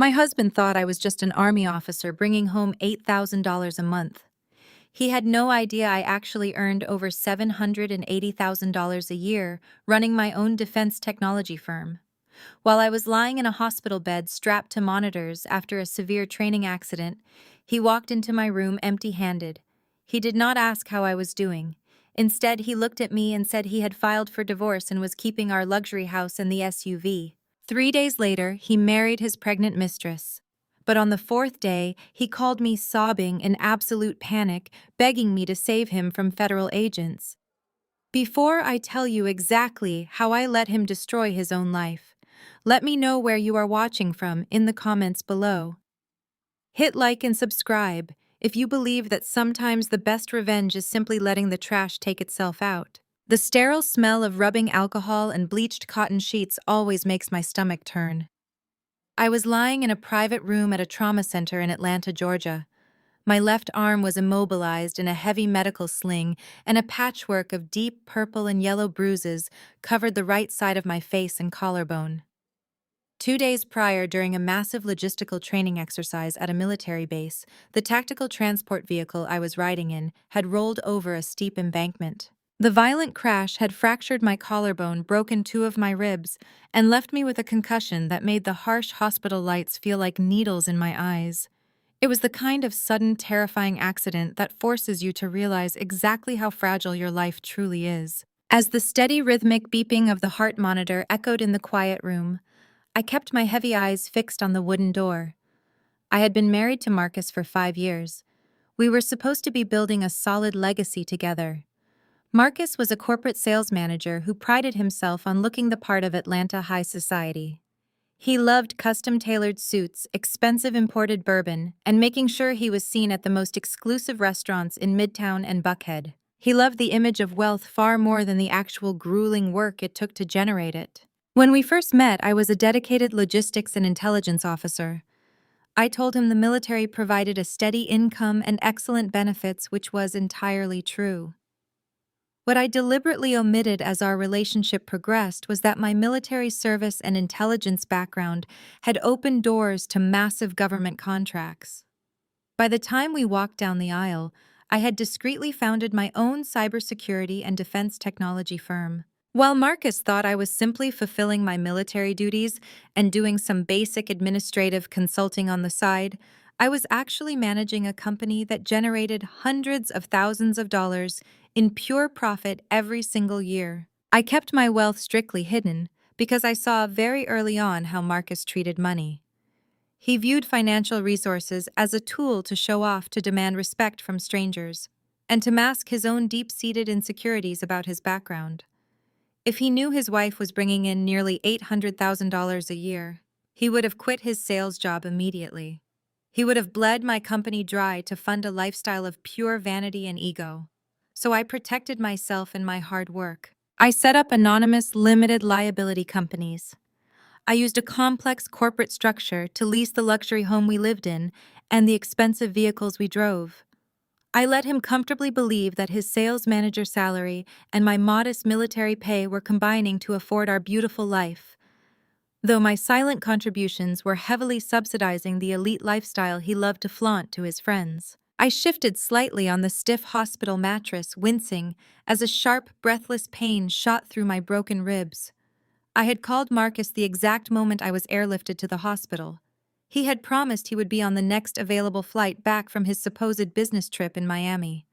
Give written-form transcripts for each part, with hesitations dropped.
My husband thought I was just an army officer bringing home $8,000 a month. He had no idea I actually earned over $780,000 a year running my own defense technology firm. While I was lying in a hospital bed strapped to monitors after a severe training accident, he walked into my room empty-handed. He did not ask how I was doing. Instead, he looked at me and said he had filed for divorce and was keeping our luxury house and the SUV. 3 days later, he married his pregnant mistress. But on the fourth day, he called me sobbing in absolute panic, begging me to save him from federal agents. Before I tell you exactly how I let him destroy his own life, let me know where you are watching from in the comments below. Hit like and subscribe if you believe that sometimes the best revenge is simply letting the trash take itself out. The sterile smell of rubbing alcohol and bleached cotton sheets always makes my stomach turn. I was lying in a private room at a trauma center in Atlanta, Georgia. My left arm was immobilized in a heavy medical sling, and a patchwork of deep purple and yellow bruises covered the right side of my face and collarbone. 2 days prior, during a massive logistical training exercise at a military base, the tactical transport vehicle I was riding in had rolled over a steep embankment. The violent crash had fractured my collarbone, broken 2 of my ribs, and left me with a concussion that made the harsh hospital lights feel like needles in my eyes. It was the kind of sudden, terrifying accident that forces you to realize exactly how fragile your life truly is. As the steady, rhythmic beeping of the heart monitor echoed in the quiet room, I kept my heavy eyes fixed on the wooden door. I had been married to Marcus for 5 years. We were supposed to be building a solid legacy together. Marcus was a corporate sales manager who prided himself on looking the part of Atlanta high society. He loved custom-tailored suits, expensive imported bourbon, and making sure he was seen at the most exclusive restaurants in Midtown and Buckhead. He loved the image of wealth far more than the actual grueling work it took to generate it. When we first met, I was a dedicated logistics and intelligence officer. I told him the military provided a steady income and excellent benefits, which was entirely true. What I deliberately omitted as our relationship progressed was that my military service and intelligence background had opened doors to massive government contracts. By the time we walked down the aisle, I had discreetly founded my own cybersecurity and defense technology firm. While Marcus thought I was simply fulfilling my military duties and doing some basic administrative consulting on the side, I was actually managing a company that generated hundreds of thousands of dollars in pure profit every single year. I kept my wealth strictly hidden because I saw very early on how Marcus treated money. He viewed financial resources as a tool to show off, to demand respect from strangers, and to mask his own deep-seated insecurities about his background. If he knew his wife was bringing in nearly $800,000 a year, he would have quit his sales job immediately. He would have bled my company dry to fund a lifestyle of pure vanity and ego. So I protected myself and my hard work. I set up anonymous, limited liability companies. I used a complex corporate structure to lease the luxury home we lived in and the expensive vehicles we drove. I let him comfortably believe that his sales manager salary and my modest military pay were combining to afford our beautiful life, though my silent contributions were heavily subsidizing the elite lifestyle he loved to flaunt to his friends. I shifted slightly on the stiff hospital mattress, wincing as a sharp, breathless pain shot through my broken ribs. I had called Marcus the exact moment I was airlifted to the hospital. He had promised he would be on the next available flight back from his supposed business trip in Miami.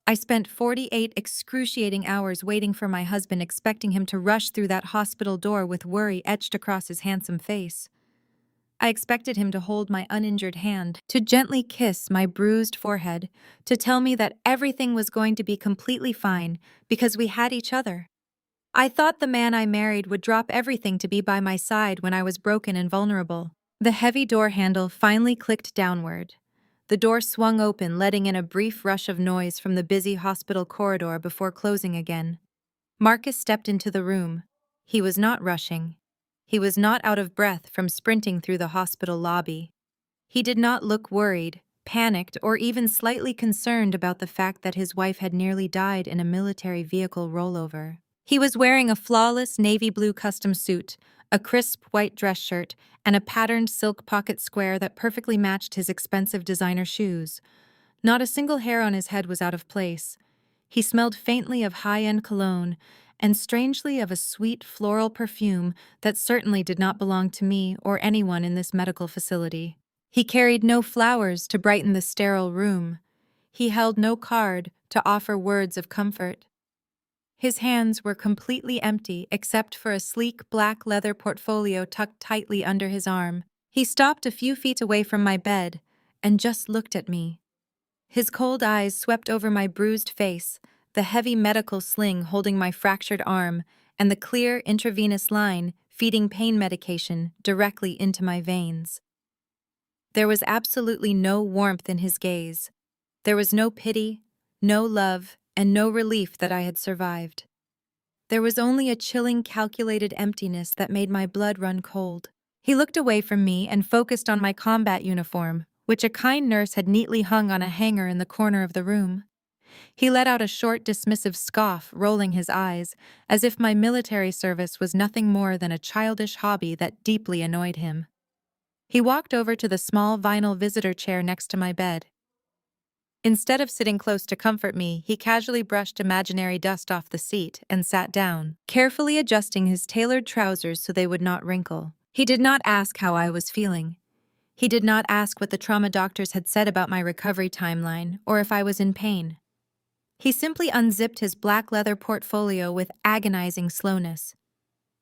I spent 48 excruciating hours waiting for my husband, expecting him to rush through that hospital door with worry etched across his handsome face. I expected him to hold my uninjured hand, to gently kiss my bruised forehead, to tell me that everything was going to be completely fine because we had each other. I thought the man I married would drop everything to be by my side when I was broken and vulnerable. The heavy door handle finally clicked downward. The door swung open, letting in a brief rush of noise from the busy hospital corridor before closing again. Marcus stepped into the room. He was not rushing. He was not out of breath from sprinting through the hospital lobby. He did not look worried, panicked, or even slightly concerned about the fact that his wife had nearly died in a military vehicle rollover. He was wearing a flawless navy blue custom suit, a crisp white dress shirt, and a patterned silk pocket square that perfectly matched his expensive designer shoes. Not a single hair on his head was out of place. He smelled faintly of high-end cologne, and strangely of a sweet floral perfume that certainly did not belong to me or anyone in this medical facility. He carried no flowers to brighten the sterile room. He held no card to offer words of comfort. His hands were completely empty except for a sleek black leather portfolio tucked tightly under his arm. He stopped a few feet away from my bed and just looked at me. His cold eyes swept over my bruised face, the heavy medical sling holding my fractured arm, and the clear intravenous line feeding pain medication directly into my veins. There was absolutely no warmth in his gaze. There was no pity, no love, and no relief that I had survived. There was only a chilling, calculated emptiness that made my blood run cold. He looked away from me and focused on my combat uniform, which a kind nurse had neatly hung on a hanger in the corner of the room. He let out a short, dismissive scoff, rolling his eyes, as if my military service was nothing more than a childish hobby that deeply annoyed him. He walked over to the small vinyl visitor chair next to my bed. Instead of sitting close to comfort me, he casually brushed imaginary dust off the seat and sat down, carefully adjusting his tailored trousers so they would not wrinkle. He did not ask how I was feeling. He did not ask what the trauma doctors had said about my recovery timeline or if I was in pain. He simply unzipped his black leather portfolio with agonizing slowness.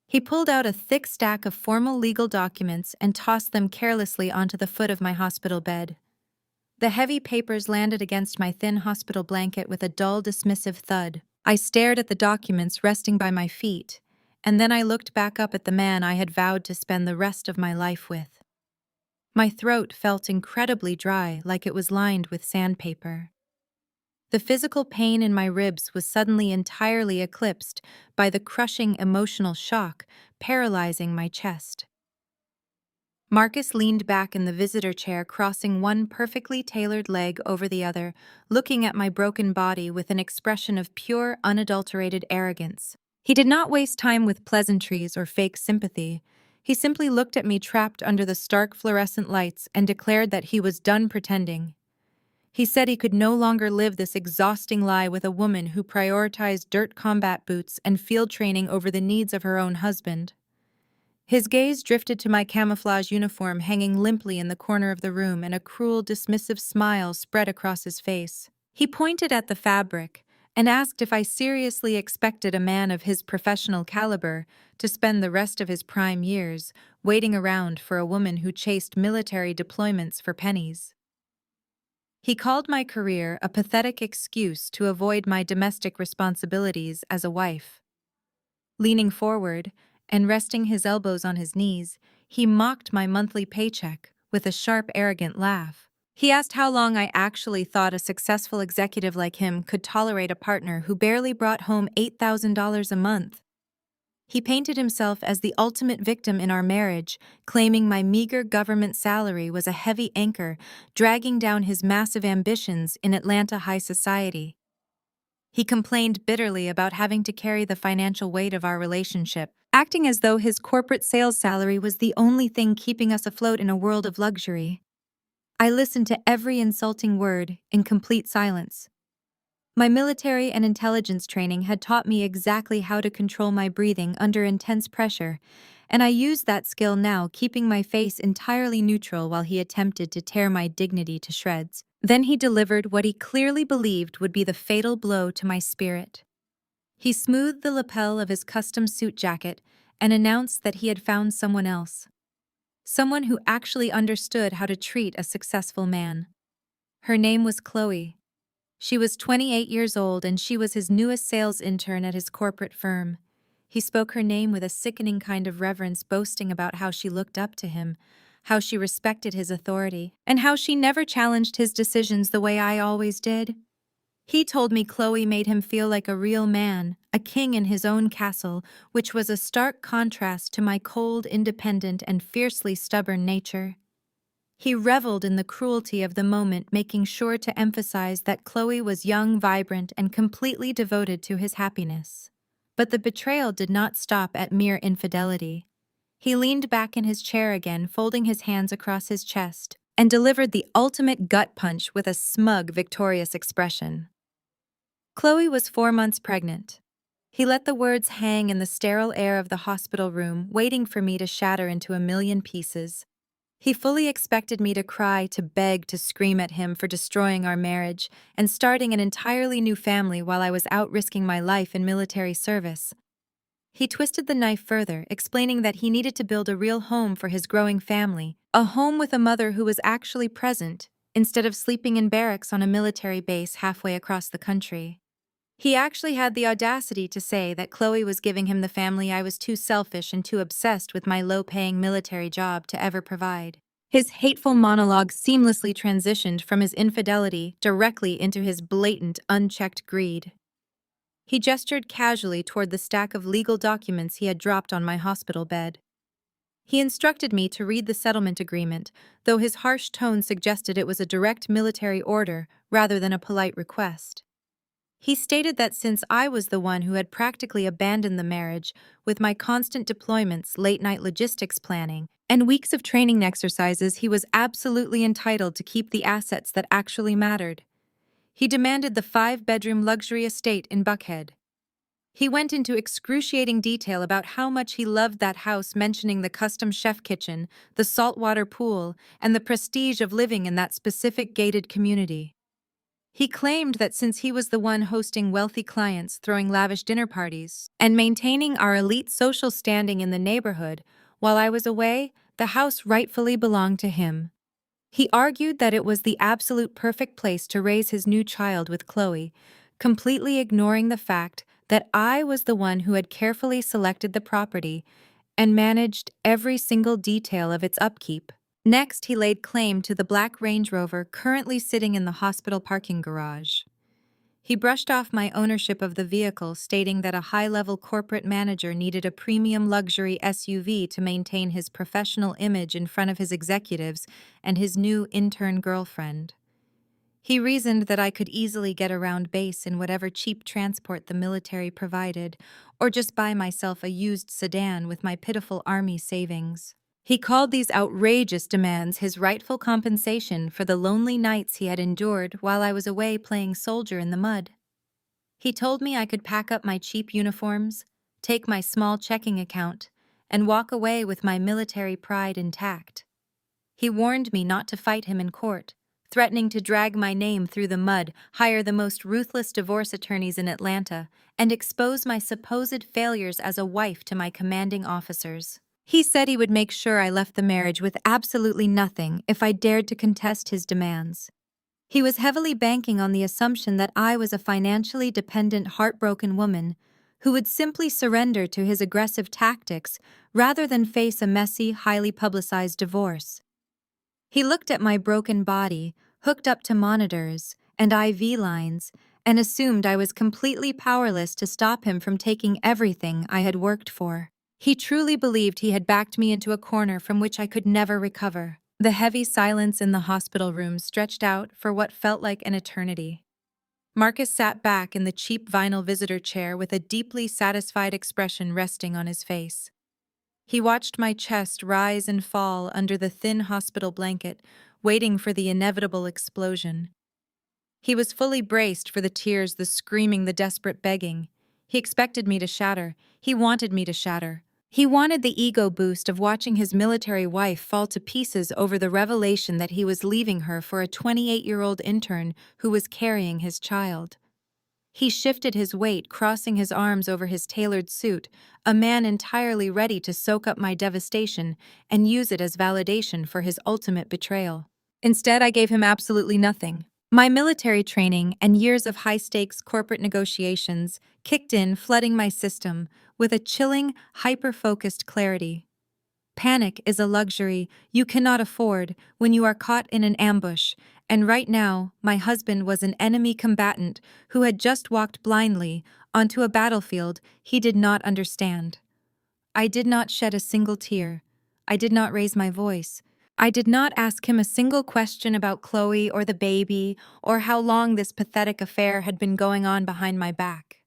He pulled out a thick stack of formal legal documents and tossed them carelessly onto the foot of my hospital bed. The heavy papers landed against my thin hospital blanket with a dull, dismissive thud. I stared at the documents resting by my feet, and then I looked back up at the man I had vowed to spend the rest of my life with. My throat felt incredibly dry, like it was lined with sandpaper. The physical pain in my ribs was suddenly entirely eclipsed by the crushing emotional shock paralyzing my chest. Marcus leaned back in the visitor chair, crossing one perfectly tailored leg over the other, looking at my broken body with an expression of pure, unadulterated arrogance. He did not waste time with pleasantries or fake sympathy. He simply looked at me trapped under the stark fluorescent lights and declared that he was done pretending. He said he could no longer live this exhausting lie with a woman who prioritized dirt combat boots and field training over the needs of her own husband. His gaze drifted to my camouflage uniform hanging limply in the corner of the room, and a cruel, dismissive smile spread across his face. He pointed at the fabric and asked if I seriously expected a man of his professional caliber to spend the rest of his prime years waiting around for a woman who chased military deployments for pennies. He called my career a pathetic excuse to avoid my domestic responsibilities as a wife. Leaning forward and resting his elbows on his knees, he mocked my monthly paycheck with a sharp, arrogant laugh. He asked how long I actually thought a successful executive like him could tolerate a partner who barely brought home $8,000 a month. He painted himself as the ultimate victim in our marriage, claiming my meager government salary was a heavy anchor dragging down his massive ambitions in Atlanta high society. He complained bitterly about having to carry the financial weight of our relationship, acting as though his corporate sales salary was the only thing keeping us afloat in a world of luxury. I listened to every insulting word in complete silence. My military and intelligence training had taught me exactly how to control my breathing under intense pressure, and I used that skill now, keeping my face entirely neutral while he attempted to tear my dignity to shreds. Then he delivered what he clearly believed would be the fatal blow to my spirit. He smoothed the lapel of his custom suit jacket and announced that he had found someone else. Someone who actually understood how to treat a successful man. Her name was Chloe. She was 28 years old, and she was his newest sales intern at his corporate firm. He spoke her name with a sickening kind of reverence, boasting about how she looked up to him, how she respected his authority, and how she never challenged his decisions the way I always did. He told me Chloe made him feel like a real man, a king in his own castle, which was a stark contrast to my cold, independent, and fiercely stubborn nature. He reveled in the cruelty of the moment, making sure to emphasize that Chloe was young, vibrant, and completely devoted to his happiness. But the betrayal did not stop at mere infidelity. He leaned back in his chair again, folding his hands across his chest, and delivered the ultimate gut punch with a smug, victorious expression. Chloe was 4 months pregnant. He let the words hang in the sterile air of the hospital room, waiting for me to shatter into a million pieces. He fully expected me to cry, to beg, to scream at him for destroying our marriage and starting an entirely new family while I was out risking my life in military service. He twisted the knife further, explaining that he needed to build a real home for his growing family, a home with a mother who was actually present, instead of sleeping in barracks on a military base halfway across the country. He actually had the audacity to say that Chloe was giving him the family I was too selfish and too obsessed with my low-paying military job to ever provide. His hateful monologue seamlessly transitioned from his infidelity directly into his blatant, unchecked greed. He gestured casually toward the stack of legal documents he had dropped on my hospital bed. He instructed me to read the settlement agreement, though his harsh tone suggested it was a direct military order rather than a polite request. He stated that since I was the one who had practically abandoned the marriage, with my constant deployments, late-night logistics planning, and weeks of training exercises, he was absolutely entitled to keep the assets that actually mattered. He demanded the 5-bedroom luxury estate in Buckhead. He went into excruciating detail about how much he loved that house, mentioning the custom chef kitchen, the saltwater pool, and the prestige of living in that specific gated community. He claimed that since he was the one hosting wealthy clients, throwing lavish dinner parties, and maintaining our elite social standing in the neighborhood, while I was away, the house rightfully belonged to him. He argued that it was the absolute perfect place to raise his new child with Chloe, completely ignoring the fact that I was the one who had carefully selected the property and managed every single detail of its upkeep. Next, he laid claim to the black Range Rover currently sitting in the hospital parking garage. He brushed off my ownership of the vehicle, stating that a high-level corporate manager needed a premium luxury SUV to maintain his professional image in front of his executives and his new intern girlfriend. He reasoned that I could easily get around base in whatever cheap transport the military provided, or just buy myself a used sedan with my pitiful army savings. He called these outrageous demands his rightful compensation for the lonely nights he had endured while I was away playing soldier in the mud. He told me I could pack up my cheap uniforms, take my small checking account, and walk away with my military pride intact. He warned me not to fight him in court, threatening to drag my name through the mud, hire the most ruthless divorce attorneys in Atlanta, and expose my supposed failures as a wife to my commanding officers. He said he would make sure I left the marriage with absolutely nothing if I dared to contest his demands. He was heavily banking on the assumption that I was a financially dependent, heartbroken woman who would simply surrender to his aggressive tactics rather than face a messy, highly publicized divorce. He looked at my broken body, hooked up to monitors and IV lines, and assumed I was completely powerless to stop him from taking everything I had worked for. He truly believed he had backed me into a corner from which I could never recover. The heavy silence in the hospital room stretched out for what felt like an eternity. Marcus sat back in the cheap vinyl visitor chair with a deeply satisfied expression resting on his face. He watched my chest rise and fall under the thin hospital blanket, waiting for the inevitable explosion. He was fully braced for the tears, the screaming, the desperate begging. He expected me to shatter. He wanted me to shatter. He wanted the ego boost of watching his military wife fall to pieces over the revelation that he was leaving her for a 28-year-old intern who was carrying his child. He shifted his weight, crossing his arms over his tailored suit, a man entirely ready to soak up my devastation and use it as validation for his ultimate betrayal. Instead, I gave him absolutely nothing. My military training and years of high-stakes corporate negotiations kicked in, flooding my system with a chilling, hyper-focused clarity. Panic is a luxury you cannot afford when you are caught in an ambush, and right now, my husband was an enemy combatant who had just walked blindly onto a battlefield he did not understand. I did not shed a single tear. I did not raise my voice. I did not ask him a single question about Chloe or the baby or how long this pathetic affair had been going on behind my back.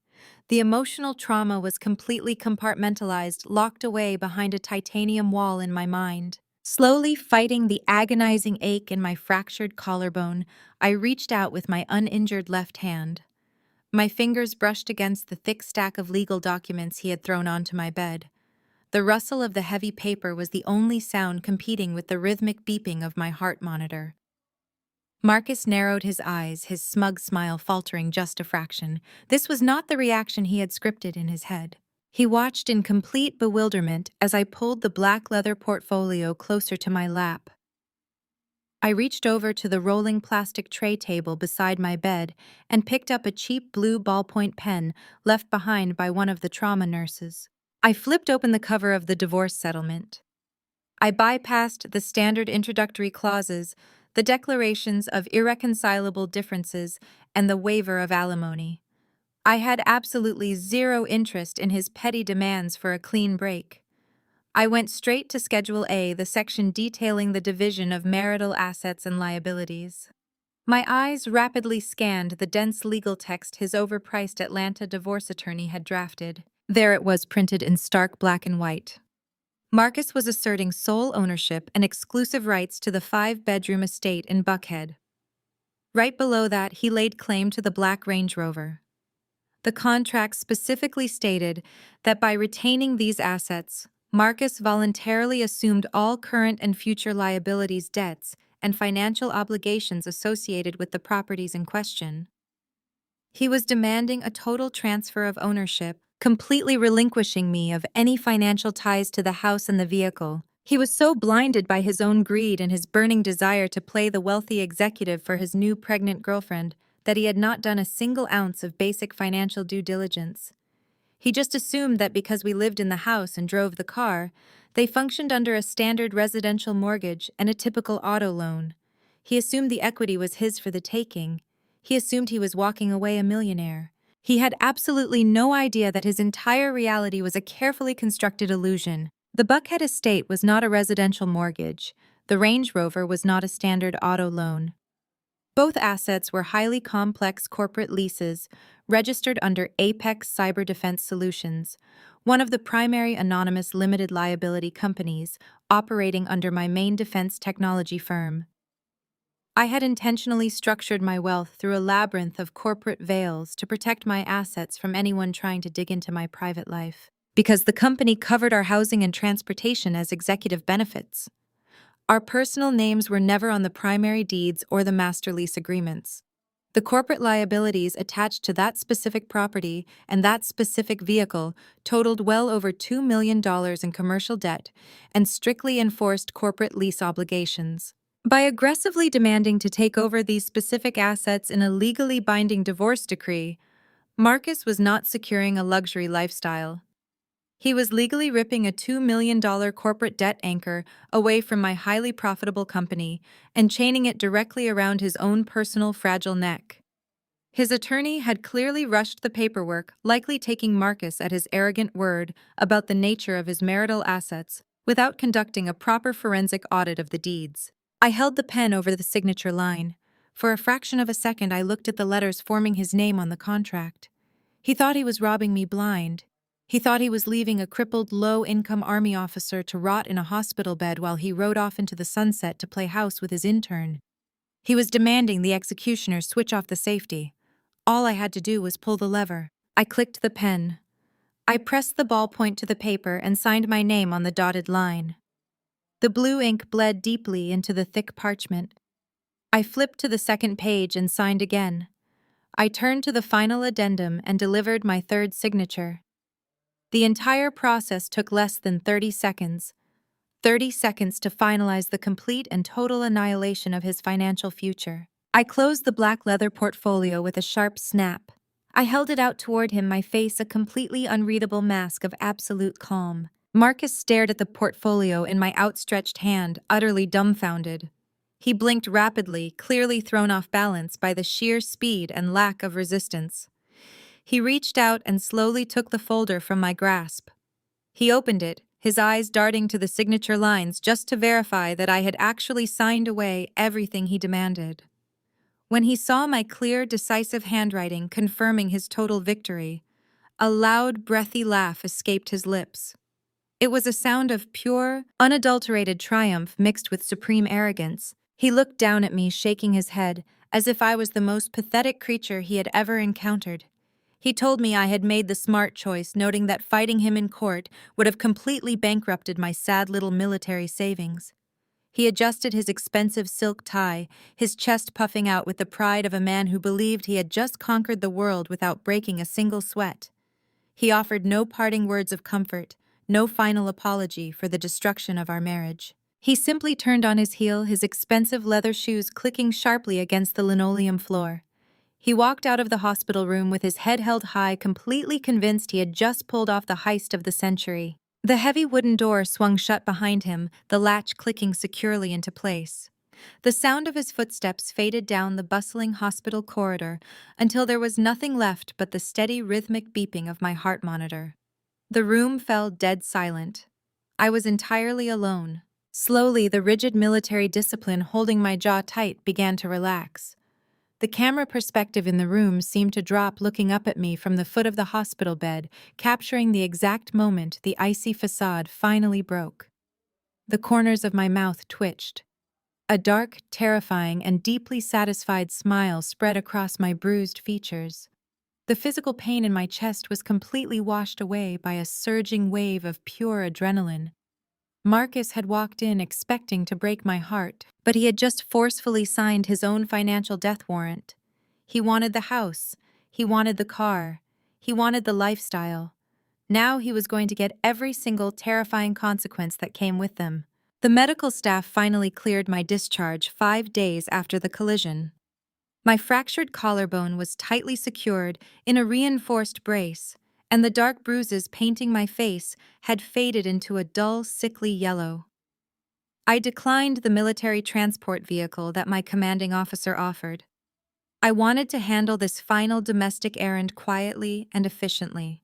The emotional trauma was completely compartmentalized, locked away behind a titanium wall in my mind. Slowly fighting the agonizing ache in my fractured collarbone, I reached out with my uninjured left hand. My fingers brushed against the thick stack of legal documents he had thrown onto my bed. The rustle of the heavy paper was the only sound competing with the rhythmic beeping of my heart monitor. Marcus narrowed his eyes, his smug smile faltering just a fraction. This was not the reaction he had scripted in his head. He watched in complete bewilderment as I pulled the black leather portfolio closer to my lap. I reached over to the rolling plastic tray table beside my bed and picked up a cheap blue ballpoint pen left behind by one of the trauma nurses. I flipped open the cover of the divorce settlement. I bypassed the standard introductory clauses, the declarations of irreconcilable differences, and the waiver of alimony. I had absolutely zero interest in his petty demands for a clean break. I went straight to Schedule A, the section detailing the division of marital assets and liabilities. My eyes rapidly scanned the dense legal text his overpriced Atlanta divorce attorney had drafted. There it was, printed in stark black and white. Marcus was asserting sole ownership and exclusive rights to the 5-bedroom estate in Buckhead. Right below that, he laid claim to the black Range Rover. The contract specifically stated that by retaining these assets, Marcus voluntarily assumed all current and future liabilities, debts, and financial obligations associated with the properties in question. He was demanding a total transfer of ownership, completely relinquishing me of any financial ties to the house and the vehicle. He was so blinded by his own greed and his burning desire to play the wealthy executive for his new pregnant girlfriend that he had not done a single ounce of basic financial due diligence. He just assumed that because we lived in the house and drove the car, they functioned under a standard residential mortgage and a typical auto loan. He assumed the equity was his for the taking. He assumed he was walking away a millionaire. He had absolutely no idea that his entire reality was a carefully constructed illusion. The Buckhead estate was not a residential mortgage. The Range Rover was not a standard auto loan. Both assets were highly complex corporate leases registered under Apex Cyber Defense Solutions, one of the primary anonymous limited liability companies operating under my main defense technology firm. I had intentionally structured my wealth through a labyrinth of corporate veils to protect my assets from anyone trying to dig into my private life. Because the company covered our housing and transportation as executive benefits. Our personal names were never on the primary deeds or the master lease agreements. The corporate liabilities attached to that specific property and that specific vehicle totaled well over $2 million in commercial debt and strictly enforced corporate lease obligations. By aggressively demanding to take over these specific assets in a legally binding divorce decree, Marcus was not securing a luxury lifestyle. He was legally ripping a $2 million corporate debt anchor away from my highly profitable company and chaining it directly around his own personal fragile neck. His attorney had clearly rushed the paperwork, likely taking Marcus at his arrogant word about the nature of his marital assets, without conducting a proper forensic audit of the deeds. I held the pen over the signature line. For a fraction of a second, I looked at the letters forming his name on the contract. He thought he was robbing me blind. He thought he was leaving a crippled, low-income army officer to rot in a hospital bed while he rode off into the sunset to play house with his intern. He was demanding the executioner switch off the safety. All I had to do was pull the lever. I clicked the pen. I pressed the ballpoint to the paper and signed my name on the dotted line. The blue ink bled deeply into the thick parchment. I flipped to the second page and signed again. I turned to the final addendum and delivered my third signature. The entire process took less than 30 seconds. 30 seconds to finalize the complete and total annihilation of his financial future. I closed the black leather portfolio with a sharp snap. I held it out toward him, my face a completely unreadable mask of absolute calm. Marcus stared at the portfolio in my outstretched hand, utterly dumbfounded. He blinked rapidly, clearly thrown off balance by the sheer speed and lack of resistance. He reached out and slowly took the folder from my grasp. He opened it, his eyes darting to the signature lines just to verify that I had actually signed away everything he demanded. When he saw my clear, decisive handwriting confirming his total victory, A loud, breathy laugh escaped his lips. It was a sound of pure, unadulterated triumph mixed with supreme arrogance. He looked down at me, shaking his head, as if I was the most pathetic creature he had ever encountered. He told me I had made the smart choice, noting that fighting him in court would have completely bankrupted my sad little military savings. He adjusted his expensive silk tie, his chest puffing out with the pride of a man who believed he had just conquered the world without breaking a single sweat. He offered no parting words of comfort, no final apology for the destruction of our marriage. He simply turned on his heel, his expensive leather shoes clicking sharply against the linoleum floor. He walked out of the hospital room with his head held high, completely convinced he had just pulled off the heist of the century. The heavy wooden door swung shut behind him, the latch clicking securely into place. The sound of his footsteps faded down the bustling hospital corridor until there was nothing left but the steady rhythmic beeping of my heart monitor. The room fell dead silent. I was entirely alone. Slowly, the rigid military discipline holding my jaw tight began to relax. The camera perspective in the room seemed to drop, looking up at me from the foot of the hospital bed, capturing the exact moment the icy facade finally broke. The corners of my mouth twitched. A dark, terrifying, and deeply satisfied smile spread across my bruised features. The physical pain in my chest was completely washed away by a surging wave of pure adrenaline. Marcus had walked in expecting to break my heart, but he had just forcefully signed his own financial death warrant. He wanted the house, he wanted the car, he wanted the lifestyle. Now he was going to get every single terrifying consequence that came with them. The medical staff finally cleared my discharge 5 days after the collision. My fractured collarbone was tightly secured in a reinforced brace, and the dark bruises painting my face had faded into a dull, sickly yellow. I declined the military transport vehicle that my commanding officer offered. I wanted to handle this final domestic errand quietly and efficiently.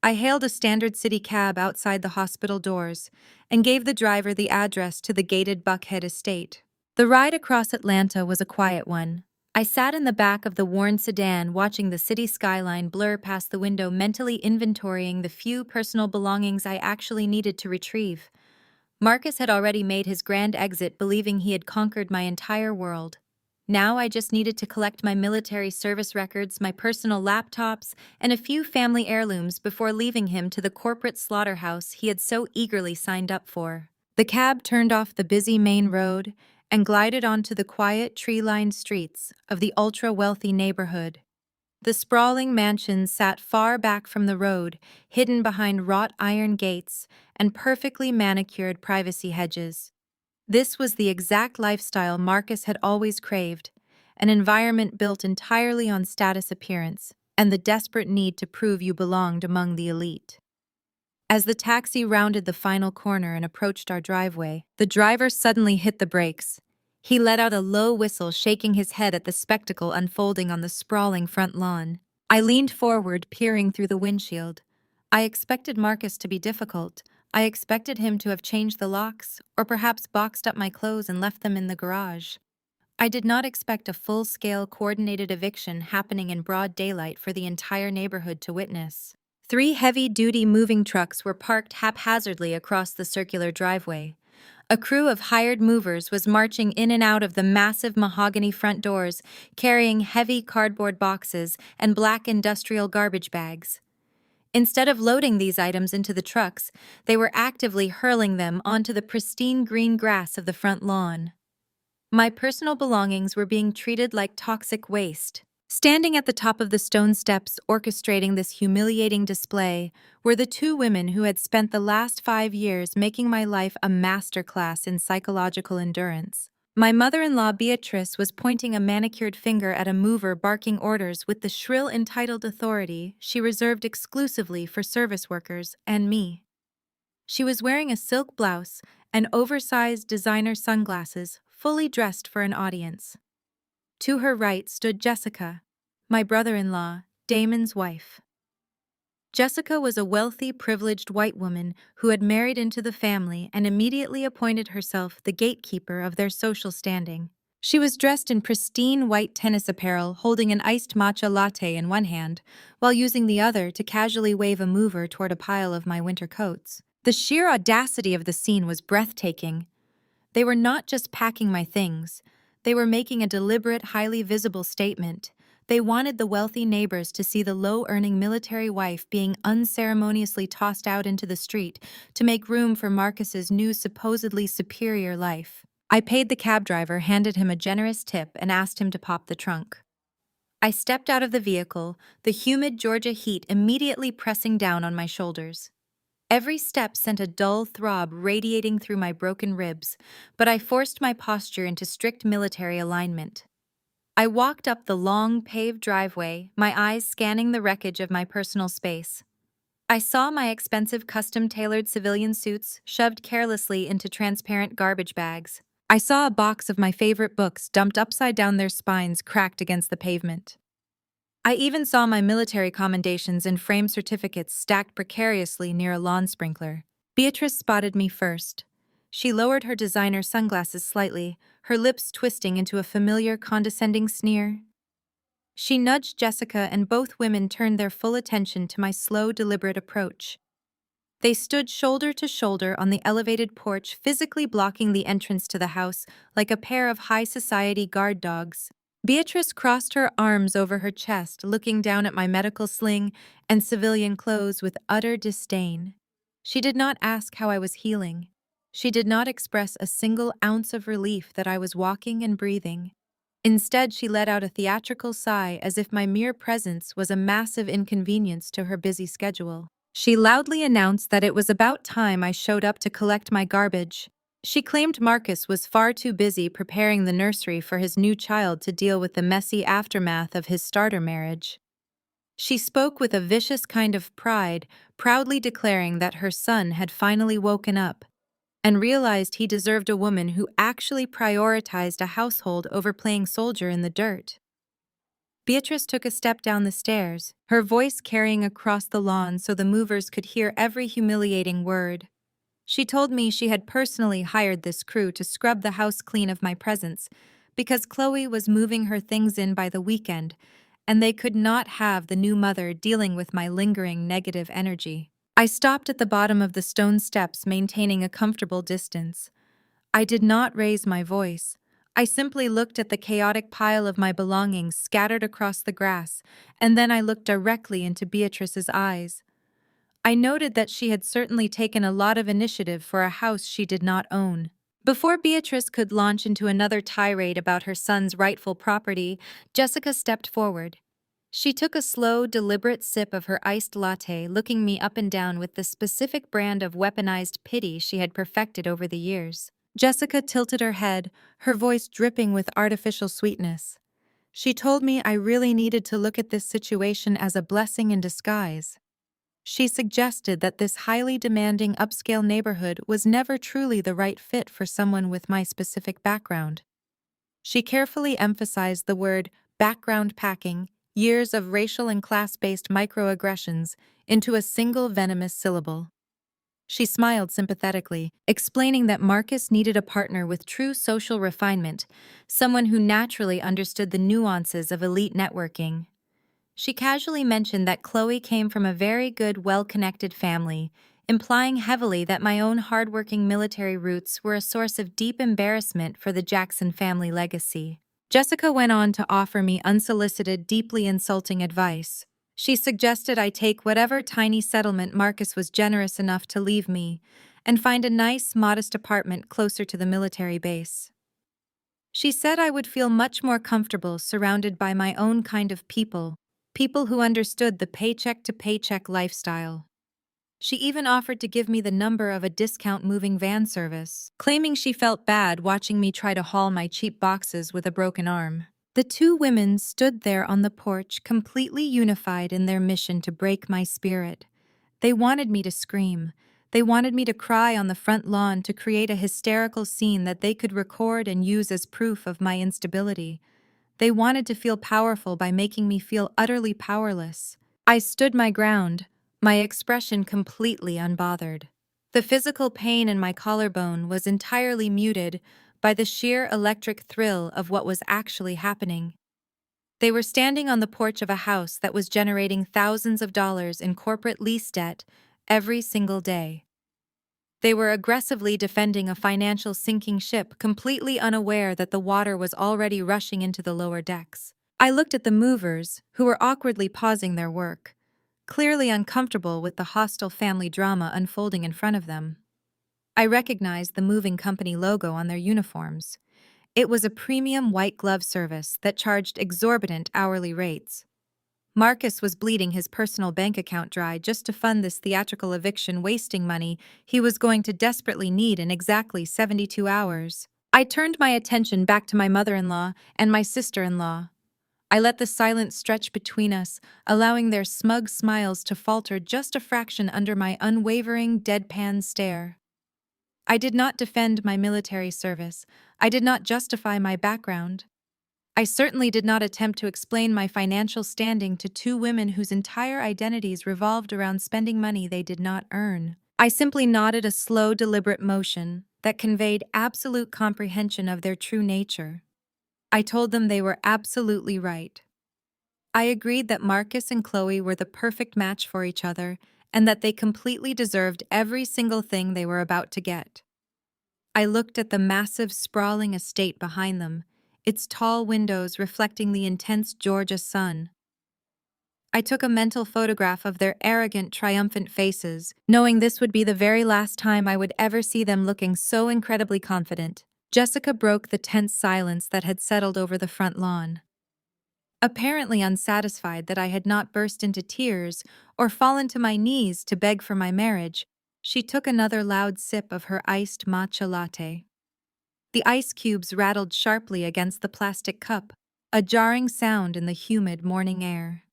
I hailed a standard city cab outside the hospital doors and gave the driver the address to the gated Buckhead estate. The ride across Atlanta was a quiet one. I sat in the back of the worn sedan watching the city skyline blur past the window, mentally inventorying the few personal belongings I actually needed to retrieve. Marcus had already made his grand exit, believing he had conquered my entire world. Now I just needed to collect my military service records, my personal laptops, and a few family heirlooms before leaving him to the corporate slaughterhouse he had so eagerly signed up for. The cab turned off the busy main road and glided onto the quiet, tree-lined streets of the ultra-wealthy neighborhood. The sprawling mansions sat far back from the road, hidden behind wrought iron gates and perfectly manicured privacy hedges. This was the exact lifestyle Marcus had always craved, an environment built entirely on status appearance and the desperate need to prove you belonged among the elite. As the taxi rounded the final corner and approached our driveway, the driver suddenly hit the brakes. He let out a low whistle, shaking his head at the spectacle unfolding on the sprawling front lawn. I leaned forward, peering through the windshield. I expected Marcus to be difficult. I expected him to have changed the locks, or perhaps boxed up my clothes and left them in the garage. I did not expect a full-scale, coordinated eviction happening in broad daylight for the entire neighborhood to witness. 3 heavy-duty moving trucks were parked haphazardly across the circular driveway. A crew of hired movers was marching in and out of the massive mahogany front doors, carrying heavy cardboard boxes and black industrial garbage bags. Instead of loading these items into the trucks, they were actively hurling them onto the pristine green grass of the front lawn. My personal belongings were being treated like toxic waste. Standing at the top of the stone steps orchestrating this humiliating display were the 2 women who had spent the last 5 years making my life a masterclass in psychological endurance. My mother-in-law Beatrice was pointing a manicured finger at a mover barking orders with the shrill entitled authority she reserved exclusively for service workers and me. She was wearing a silk blouse and oversized designer sunglasses, fully dressed for an audience. To her right stood Jessica, my brother-in-law, Damon's wife. Jessica was a wealthy, privileged white woman who had married into the family and immediately appointed herself the gatekeeper of their social standing. She was dressed in pristine white tennis apparel, holding an iced matcha latte in one hand, while using the other to casually wave a mover toward a pile of my winter coats. The sheer audacity of the scene was breathtaking. They were not just packing my things, they were making a deliberate, highly visible statement. They wanted the wealthy neighbors to see the low-earning military wife being unceremoniously tossed out into the street to make room for Marcus's new supposedly superior life. I paid the cab driver, handed him a generous tip, and asked him to pop the trunk. I stepped out of the vehicle, the humid Georgia heat immediately pressing down on my shoulders. Every step sent a dull throb radiating through my broken ribs, but I forced my posture into strict military alignment. I walked up the long, paved driveway, my eyes scanning the wreckage of my personal space. I saw my expensive custom-tailored civilian suits shoved carelessly into transparent garbage bags. I saw a box of my favorite books dumped upside down, their spines cracked against the pavement. I even saw my military commendations and framed certificates stacked precariously near a lawn sprinkler. Beatrice spotted me first. She lowered her designer sunglasses slightly, her lips twisting into a familiar, condescending sneer. She nudged Jessica, and both women turned their full attention to my slow, deliberate approach. They stood shoulder to shoulder on the elevated porch, physically blocking the entrance to the house like a pair of high society guard dogs. Beatrice crossed her arms over her chest, looking down at my medical sling and civilian clothes with utter disdain. She did not ask how I was healing. She did not express a single ounce of relief that I was walking and breathing. Instead, she let out a theatrical sigh as if my mere presence was a massive inconvenience to her busy schedule. She loudly announced that it was about time I showed up to collect my garbage. She claimed Marcus was far too busy preparing the nursery for his new child to deal with the messy aftermath of his starter marriage. She spoke with a vicious kind of pride, proudly declaring that her son had finally woken up and realized he deserved a woman who actually prioritized a household over playing soldier in the dirt. Beatrice took a step down the stairs, her voice carrying across the lawn so the movers could hear every humiliating word. She told me she had personally hired this crew to scrub the house clean of my presence because Chloe was moving her things in by the weekend, and they could not have the new mother dealing with my lingering negative energy. I stopped at the bottom of the stone steps, maintaining a comfortable distance. I did not raise my voice. I simply looked at the chaotic pile of my belongings scattered across the grass, and then I looked directly into Beatrice's eyes. I noted that she had certainly taken a lot of initiative for a house she did not own. Before Beatrice could launch into another tirade about her son's rightful property, Jessica stepped forward. She took a slow, deliberate sip of her iced latte, looking me up and down with the specific brand of weaponized pity she had perfected over the years. Jessica tilted her head, her voice dripping with artificial sweetness. She told me I really needed to look at this situation as a blessing in disguise. She suggested that this highly demanding upscale neighborhood was never truly the right fit for someone with my specific background. She carefully emphasized the word background packing years of racial and class-based microaggressions into a single venomous syllable. She smiled sympathetically, explaining that Marcus needed a partner with true social refinement, someone who naturally understood the nuances of elite networking. She casually mentioned that Chloe came from a very good, well-connected family, implying heavily that my own hardworking military roots were a source of deep embarrassment for the Jackson family legacy. Jessica went on to offer me unsolicited, deeply insulting advice. She suggested I take whatever tiny settlement Marcus was generous enough to leave me and find a nice, modest apartment closer to the military base. She said I would feel much more comfortable surrounded by my own kind of people, people who understood the paycheck-to-paycheck lifestyle. She even offered to give me the number of a discount moving van service, claiming she felt bad watching me try to haul my cheap boxes with a broken arm. The two women stood there on the porch, completely unified in their mission to break my spirit. They wanted me to scream. They wanted me to cry on the front lawn to create a hysterical scene that they could record and use as proof of my instability. They wanted to feel powerful by making me feel utterly powerless. I stood my ground, my expression completely unbothered. The physical pain in my collarbone was entirely muted by the sheer electric thrill of what was actually happening. They were standing on the porch of a house that was generating thousands of dollars in corporate lease debt every single day. They were aggressively defending a financial sinking ship, completely unaware that the water was already rushing into the lower decks. I looked at the movers, who were awkwardly pausing their work, clearly uncomfortable with the hostile family drama unfolding in front of them. I recognized the moving company logo on their uniforms. It was a premium white glove service that charged exorbitant hourly rates. Marcus was bleeding his personal bank account dry just to fund this theatrical eviction, wasting money he was going to desperately need in exactly 72 hours. I turned my attention back to my mother-in-law and my sister-in-law. I let the silence stretch between us, allowing their smug smiles to falter just a fraction under my unwavering, deadpan stare. I did not defend my military service. I did not justify my background. I certainly did not attempt to explain my financial standing to two women whose entire identities revolved around spending money they did not earn. I simply nodded a slow, deliberate motion that conveyed absolute comprehension of their true nature. I told them they were absolutely right. I agreed that Marcus and Chloe were the perfect match for each other and that they completely deserved every single thing they were about to get. I looked at the massive, sprawling estate behind them, its tall windows reflecting the intense Georgia sun. I took a mental photograph of their arrogant, triumphant faces, knowing this would be the very last time I would ever see them looking so incredibly confident. Jessica broke the tense silence that had settled over the front lawn. Apparently unsatisfied that I had not burst into tears or fallen to my knees to beg for my marriage, she took another loud sip of her iced matcha latte. The ice cubes rattled sharply against the plastic cup, a jarring sound in the humid morning air.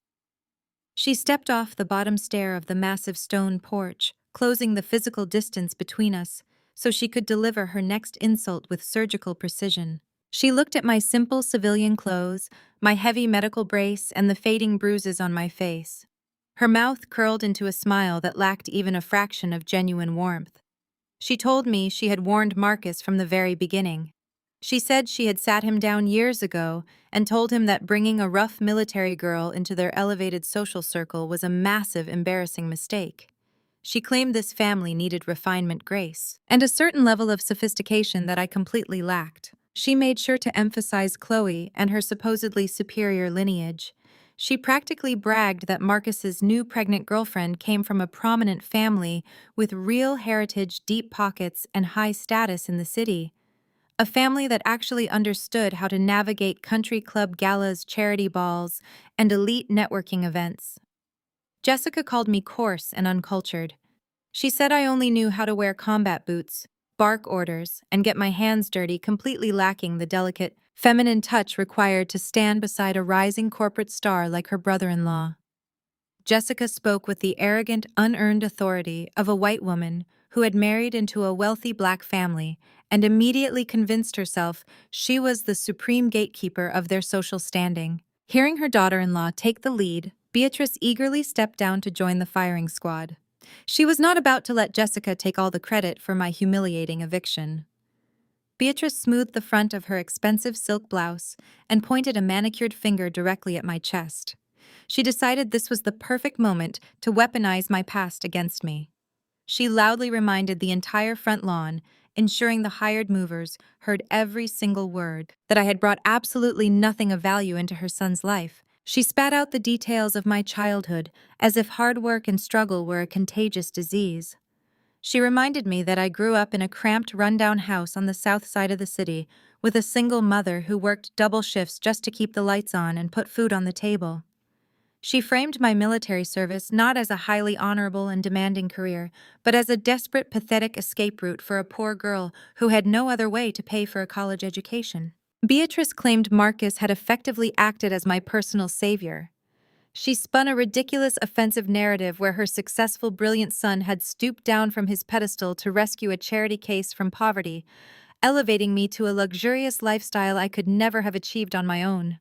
She stepped off the bottom stair of the massive stone porch, closing the physical distance between us, so she could deliver her next insult with surgical precision. She looked at my simple civilian clothes, my heavy medical brace, and the fading bruises on my face. Her mouth curled into a smile that lacked even a fraction of genuine warmth. She told me she had warned Marcus from the very beginning. She said she had sat him down years ago and told him that bringing a rough military girl into their elevated social circle was a massive, embarrassing mistake. She claimed this family needed refinement, grace, and a certain level of sophistication that I completely lacked. She made sure to emphasize Chloe and her supposedly superior lineage. She practically bragged that Marcus's new pregnant girlfriend came from a prominent family with real heritage, deep pockets, and high status in the city. A family that actually understood how to navigate country club galas, charity balls, and elite networking events. Jessica called me coarse and uncultured. She said I only knew how to wear combat boots, bark orders, and get my hands dirty, completely lacking the delicate, feminine touch required to stand beside a rising corporate star like her brother-in-law. Jessica spoke with the arrogant, unearned authority of a white woman who had married into a wealthy black family and immediately convinced herself she was the supreme gatekeeper of their social standing. Hearing her daughter-in-law take the lead, Beatrice eagerly stepped down to join the firing squad. She was not about to let Jessica take all the credit for my humiliating eviction. Beatrice smoothed the front of her expensive silk blouse and pointed a manicured finger directly at my chest. She decided this was the perfect moment to weaponize my past against me. She loudly reminded the entire front lawn, ensuring the hired movers heard every single word, that I had brought absolutely nothing of value into her son's life. She spat out the details of my childhood, as if hard work and struggle were a contagious disease. She reminded me that I grew up in a cramped, rundown house on the south side of the city, with a single mother who worked double shifts just to keep the lights on and put food on the table. She framed my military service not as a highly honorable and demanding career, but as a desperate, pathetic escape route for a poor girl who had no other way to pay for a college education. Beatrice claimed Marcus had effectively acted as my personal savior. She spun a ridiculous, offensive narrative where her successful, brilliant son had stooped down from his pedestal to rescue a charity case from poverty, elevating me to a luxurious lifestyle I could never have achieved on my own.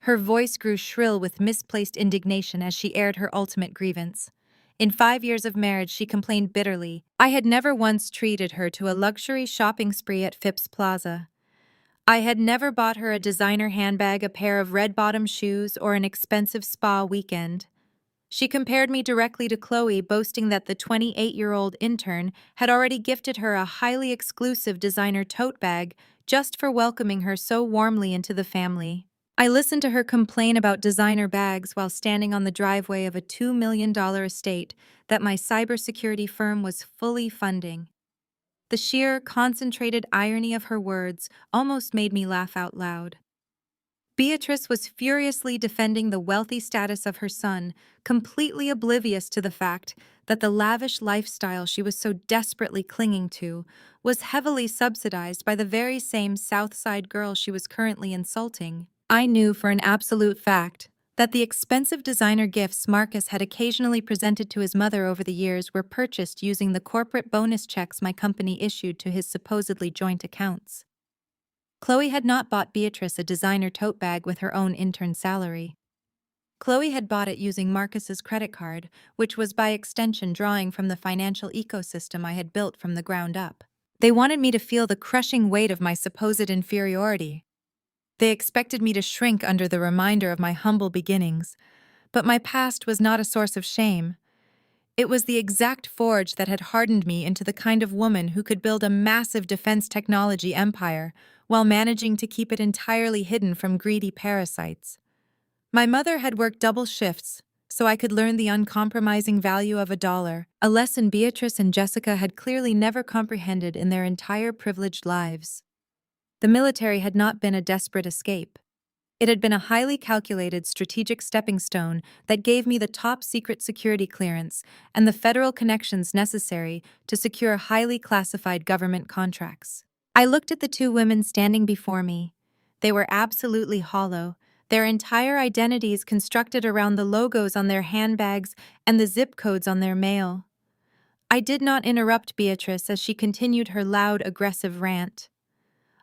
Her voice grew shrill with misplaced indignation as she aired her ultimate grievance. In 5 years of marriage, she complained bitterly. I had never once treated her to a luxury shopping spree at Phipps Plaza. I had never bought her a designer handbag, a pair of red-bottom shoes, or an expensive spa weekend. She compared me directly to Chloe, boasting that the 28-year-old intern had already gifted her a highly exclusive designer tote bag just for welcoming her so warmly into the family. I listened to her complain about designer bags while standing on the driveway of a $2 million estate that my cybersecurity firm was fully funding. The sheer, concentrated irony of her words almost made me laugh out loud. Beatrice was furiously defending the wealthy status of her son, completely oblivious to the fact that the lavish lifestyle she was so desperately clinging to was heavily subsidized by the very same South Side girl she was currently insulting. I knew for an absolute fact that the expensive designer gifts Marcus had occasionally presented to his mother over the years were purchased using the corporate bonus checks my company issued to his supposedly joint accounts. Chloe had not bought Beatrice a designer tote bag with her own intern salary. Chloe had bought it using Marcus's credit card, which was by extension drawing from the financial ecosystem I had built from the ground up. They wanted me to feel the crushing weight of my supposed inferiority. They expected me to shrink under the reminder of my humble beginnings, but my past was not a source of shame. It was the exact forge that had hardened me into the kind of woman who could build a massive defense technology empire while managing to keep it entirely hidden from greedy parasites. My mother had worked double shifts so I could learn the uncompromising value of $1, a lesson Beatrice and Jessica had clearly never comprehended in their entire privileged lives. The military had not been a desperate escape. It had been a highly calculated strategic stepping stone that gave me the top-secret security clearance and the federal connections necessary to secure highly classified government contracts. I looked at the two women standing before me. They were absolutely hollow, their entire identities constructed around the logos on their handbags and the zip codes on their mail. I did not interrupt Beatrice as she continued her loud, aggressive rant.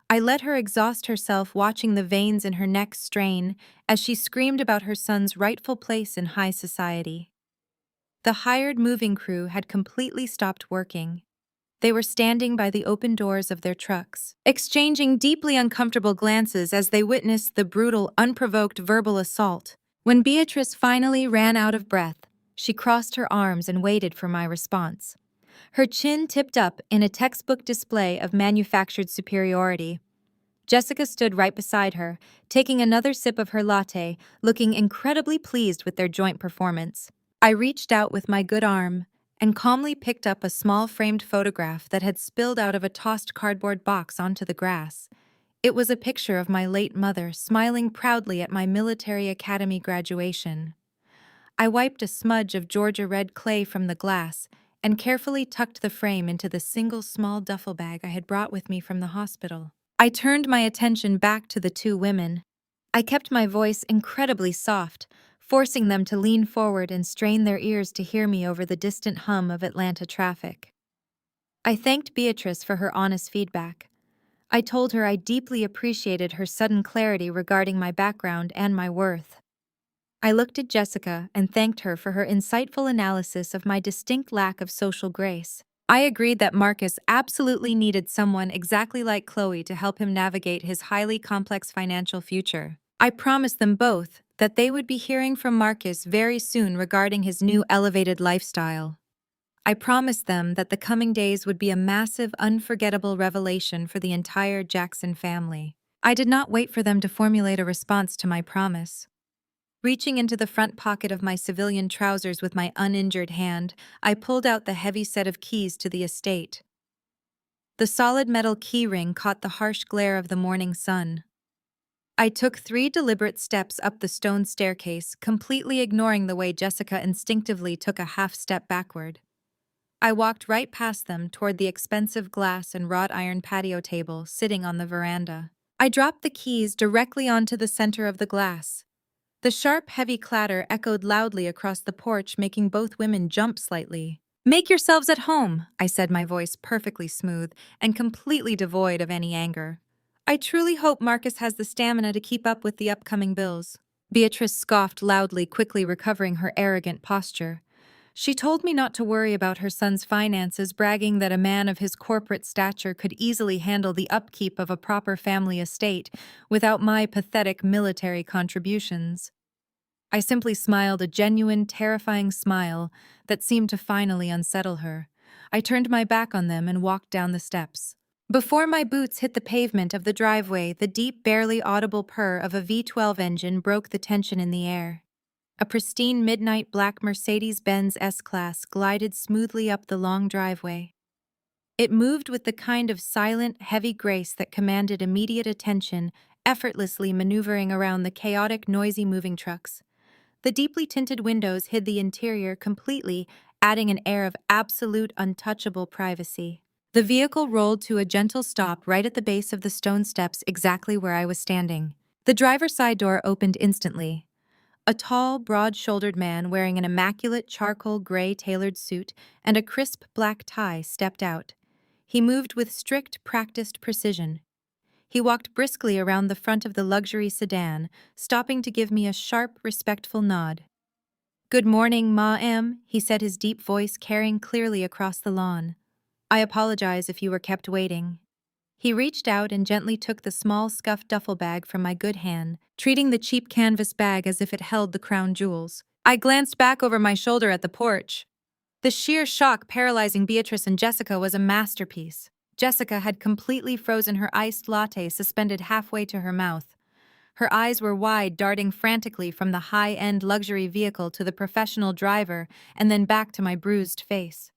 I let her exhaust herself watching the veins in her neck strain as she screamed about her son's rightful place in high society. The hired moving crew had completely stopped working. They were standing by the open doors of their trucks, exchanging deeply uncomfortable glances as they witnessed the brutal, unprovoked verbal assault. When Beatrice finally ran out of breath, she crossed her arms and waited for my response. Her chin tipped up in a textbook display of manufactured superiority. Jessica stood right beside her, taking another sip of her latte, looking incredibly pleased with their joint performance. I reached out with my good arm and calmly picked up a small framed photograph that had spilled out of a tossed cardboard box onto the grass. It was a picture of my late mother smiling proudly at my military academy graduation. I wiped a smudge of Georgia red clay from the glass and carefully tucked the frame into the single small duffel bag I had brought with me from the hospital. I turned my attention back to the two women. I kept my voice incredibly soft, forcing them to lean forward and strain their ears to hear me over the distant hum of Atlanta traffic. I thanked Beatrice for her honest feedback. I told her I deeply appreciated her sudden clarity regarding my background and my worth. I looked at Jessica and thanked her for her insightful analysis of my distinct lack of social grace. I agreed that Marcus absolutely needed someone exactly like Chloe to help him navigate his highly complex financial future. I promised them both that they would be hearing from Marcus very soon regarding his new elevated lifestyle. I promised them that the coming days would be a massive, unforgettable revelation for the entire Jackson family. I did not wait for them to formulate a response to my promise. Reaching into the front pocket of my civilian trousers with my uninjured hand, I pulled out the heavy set of keys to the estate. The solid metal key ring caught the harsh glare of the morning sun. I took 3 deliberate steps up the stone staircase, completely ignoring the way Jessica instinctively took a half step backward. I walked right past them toward the expensive glass and wrought iron patio table sitting on the veranda. I dropped the keys directly onto the center of the glass. The sharp, heavy clatter echoed loudly across the porch, making both women jump slightly. "Make yourselves at home," I said, my voice perfectly smooth and completely devoid of any anger. "I truly hope Marcus has the stamina to keep up with the upcoming bills." Beatrice scoffed loudly, quickly recovering her arrogant posture. She told me not to worry about her son's finances, bragging that a man of his corporate stature could easily handle the upkeep of a proper family estate without my pathetic military contributions. I simply smiled, a genuine, terrifying smile that seemed to finally unsettle her. I turned my back on them and walked down the steps. Before my boots hit the pavement of the driveway, the deep, barely audible purr of a V12 engine broke the tension in the air. A pristine midnight black Mercedes-Benz S-Class glided smoothly up the long driveway. It moved with the kind of silent, heavy grace that commanded immediate attention, effortlessly maneuvering around the chaotic, noisy moving trucks. The deeply tinted windows hid the interior completely, adding an air of absolute, untouchable privacy. The vehicle rolled to a gentle stop right at the base of the stone steps, exactly where I was standing. The driver's side door opened instantly. A tall, broad-shouldered man wearing an immaculate charcoal gray tailored suit and a crisp black tie stepped out. He moved with strict, practiced precision. He walked briskly around the front of the luxury sedan, stopping to give me a sharp, respectful nod. "Good morning, ma'am," he said, his deep voice carrying clearly across the lawn. "I apologize if you were kept waiting." He reached out and gently took the small scuffed duffel bag from my good hand, treating the cheap canvas bag as if it held the crown jewels. I glanced back over my shoulder at the porch. The sheer shock paralyzing Beatrice and Jessica was a masterpiece. Jessica had completely frozen, her iced latte suspended halfway to her mouth. Her eyes were wide, darting frantically from the high-end luxury vehicle to the professional driver and then back to my bruised face.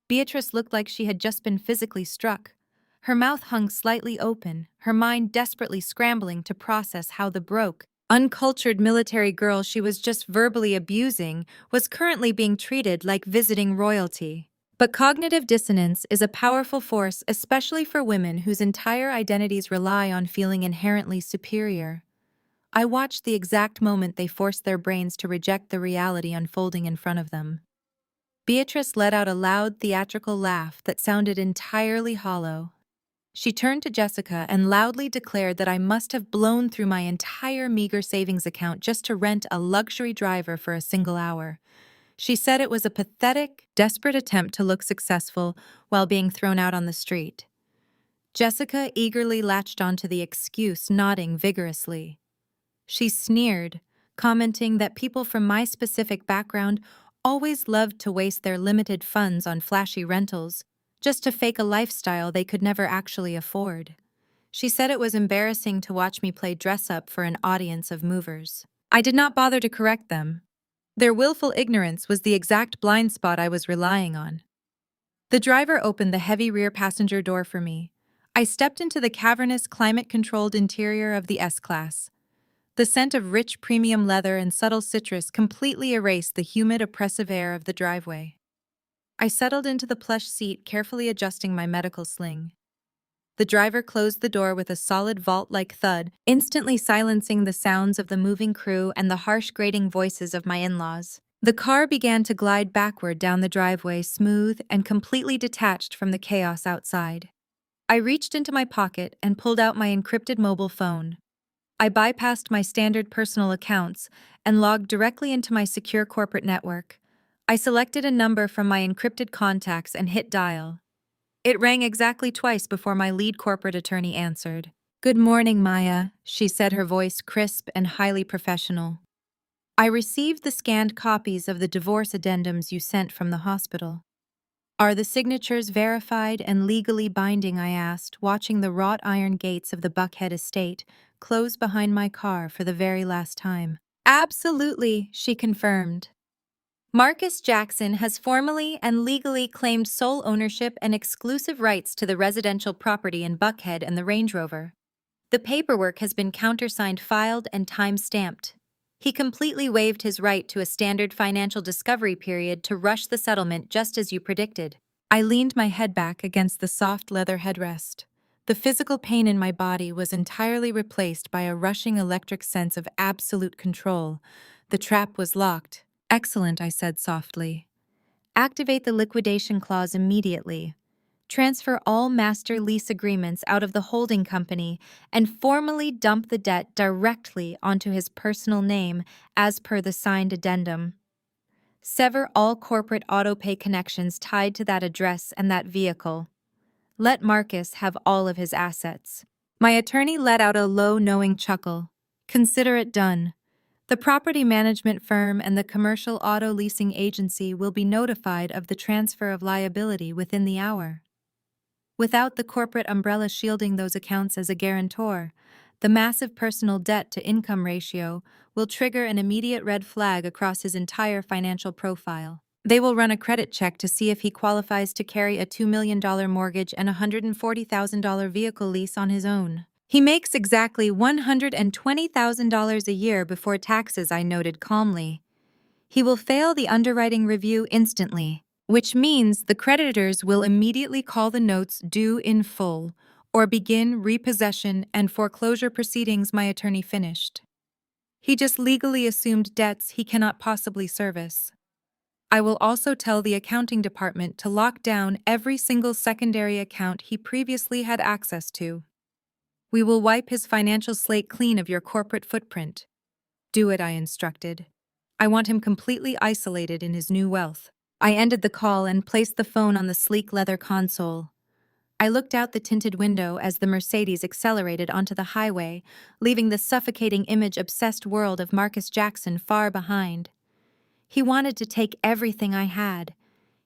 Beatrice looked like she had just been physically struck. Her mouth hung slightly open, her mind desperately scrambling to process how the broke, uncultured military girl she was just verbally abusing was currently being treated like visiting royalty. But cognitive dissonance is a powerful force, especially for women whose entire identities rely on feeling inherently superior. I watched the exact moment they forced their brains to reject the reality unfolding in front of them. Beatrice let out a loud, theatrical laugh that sounded entirely hollow. She turned to Jessica and loudly declared that I must have blown through my entire meager savings account just to rent a luxury driver for a single hour. She said it was a pathetic, desperate attempt to look successful while being thrown out on the street. Jessica eagerly latched onto the excuse, nodding vigorously. She sneered, commenting that people from my specific background always loved to waste their limited funds on flashy rentals, just to fake a lifestyle they could never actually afford. She said it was embarrassing to watch me play dress-up for an audience of movers. I did not bother to correct them. Their willful ignorance was the exact blind spot I was relying on. The driver opened the heavy rear passenger door for me. I stepped into the cavernous, climate-controlled interior of the S-Class. The scent of rich premium leather and subtle citrus completely erased the humid, oppressive air of the driveway. I settled into the plush seat, carefully adjusting my medical sling. The driver closed the door with a solid vault-like thud, instantly silencing the sounds of the moving crew and the harsh, grating voices of my in-laws. The car began to glide backward down the driveway, smooth and completely detached from the chaos outside. I reached into my pocket and pulled out my encrypted mobile phone. I bypassed my standard personal accounts and logged directly into my secure corporate network. I selected a number from my encrypted contacts and hit dial. It rang exactly twice before my lead corporate attorney answered. "Good morning, Maya," she said, her voice crisp and highly professional. "I received the scanned copies of the divorce addendums you sent from the hospital." "Are the signatures verified and legally binding?" I asked, watching the wrought iron gates of the Buckhead estate close behind my car for the very last time. "Absolutely," she confirmed. "Marcus Jackson has formally and legally claimed sole ownership and exclusive rights to the residential property in Buckhead and the Range Rover. The paperwork has been countersigned, filed, and time-stamped. He completely waived his right to a standard financial discovery period to rush the settlement, just as you predicted." I leaned my head back against the soft leather headrest. The physical pain in my body was entirely replaced by a rushing electric sense of absolute control. The trap was locked. "Excellent," I said softly. "Activate the liquidation clause immediately. Transfer all master lease agreements out of the holding company and formally dump the debt directly onto his personal name as per the signed addendum." Sever all corporate autopay connections tied to that address and that vehicle. Let Marcus have all of his assets. My attorney let out a low, knowing chuckle. Consider it done. The property management firm and the commercial auto leasing agency will be notified of the transfer of liability within the hour. Without the corporate umbrella shielding those accounts as a guarantor, the massive personal debt-to-income ratio will trigger an immediate red flag across his entire financial profile. They will run a credit check to see if he qualifies to carry a $2 million mortgage and a $140,000 vehicle lease on his own. He makes exactly $120,000 a year before taxes, I noted calmly. He will fail the underwriting review instantly, which means the creditors will immediately call the notes due in full or begin repossession and foreclosure proceedings, my attorney finished. He just legally assumed debts he cannot possibly service. I will also tell the accounting department to lock down every single secondary account he previously had access to. We will wipe his financial slate clean of your corporate footprint. Do it, I instructed. I want him completely isolated in his new wealth. I ended the call and placed the phone on the sleek leather console. I looked out the tinted window as the Mercedes accelerated onto the highway, leaving the suffocating image-obsessed world of Marcus Jackson far behind. He wanted to take everything I had.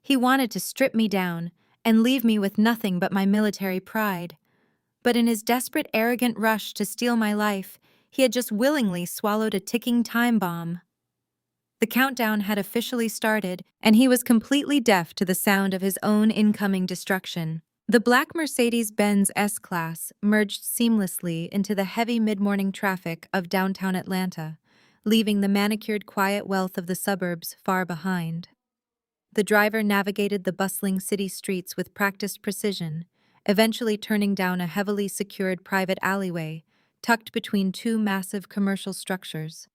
He wanted to strip me down and leave me with nothing but my military pride. But in his desperate, arrogant rush to steal my life, he had just willingly swallowed a ticking time bomb. The countdown had officially started, and he was completely deaf to the sound of his own incoming destruction. The black Mercedes-Benz S-Class merged seamlessly into the heavy mid-morning traffic of downtown Atlanta, leaving the manicured quiet wealth of the suburbs far behind. The driver navigated the bustling city streets with practiced precision, eventually turning down a heavily secured private alleyway, tucked between two massive commercial structures.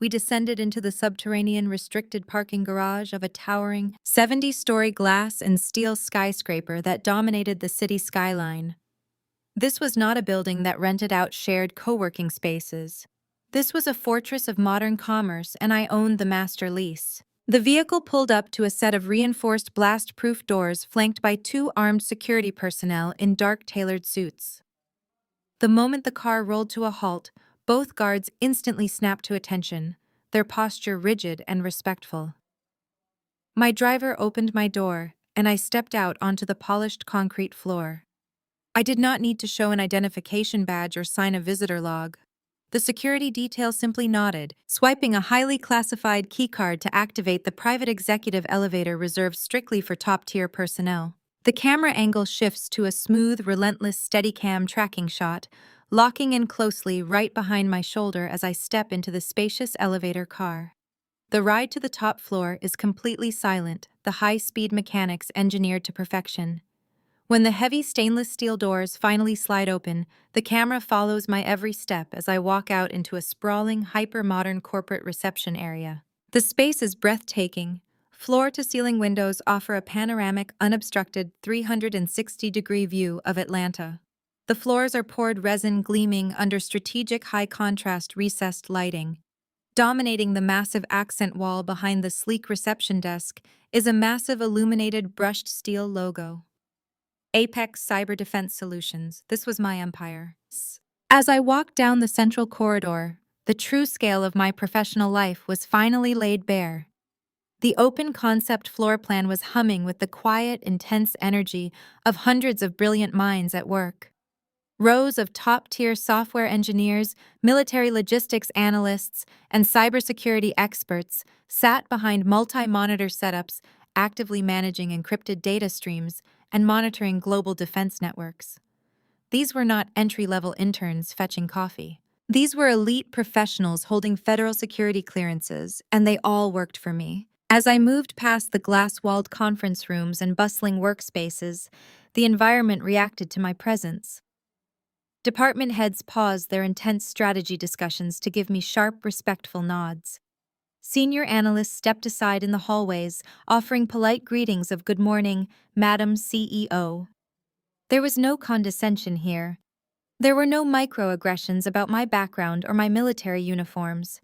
We descended into the subterranean restricted parking garage of a towering 70-story glass and steel skyscraper that dominated the city skyline. This was not a building that rented out shared co-working spaces. This was a fortress of modern commerce, and I owned the master lease. The vehicle pulled up to a set of reinforced blast-proof doors flanked by two armed security personnel in dark tailored suits. The moment the car rolled to a halt, both guards instantly snapped to attention, their posture rigid and respectful. My driver opened my door, and I stepped out onto the polished concrete floor. I did not need to show an identification badge or sign a visitor log. The security detail simply nodded, swiping a highly classified keycard to activate the private executive elevator reserved strictly for top-tier personnel. The camera angle shifts to a smooth, relentless Steadicam tracking shot, locking in closely right behind my shoulder as I step into the spacious elevator car. The ride to the top floor is completely silent, the high-speed mechanics engineered to perfection. When the heavy stainless steel doors finally slide open, the camera follows my every step as I walk out into a sprawling, hyper-modern corporate reception area. The space is breathtaking. Floor-to-ceiling windows offer a panoramic, unobstructed 360-degree view of Atlanta. The floors are poured resin gleaming under strategic high-contrast recessed lighting. Dominating the massive accent wall behind the sleek reception desk is a massive illuminated brushed steel logo. Apex Cyber Defense Solutions. This was my empire. As I walked down the central corridor, the true scale of my professional life was finally laid bare. The open concept floor plan was humming with the quiet, intense energy of hundreds of brilliant minds at work. Rows of top-tier software engineers, military logistics analysts, and cybersecurity experts sat behind multi-monitor setups, actively managing encrypted data streams and monitoring global defense networks. These were not entry-level interns fetching coffee. These were elite professionals holding federal security clearances, and they all worked for me. As I moved past the glass-walled conference rooms and bustling workspaces, the environment reacted to my presence. Department heads paused their intense strategy discussions to give me sharp, respectful nods. Senior analysts stepped aside in the hallways, offering polite greetings of "Good morning, Madam CEO." There was no condescension here. There were no microaggressions about my background or my military uniforms.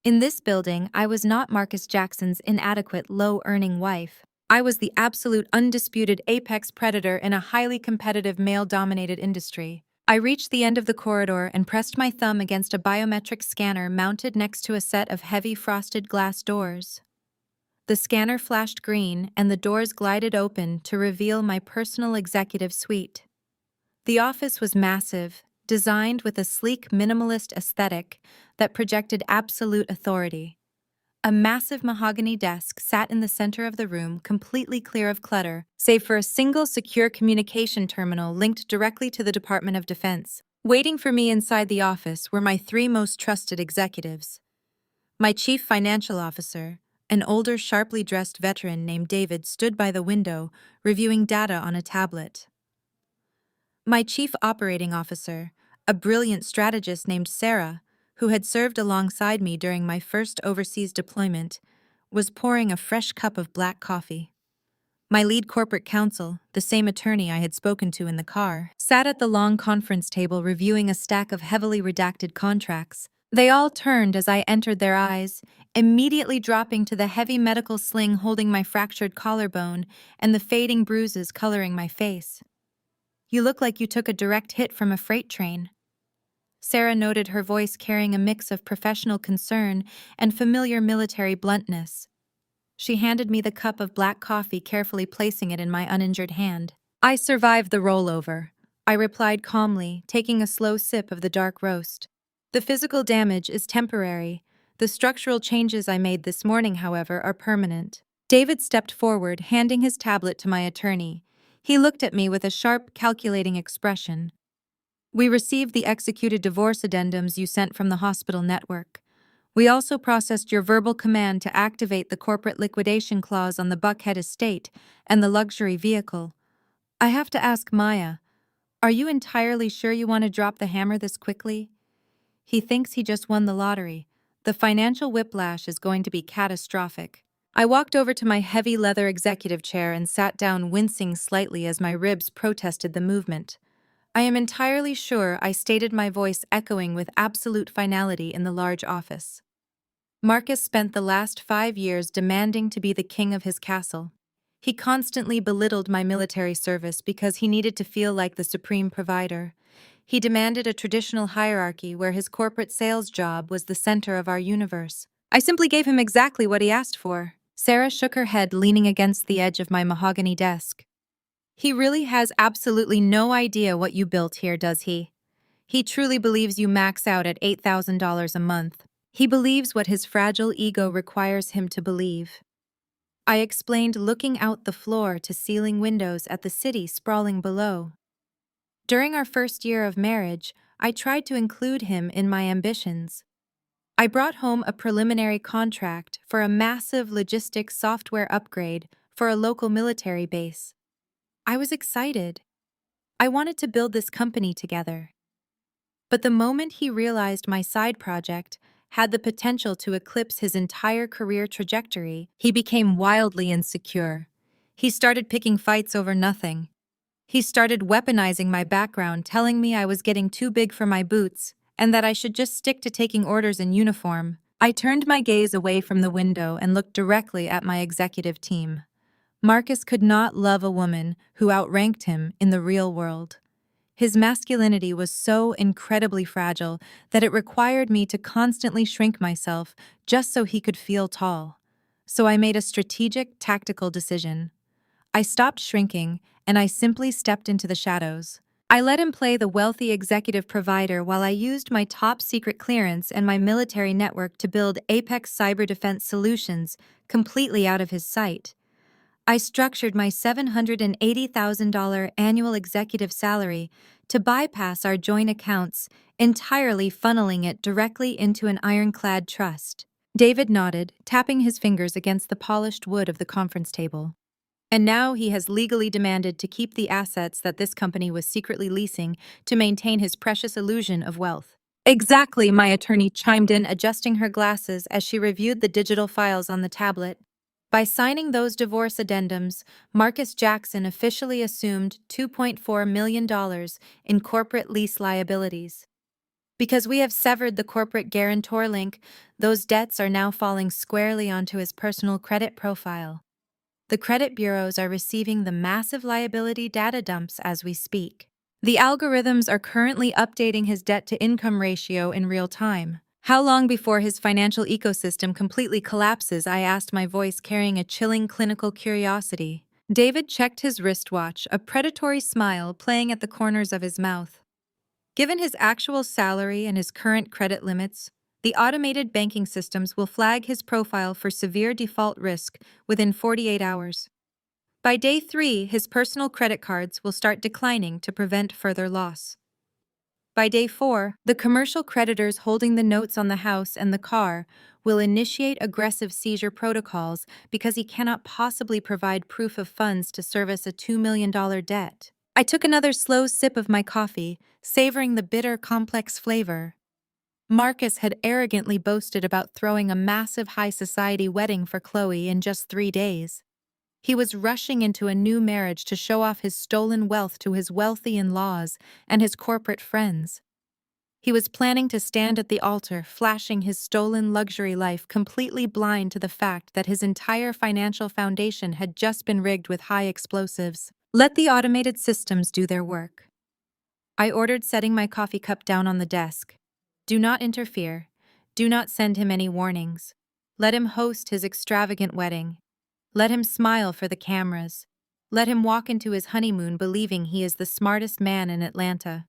In this building, I was not Marcus Jackson's inadequate, low-earning wife. I was the absolute undisputed apex predator in a highly competitive male-dominated industry. I reached the end of the corridor and pressed my thumb against a biometric scanner mounted next to a set of heavy frosted glass doors. The scanner flashed green, and the doors glided open to reveal my personal executive suite. The office was massive, designed with a sleek minimalist aesthetic that projected absolute authority. A massive mahogany desk sat in the center of the room, completely clear of clutter, save for a single secure communication terminal linked directly to the Department of Defense. Waiting for me inside the office were my three most trusted executives. My chief financial officer, an older, sharply dressed veteran named David, stood by the window, reviewing data on a tablet. My chief operating officer, a brilliant strategist named Sarah, who had served alongside me during my first overseas deployment, was pouring a fresh cup of black coffee. My lead corporate counsel, the same attorney I had spoken to in the car, sat at the long conference table reviewing a stack of heavily redacted contracts. They all turned as I entered their eyes, immediately dropping to the heavy medical sling holding my fractured collarbone and the fading bruises coloring my face. "You look like you took a direct hit from a freight train." Sarah noted, her voice carrying a mix of professional concern and familiar military bluntness. She handed me the cup of black coffee, carefully placing it in my uninjured hand. "I survived the rollover," I replied calmly, taking a slow sip of the dark roast. "The physical damage is temporary. The structural changes I made this morning, however, are permanent." David stepped forward, handing his tablet to my attorney. He looked at me with a sharp, calculating expression. "We received the executed divorce addendums you sent from the hospital network. We also processed your verbal command to activate the corporate liquidation clause on the Buckhead estate and the luxury vehicle. I have to ask Maya, are you entirely sure you want to drop the hammer this quickly? He thinks he just won the lottery. The financial whiplash is going to be catastrophic." I walked over to my heavy leather executive chair and sat down, wincing slightly as my ribs protested the movement. "I am entirely sure," I stated, my voice echoing with absolute finality in the large office. Marcus spent the last 5 years demanding to be the king of his castle. He constantly belittled my military service because he needed to feel like the supreme provider. He demanded a traditional hierarchy where his corporate sales job was the center of our universe. I simply gave him exactly what he asked for. Sarah shook her head, leaning against the edge of my mahogany desk. "He really has absolutely no idea what you built here, does he? He truly believes you max out at $8,000 a month. He believes what his fragile ego requires him to believe." I explained, looking out the floor-to-ceiling windows at the city sprawling below. During our first year of marriage, I tried to include him in my ambitions. I brought home a preliminary contract for a massive logistics software upgrade for a local military base. I was excited. I wanted to build this company together. But the moment he realized my side project had the potential to eclipse his entire career trajectory, he became wildly insecure. He started picking fights over nothing. He started weaponizing my background, telling me I was getting too big for my boots and that I should just stick to taking orders in uniform. I turned my gaze away from the window and looked directly at my executive team. Marcus could not love a woman who outranked him in the real world. His masculinity was so incredibly fragile that it required me to constantly shrink myself just so he could feel tall. So I made a strategic, tactical decision. I stopped shrinking, and I simply stepped into the shadows. I let him play the wealthy executive provider while I used my top secret clearance and my military network to build Apex cyber defense solutions completely out of his sight. I structured my $780,000 annual executive salary to bypass our joint accounts, entirely funneling it directly into an ironclad trust. David nodded, tapping his fingers against the polished wood of the conference table. "And now he has legally demanded to keep the assets that this company was secretly leasing to maintain his precious illusion of wealth." "Exactly," my attorney chimed in, adjusting her glasses as she reviewed the digital files on the tablet. "By signing those divorce addendums, Marcus Jackson officially assumed $2.4 million in corporate lease liabilities. Because we have severed the corporate guarantor link, those debts are now falling squarely onto his personal credit profile. The credit bureaus are receiving the massive liability data dumps as we speak. The algorithms are currently updating his debt-to-income ratio in real time. How long before his financial ecosystem completely collapses? I asked, my voice carrying a chilling clinical curiosity. David checked his wristwatch, a predatory smile playing at the corners of his mouth. Given his actual salary and his current credit limits, the automated banking systems will flag his profile for severe default risk within 48 hours. By day 3, his personal credit cards will start declining to prevent further loss. By day 4, the commercial creditors holding the notes on the house and the car will initiate aggressive seizure protocols because he cannot possibly provide proof of funds to service a $2 million debt. I took another slow sip of my coffee, savoring the bitter, complex flavor. Marcus had arrogantly boasted about throwing a massive high society wedding for Chloe in just 3 days. He was rushing into a new marriage to show off his stolen wealth to his wealthy in-laws and his corporate friends. He was planning to stand at the altar, flashing his stolen luxury life, completely blind to the fact that his entire financial foundation had just been rigged with high explosives. Let the automated systems do their work. I ordered, setting my coffee cup down on the desk. Do not interfere. Do not send him any warnings. Let him host his extravagant wedding. Let him smile for the cameras. Let him walk into his honeymoon believing he is the smartest man in Atlanta.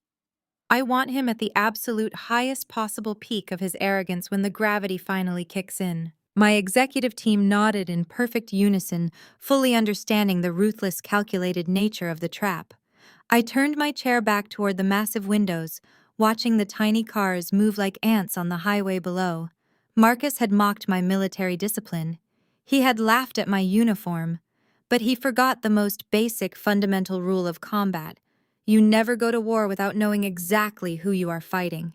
I want him at the absolute highest possible peak of his arrogance when the gravity finally kicks in. My executive team nodded in perfect unison, fully understanding the ruthless, calculated nature of the trap. I turned my chair back toward the massive windows, watching the tiny cars move like ants on the highway below. Marcus had mocked my military discipline. He had laughed at my uniform. But he forgot the most basic fundamental rule of combat. You never go to war without knowing exactly who you are fighting.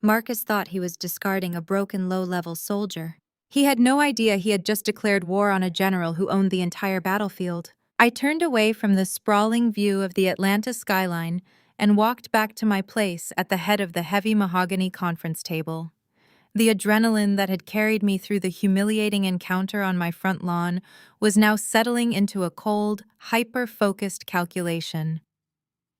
Marcus thought he was discarding a broken low-level soldier. He had no idea he had just declared war on a general who owned the entire battlefield. I turned away from the sprawling view of the Atlanta skyline and walked back to my place at the head of the heavy mahogany conference table. The adrenaline that had carried me through the humiliating encounter on my front lawn was now settling into a cold, hyper-focused calculation.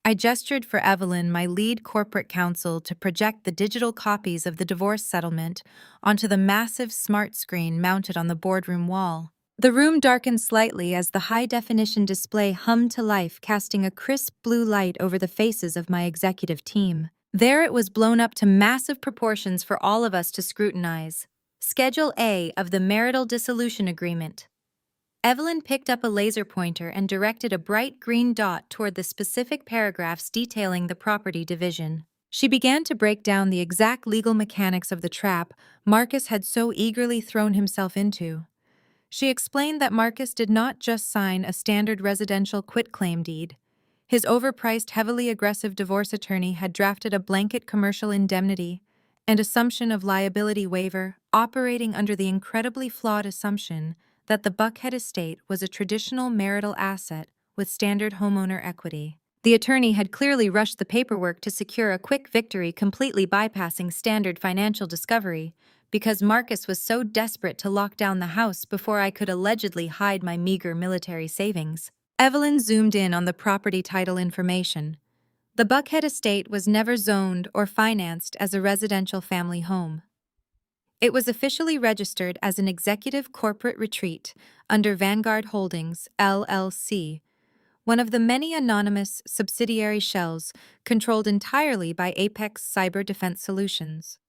I gestured for Evelyn, my lead corporate counsel, to project the digital copies of the divorce settlement onto the massive smart screen mounted on the boardroom wall. The room darkened slightly as the high-definition display hummed to life, casting a crisp blue light over the faces of my executive team. There it was, blown up to massive proportions for all of us to scrutinize. Schedule A of the Marital Dissolution Agreement. Evelyn picked up a laser pointer and directed a bright green dot toward the specific paragraphs detailing the property division. She began to break down the exact legal mechanics of the trap Marcus had so eagerly thrown himself into. She explained that Marcus did not just sign a standard residential quitclaim deed. His overpriced, heavily aggressive divorce attorney had drafted a blanket commercial indemnity and assumption of liability waiver, operating under the incredibly flawed assumption that the Buckhead estate was a traditional marital asset with standard homeowner equity. The attorney had clearly rushed the paperwork to secure a quick victory, completely bypassing standard financial discovery, because Marcus was so desperate to lock down the house before I could allegedly hide my meager military savings. Evelyn zoomed in on the property title information. The Buckhead estate was never zoned or financed as a residential family home. It was officially registered as an executive corporate retreat under Vanguard Holdings, LLC, one of the many anonymous subsidiary shells controlled entirely by Apex Cyber Defense Solutions.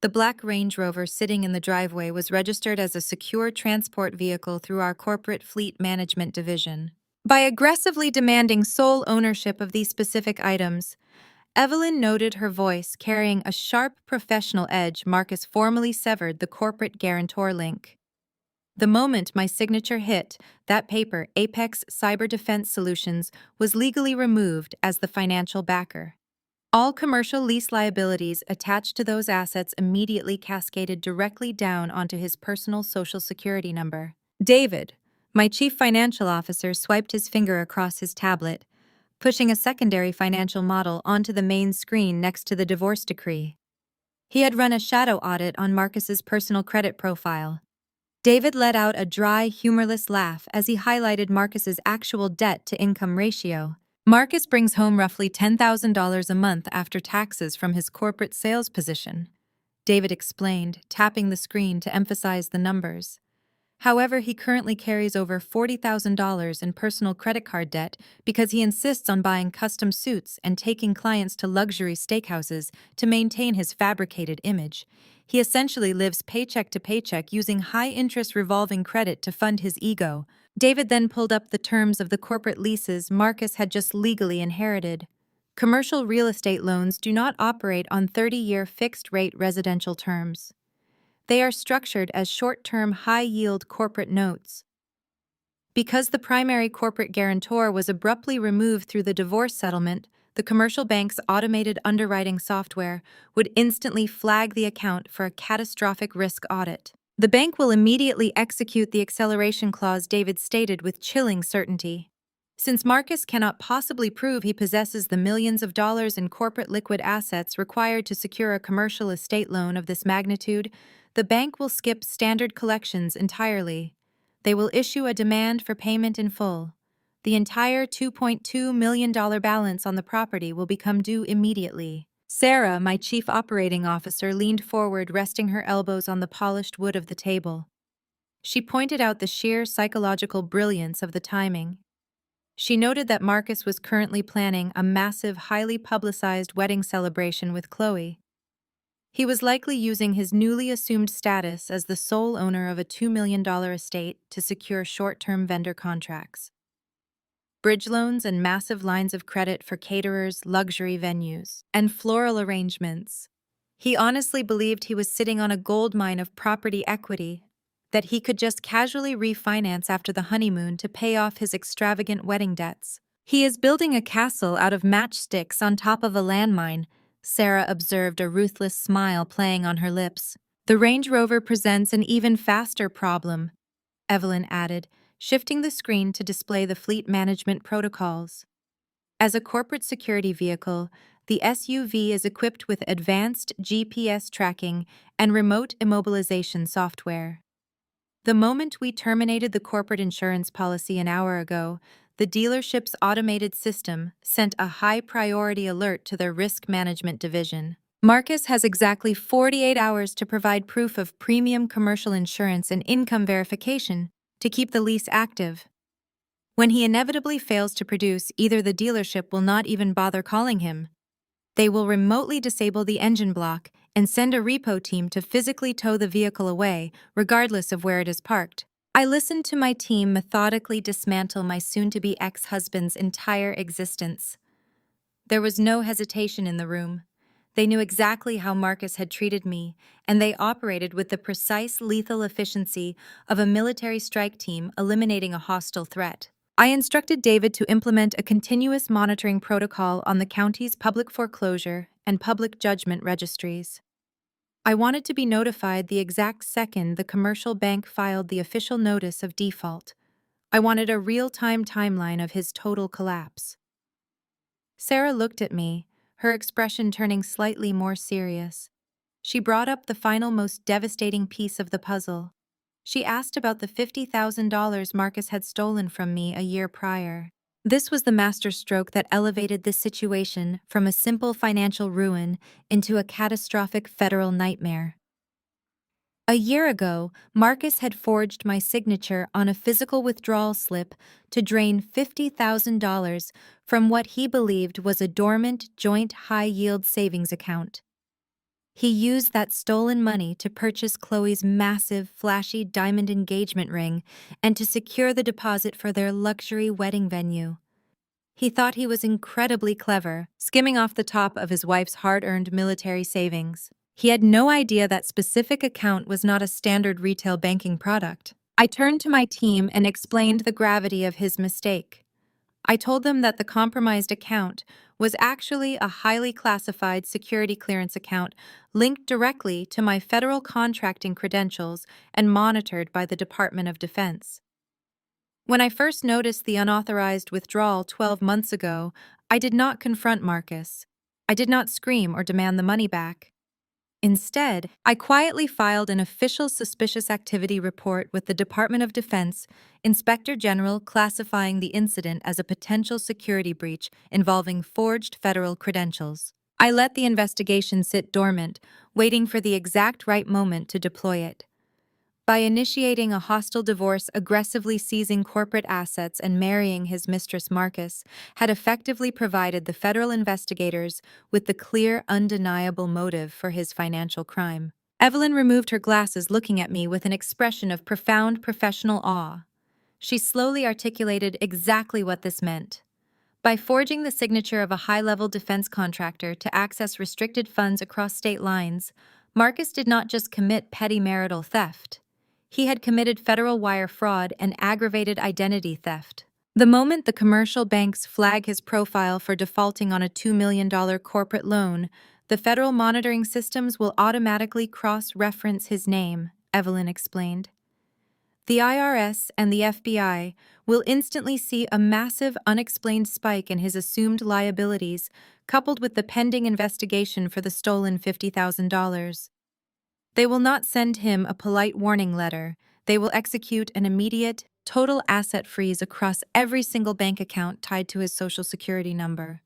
The black Range Rover sitting in the driveway was registered as a secure transport vehicle through our corporate fleet management division. By aggressively demanding sole ownership of these specific items, Evelyn noted, her voice carrying a sharp professional edge, Marcus formally severed the corporate guarantor link. The moment my signature hit that paper, Apex Cyber Defense Solutions was legally removed as the financial backer. All commercial lease liabilities attached to those assets immediately cascaded directly down onto his personal Social Security number. David, my chief financial officer, swiped his finger across his tablet, pushing a secondary financial model onto the main screen next to the divorce decree. He had run a shadow audit on Marcus's personal credit profile. David let out a dry, humorless laugh as he highlighted Marcus's actual debt-to-income ratio. Marcus brings home roughly $10,000 a month after taxes from his corporate sales position, David explained, tapping the screen to emphasize the numbers. However, he currently carries over $40,000 in personal credit card debt because he insists on buying custom suits and taking clients to luxury steakhouses to maintain his fabricated image. He essentially lives paycheck to paycheck using high-interest revolving credit to fund his ego. David then pulled up the terms of the corporate leases Marcus had just legally inherited. Commercial real estate loans do not operate on 30-year fixed-rate residential terms. They are structured as short-term, high-yield corporate notes. Because the primary corporate guarantor was abruptly removed through the divorce settlement, the commercial bank's automated underwriting software would instantly flag the account for a catastrophic risk audit. The bank will immediately execute the acceleration clause David stated with chilling certainty. Since Marcus cannot possibly prove he possesses the millions of dollars in corporate liquid assets required to secure a commercial estate loan of this magnitude, the bank will skip standard collections entirely. They will issue a demand for payment in full. The entire $2.2 million balance on the property will become due immediately. Sarah, my chief operating officer, leaned forward, resting her elbows on the polished wood of the table. She pointed out the sheer psychological brilliance of the timing. She noted that Marcus was currently planning a massive, highly publicized wedding celebration with Chloe. He was likely using his newly assumed status as the sole owner of a $2 million estate to secure short-term vendor contracts, bridge loans, and massive lines of credit for caterers, luxury venues, and floral arrangements. He honestly believed he was sitting on a goldmine of property equity that he could just casually refinance after the honeymoon to pay off his extravagant wedding debts. He is building a castle out of matchsticks on top of a landmine, Sarah observed, a ruthless smile playing on her lips. The Range Rover presents an even faster problem, Evelyn added, shifting the screen to display the fleet management protocols. As a corporate security vehicle, the SUV is equipped with advanced GPS tracking and remote immobilization software. The moment we terminated the corporate insurance policy an hour ago, the dealership's automated system sent a high-priority alert to their risk management division. Marcus has exactly 48 hours to provide proof of premium commercial insurance and income verification to keep the lease active. When he inevitably fails to produce, either the dealership will not even bother calling him. They will remotely disable the engine block and send a repo team to physically tow the vehicle away, regardless of where it is parked. I listened to my team methodically dismantle my soon-to-be ex-husband's entire existence. There was no hesitation in the room. They knew exactly how Marcus had treated me, and they operated with the precise, lethal efficiency of a military strike team eliminating a hostile threat. I instructed David to implement a continuous monitoring protocol on the county's public foreclosure and public judgment registries. I wanted to be notified the exact second the commercial bank filed the official notice of default. I wanted a real-time timeline of his total collapse. Sarah looked at me, her expression turning slightly more serious. She brought up the final, most devastating piece of the puzzle. She asked about the $50,000 Marcus had stolen from me a year prior. This was the masterstroke that elevated this situation from a simple financial ruin into a catastrophic federal nightmare. A year ago, Marcus had forged my signature on a physical withdrawal slip to drain $50,000 from what he believed was a dormant joint high-yield savings account. He used that stolen money to purchase Chloe's massive, flashy diamond engagement ring and to secure the deposit for their luxury wedding venue. He thought he was incredibly clever, skimming off the top of his wife's hard-earned military savings. He had no idea that specific account was not a standard retail banking product. I turned to my team and explained the gravity of his mistake. I told them that the compromised account was actually a highly classified security clearance account linked directly to my federal contracting credentials and monitored by the Department of Defense. When I first noticed the unauthorized withdrawal 12 months ago, I did not confront Marcus. I did not scream or demand the money back. Instead, I quietly filed an official suspicious activity report with the Department of Defense, Inspector General classifying the incident as a potential security breach involving forged federal credentials. I let the investigation sit dormant, waiting for the exact right moment to deploy it. By initiating a hostile divorce, aggressively seizing corporate assets, and marrying his mistress Marcus, had effectively provided the federal investigators with the clear, undeniable motive for his financial crime. Evelyn removed her glasses, looking at me with an expression of profound professional awe. She slowly articulated exactly what this meant. By forging the signature of a high-level defense contractor to access restricted funds across state lines, Marcus did not just commit petty marital theft. He had committed federal wire fraud and aggravated identity theft. The moment the commercial banks flag his profile for defaulting on a $2 million corporate loan, the federal monitoring systems will automatically cross-reference his name, Evelyn explained. The IRS and the FBI will instantly see a massive unexplained spike in his assumed liabilities, coupled with the pending investigation for the stolen $50,000. They will not send him a polite warning letter. They will execute an immediate, total asset freeze across every single bank account tied to his Social Security number.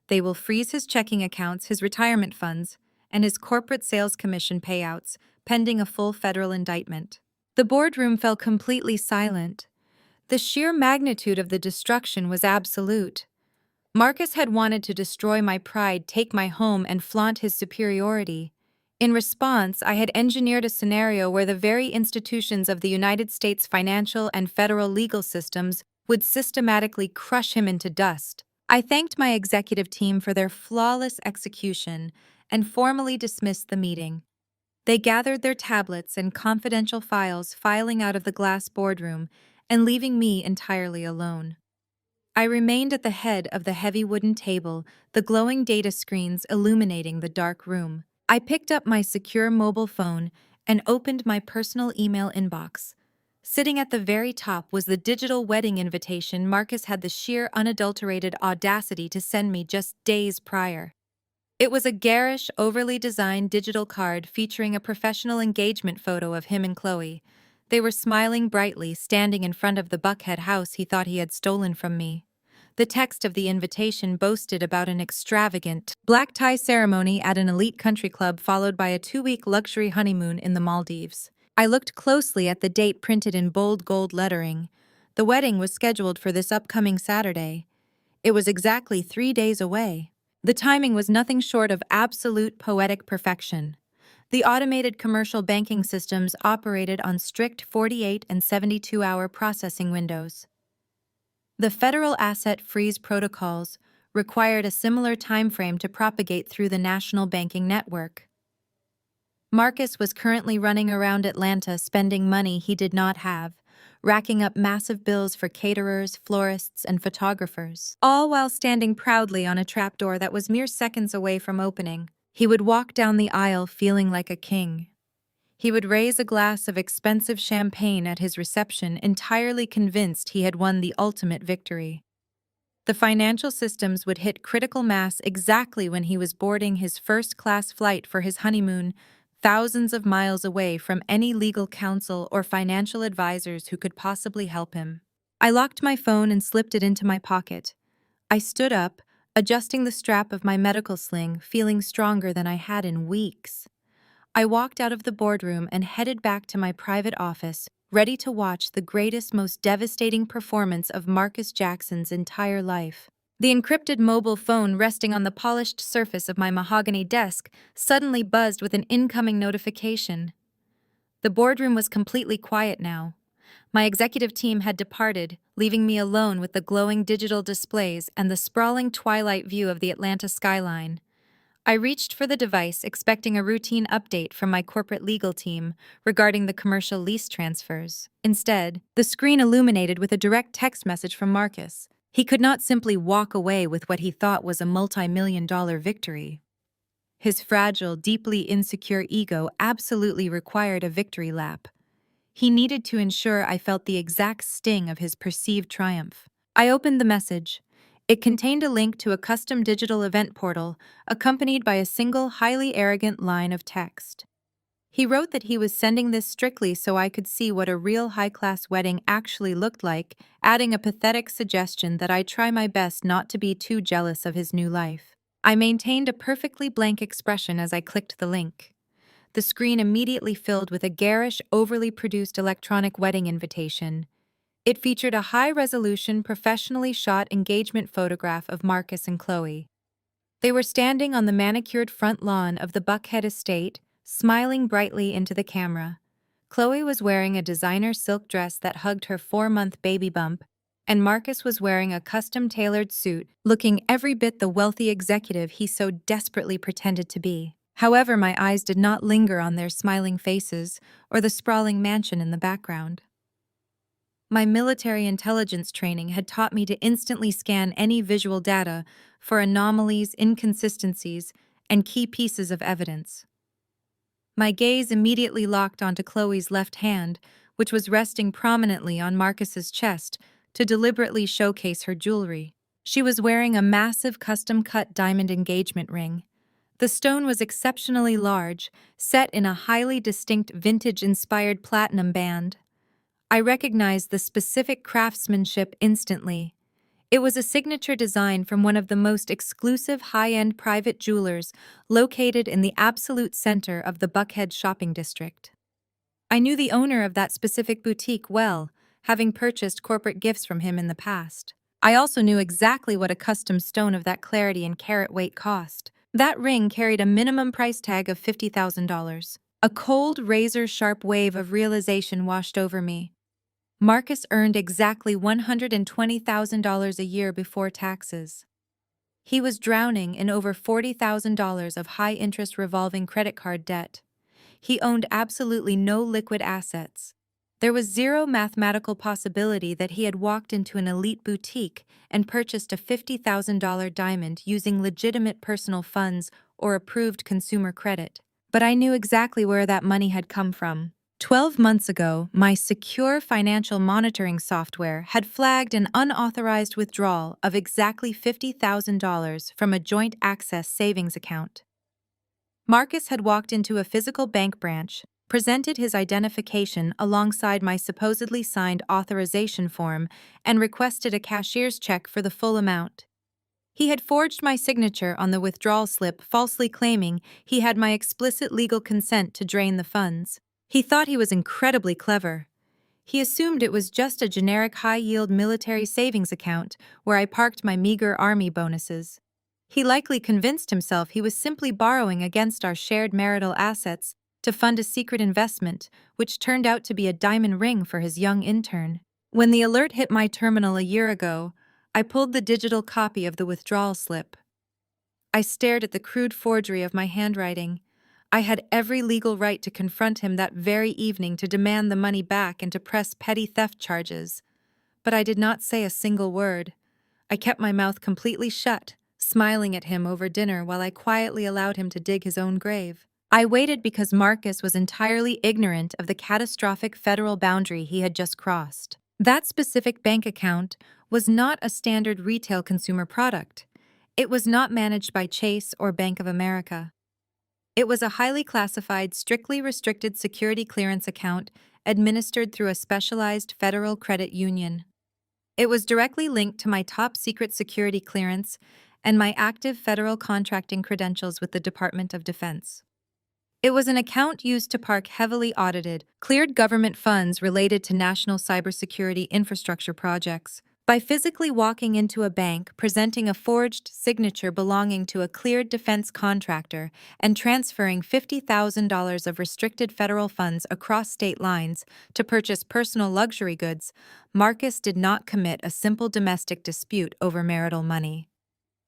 They will freeze his checking accounts, his retirement funds, and his corporate sales commission payouts, pending a full federal indictment. The boardroom fell completely silent. The sheer magnitude of the destruction was absolute. Marcus had wanted to destroy my pride, take my home, and flaunt his superiority. In response, I had engineered a scenario where the very institutions of the United States financial and federal legal systems would systematically crush him into dust. I thanked my executive team for their flawless execution and formally dismissed the meeting. They gathered their tablets and confidential files, filing out of the glass boardroom and leaving me entirely alone. I remained at the head of the heavy wooden table, the glowing data screens illuminating the dark room. I picked up my secure mobile phone and opened my personal email inbox. Sitting at the very top was the digital wedding invitation Marcus had the sheer, unadulterated audacity to send me just days prior. It was a garish, overly designed digital card featuring a professional engagement photo of him and Chloe. They were smiling brightly, standing in front of the Buckhead house he thought he had stolen from me. The text of the invitation boasted about an extravagant, black tie ceremony at an elite country club followed by a 2-week luxury honeymoon in the Maldives. I looked closely at the date printed in bold gold lettering. The wedding was scheduled for this upcoming Saturday. It was exactly 3 days away. The timing was nothing short of absolute poetic perfection. The automated commercial banking systems operated on strict 48 and 72-hour processing windows. The federal asset freeze protocols required a similar timeframe to propagate through the national banking network. Marcus was currently running around Atlanta spending money he did not have, racking up massive bills for caterers, florists, and photographers, all while standing proudly on a trapdoor that was mere seconds away from opening. He would walk down the aisle feeling like a king. He would raise a glass of expensive champagne at his reception, entirely convinced he had won the ultimate victory. The financial systems would hit critical mass exactly when he was boarding his first-class flight for his honeymoon, thousands of miles away from any legal counsel or financial advisors who could possibly help him. I locked my phone and slipped it into my pocket. I stood up, adjusting the strap of my medical sling, feeling stronger than I had in weeks. I walked out of the boardroom and headed back to my private office, ready to watch the greatest, most devastating performance of Marcus Jackson's entire life. The encrypted mobile phone resting on the polished surface of my mahogany desk suddenly buzzed with an incoming notification. The boardroom was completely quiet now. My executive team had departed, leaving me alone with the glowing digital displays and the sprawling twilight view of the Atlanta skyline. I reached for the device, expecting a routine update from my corporate legal team regarding the commercial lease transfers. Instead, the screen illuminated with a direct text message from Marcus. He could not simply walk away with what he thought was a multi-million-dollar victory. His fragile, deeply insecure ego absolutely required a victory lap. He needed to ensure I felt the exact sting of his perceived triumph. I opened the message. It contained a link to a custom digital event portal, accompanied by a single highly arrogant line of text. He wrote that he was sending this strictly so I could see what a real high-class wedding actually looked like, adding a pathetic suggestion that I try my best not to be too jealous of his new life. I maintained a perfectly blank expression as I clicked the link. The screen immediately filled with a garish, overly produced electronic wedding invitation. It featured a high-resolution, professionally shot engagement photograph of Marcus and Chloe. They were standing on the manicured front lawn of the Buckhead estate, smiling brightly into the camera. Chloe was wearing a designer silk dress that hugged her 4-month baby bump, and Marcus was wearing a custom-tailored suit, looking every bit the wealthy executive he so desperately pretended to be. However, my eyes did not linger on their smiling faces or the sprawling mansion in the background. My military intelligence training had taught me to instantly scan any visual data for anomalies, inconsistencies, and key pieces of evidence. My gaze immediately locked onto Chloe's left hand, which was resting prominently on Marcus's chest to deliberately showcase her jewelry. She was wearing a massive custom-cut diamond engagement ring. The stone was exceptionally large, set in a highly distinct vintage-inspired platinum band. I recognized the specific craftsmanship instantly. It was a signature design from one of the most exclusive high-end private jewelers located in the absolute center of the Buckhead shopping district. I knew the owner of that specific boutique well, having purchased corporate gifts from him in the past. I also knew exactly what a custom stone of that clarity and carat weight cost. That ring carried a minimum price tag of $50,000. A cold, razor-sharp wave of realization washed over me. Marcus earned exactly $120,000 a year before taxes. He was drowning in over $40,000 of high-interest revolving credit card debt. He owned absolutely no liquid assets. There was zero mathematical possibility that he had walked into an elite boutique and purchased a $50,000 diamond using legitimate personal funds or approved consumer credit. But I knew exactly where that money had come from. 12 months ago, my secure financial monitoring software had flagged an unauthorized withdrawal of exactly $50,000 from a joint access savings account. Marcus had walked into a physical bank branch, presented his identification alongside my supposedly signed authorization form, and requested a cashier's check for the full amount. He had forged my signature on the withdrawal slip, falsely claiming he had my explicit legal consent to drain the funds. He thought he was incredibly clever. He assumed it was just a generic high-yield military savings account where I parked my meager army bonuses. He likely convinced himself he was simply borrowing against our shared marital assets to fund a secret investment, which turned out to be a diamond ring for his young intern. When the alert hit my terminal a year ago, I pulled the digital copy of the withdrawal slip. I stared at the crude forgery of my handwriting. I had every legal right to confront him that very evening to demand the money back and to press petty theft charges. But I did not say a single word. I kept my mouth completely shut, smiling at him over dinner while I quietly allowed him to dig his own grave. I waited because Marcus was entirely ignorant of the catastrophic federal boundary he had just crossed. That specific bank account was not a standard retail consumer product. It was not managed by Chase or Bank of America. It was a highly classified, strictly restricted security clearance account administered through a specialized federal credit union. It was directly linked to my top-secret security clearance and my active federal contracting credentials with the Department of Defense. It was an account used to park heavily audited, cleared government funds related to national cybersecurity infrastructure projects. By physically walking into a bank, presenting a forged signature belonging to a cleared defense contractor, and transferring $50,000 of restricted federal funds across state lines to purchase personal luxury goods, Marcus did not commit a simple domestic dispute over marital money.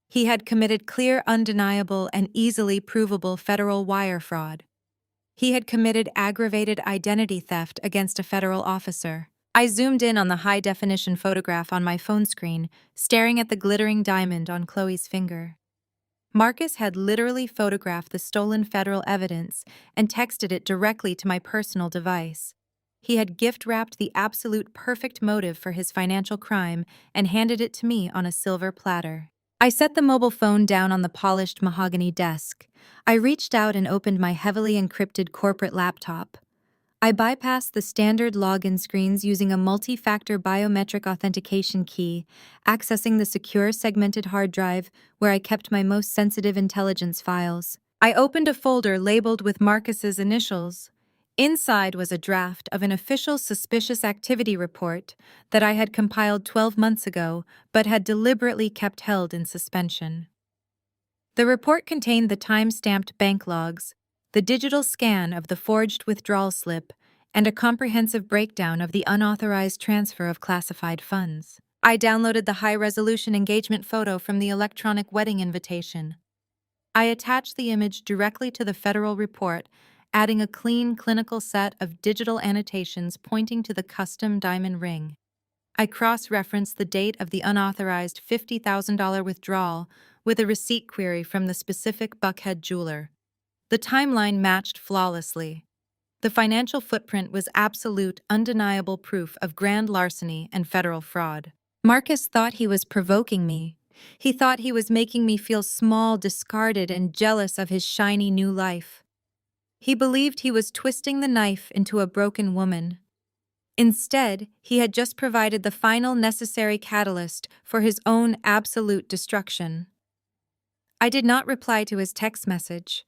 He had committed clear, undeniable, and easily provable federal wire fraud. He had committed aggravated identity theft against a federal officer. I zoomed in on the high-definition photograph on my phone screen, staring at the glittering diamond on Chloe's finger. Marcus had literally photographed the stolen federal evidence and texted it directly to my personal device. he had gift-wrapped the absolute perfect motive for his financial crime and handed it to me on a silver platter. I set the mobile phone down on the polished mahogany desk. I reached out and opened my heavily encrypted corporate laptop. I bypassed the standard login screens using a multi-factor biometric authentication key, accessing the secure segmented hard drive where I kept my most sensitive intelligence files. I opened a folder labeled with Marcus's initials. Inside was a draft of an official suspicious activity report that I had compiled 12 months ago but had deliberately kept held in suspension. The report contained the time-stamped bank logs, the digital scan of the forged withdrawal slip, and a comprehensive breakdown of the unauthorized transfer of classified funds. I downloaded the high-resolution engagement photo from the electronic wedding invitation. I attached the image directly to the federal report, adding a clean, clinical set of digital annotations pointing to the custom diamond ring. I cross-referenced the date of the unauthorized $50,000 withdrawal with a receipt query from the specific Buckhead jeweler. The timeline matched flawlessly. The financial footprint was absolute, undeniable proof of grand larceny and federal fraud. Marcus thought he was provoking me. He thought he was making me feel small, discarded, and jealous of his shiny new life. He believed he was twisting the knife into a broken woman. Instead, he had just provided the final necessary catalyst for his own absolute destruction. I did not reply to his text message.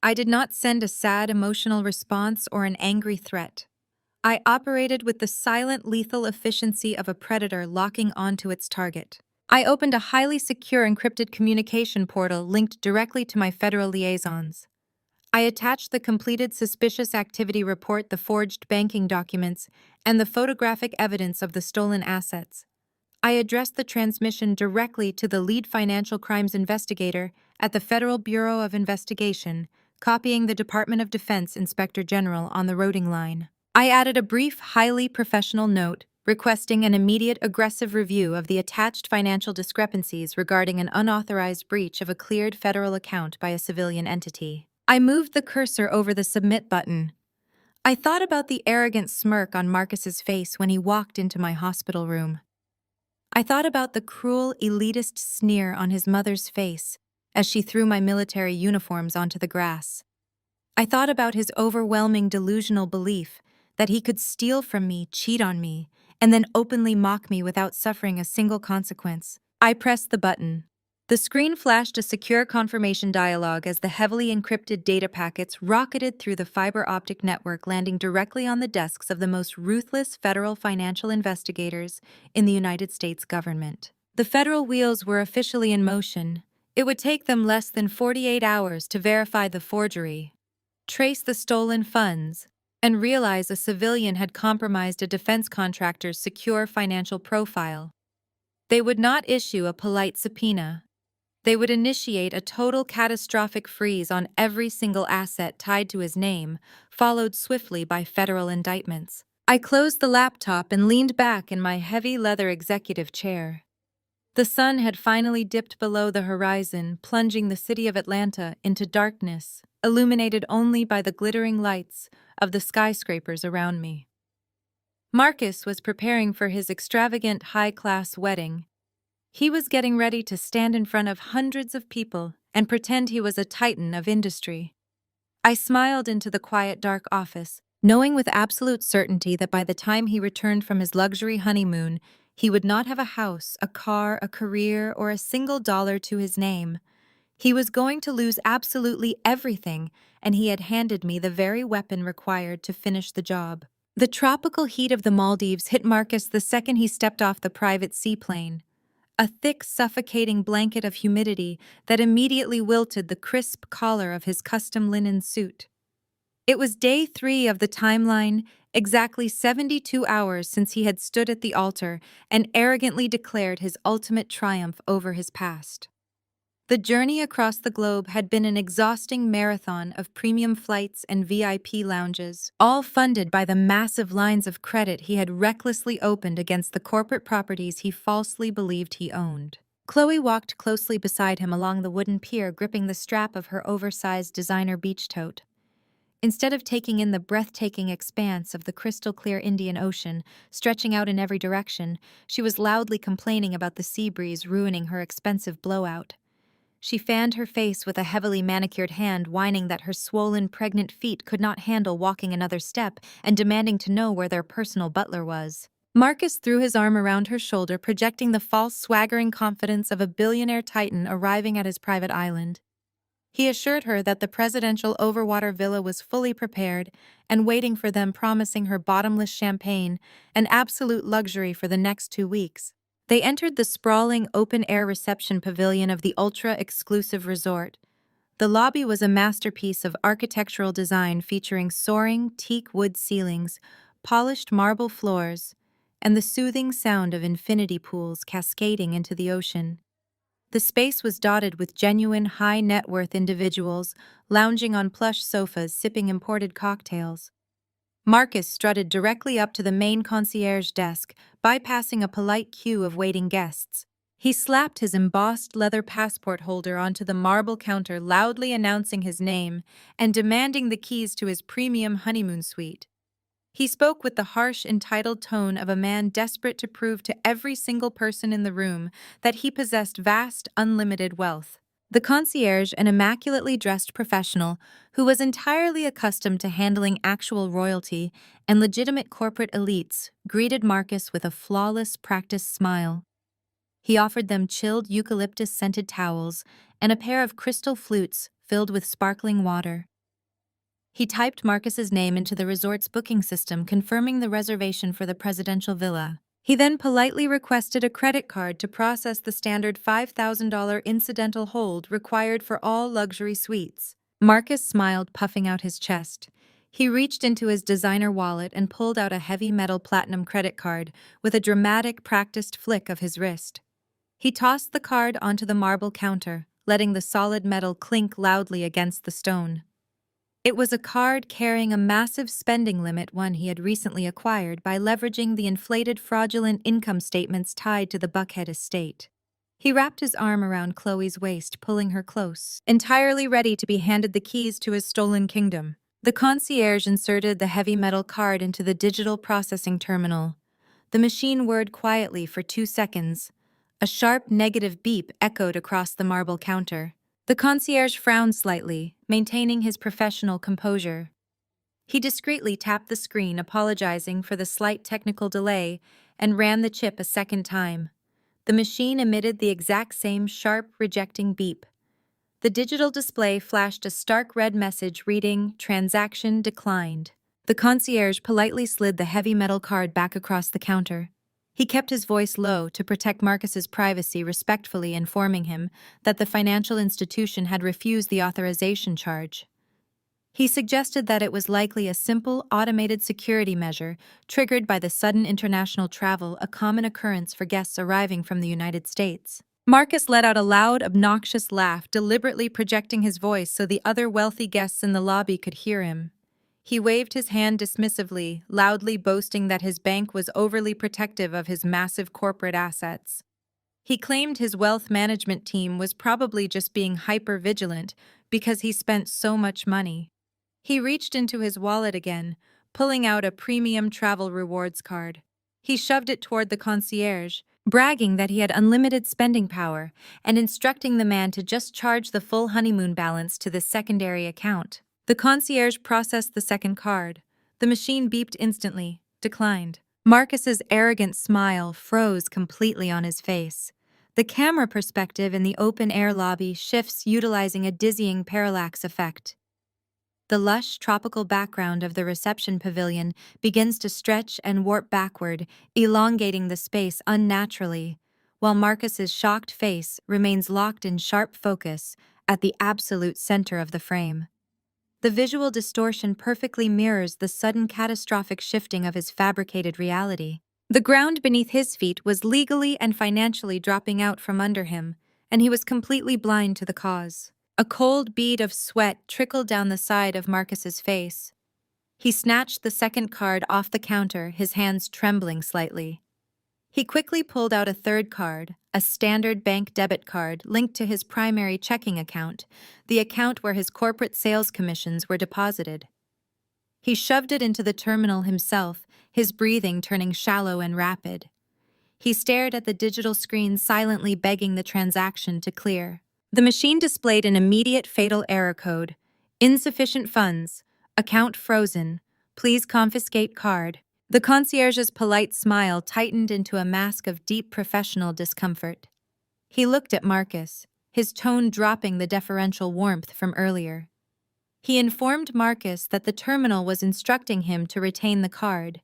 I did not send a sad emotional response or an angry threat. I operated with the silent, lethal efficiency of a predator locking onto its target. I opened a highly secure encrypted communication portal linked directly to my federal liaisons. I attached the completed suspicious activity report, the forged banking documents, and the photographic evidence of the stolen assets. I addressed the transmission directly to the lead financial crimes investigator at the Federal Bureau of Investigation, copying the Department of Defense Inspector General on the routing line. I added a brief, highly professional note requesting an immediate aggressive review of the attached financial discrepancies regarding an unauthorized breach of a cleared federal account by a civilian entity. I moved the cursor over the submit button. I thought about the arrogant smirk on Marcus's face when he walked into my hospital room. I thought about the cruel, elitist sneer on his mother's face as she threw my military uniforms onto the grass. I thought about his overwhelming delusional belief that he could steal from me, cheat on me, and then openly mock me without suffering a single consequence. I pressed the button. The screen flashed a secure confirmation dialog as the heavily encrypted data packets rocketed through the fiber optic network, landing directly on the desks of the most ruthless federal financial investigators in the United States government. The federal wheels were officially in motion. It would take them less than 48 hours to verify the forgery, trace the stolen funds, and realize a civilian had compromised a defense contractor's secure financial profile. They would not issue a polite subpoena. They would initiate a total catastrophic freeze on every single asset tied to his name, followed swiftly by federal indictments. I closed the laptop and leaned back in my heavy leather executive chair. The sun had finally dipped below the horizon, plunging the city of Atlanta into darkness, illuminated only by the glittering lights of the skyscrapers around me. Marcus was preparing for his extravagant high-class wedding. He was getting ready to stand in front of hundreds of people and pretend he was a titan of industry. I smiled into the quiet, dark office, knowing with absolute certainty that by the time he returned from his luxury honeymoon, he would not have a house, a car, a career, or a single dollar to his name. He was going to lose absolutely everything, and he had handed me the very weapon required to finish the job. The tropical heat of the Maldives hit Marcus the second he stepped off the private seaplane. A thick, suffocating blanket of humidity that immediately wilted the crisp collar of his custom linen suit. It was day 3 of the timeline, exactly 72 hours since he had stood at the altar and arrogantly declared his ultimate triumph over his past. The journey across the globe had been an exhausting marathon of premium flights and VIP lounges, all funded by the massive lines of credit he had recklessly opened against the corporate properties he falsely believed he owned. Chloe walked closely beside him along the wooden pier, gripping the strap of her oversized designer beach tote. Instead of taking in the breathtaking expanse of the crystal-clear Indian Ocean, stretching out in every direction, she was loudly complaining about the sea breeze ruining her expensive blowout. She fanned her face with a heavily manicured hand, whining that her swollen, pregnant feet could not handle walking another step and demanding to know where their personal butler was. Marcus threw his arm around her shoulder, projecting the false, swaggering confidence of a billionaire titan arriving at his private island. He assured her that the presidential overwater villa was fully prepared and waiting for them, promising her bottomless champagne and absolute luxury for the next 2 weeks. They entered the sprawling, open-air reception pavilion of the ultra-exclusive resort. The lobby was a masterpiece of architectural design featuring soaring, teak wood ceilings, polished marble floors, and the soothing sound of infinity pools cascading into the ocean. The space was dotted with genuine high-net-worth individuals lounging on plush sofas sipping imported cocktails. Marcus strutted directly up to the main concierge desk, bypassing a polite queue of waiting guests. He slapped his embossed leather passport holder onto the marble counter, loudly announcing his name and demanding the keys to his premium honeymoon suite. He spoke with the harsh, entitled tone of a man desperate to prove to every single person in the room that he possessed vast, unlimited wealth. The concierge, an immaculately dressed professional who was entirely accustomed to handling actual royalty and legitimate corporate elites, greeted Marcus with a flawless, practiced smile. He offered them chilled eucalyptus-scented towels and a pair of crystal flutes filled with sparkling water. He typed Marcus's name into the resort's booking system, confirming the reservation for the presidential villa. He then politely requested a credit card to process the standard $5,000 incidental hold required for all luxury suites. Marcus smiled, puffing out his chest. He reached into his designer wallet and pulled out a heavy metal platinum credit card with a dramatic, practiced flick of his wrist. He tossed the card onto the marble counter, letting the solid metal clink loudly against the stone. It was a card carrying a massive spending limit, one he had recently acquired by leveraging the inflated fraudulent income statements tied to the Buckhead estate. He wrapped his arm around Chloe's waist, pulling her close, entirely ready to be handed the keys to his stolen kingdom. The concierge inserted the heavy metal card into the digital processing terminal. The machine whirred quietly for 2 seconds. A sharp negative beep echoed across the marble counter. The concierge frowned slightly, maintaining his professional composure. He discreetly tapped the screen, apologizing for the slight technical delay, and ran the chip a second time. The machine emitted the exact same sharp, rejecting beep. The digital display flashed a stark red message reading, "Transaction declined." The concierge politely slid the heavy metal card back across the counter. He kept his voice low to protect Marcus's privacy, respectfully informing him that the financial institution had refused the authorization charge. He suggested that it was likely a simple, automated security measure triggered by the sudden international travel, a common occurrence for guests arriving from the United States. Marcus let out a loud, obnoxious laugh, deliberately projecting his voice so the other wealthy guests in the lobby could hear him. He waved his hand dismissively, loudly boasting that his bank was overly protective of his massive corporate assets. He claimed his wealth management team was probably just being hyper-vigilant because he spent so much money. He reached into his wallet again, pulling out a premium travel rewards card. He shoved it toward the concierge, bragging that he had unlimited spending power and instructing the man to just charge the full honeymoon balance to the secondary account. The concierge processed the second card. The machine beeped instantly, declined. Marcus's arrogant smile froze completely on his face. The camera perspective in the open-air lobby shifts, utilizing a dizzying parallax effect. The lush, tropical background of the reception pavilion begins to stretch and warp backward, elongating the space unnaturally, while Marcus's shocked face remains locked in sharp focus at the absolute center of the frame. The visual distortion perfectly mirrors the sudden catastrophic shifting of his fabricated reality. The ground beneath his feet was legally and financially dropping out from under him, and he was completely blind to the cause. A cold bead of sweat trickled down the side of Marcus's face. He snatched the second card off the counter, his hands trembling slightly. He quickly pulled out a third card, a standard bank debit card linked to his primary checking account, the account where his corporate sales commissions were deposited. He shoved it into the terminal himself, his breathing turning shallow and rapid. He stared at the digital screen, silently begging the transaction to clear. The machine displayed an immediate fatal error code. Insufficient funds. Account frozen. Please confiscate card. The concierge's polite smile tightened into a mask of deep professional discomfort. He looked at Marcus, his tone dropping the deferential warmth from earlier. He informed Marcus that the terminal was instructing him to retain the card.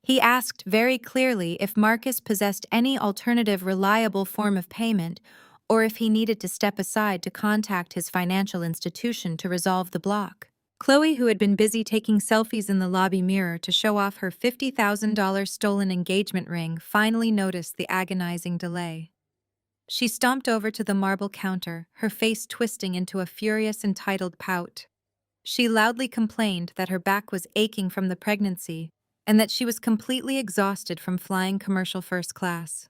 He asked very clearly if Marcus possessed any alternative reliable form of payment or if he needed to step aside to contact his financial institution to resolve the block. Chloe, who had been busy taking selfies in the lobby mirror to show off her $50,000 stolen engagement ring, finally noticed the agonizing delay. She stomped over to the marble counter, her face twisting into a furious, entitled pout. She loudly complained that her back was aching from the pregnancy and that she was completely exhausted from flying commercial first class.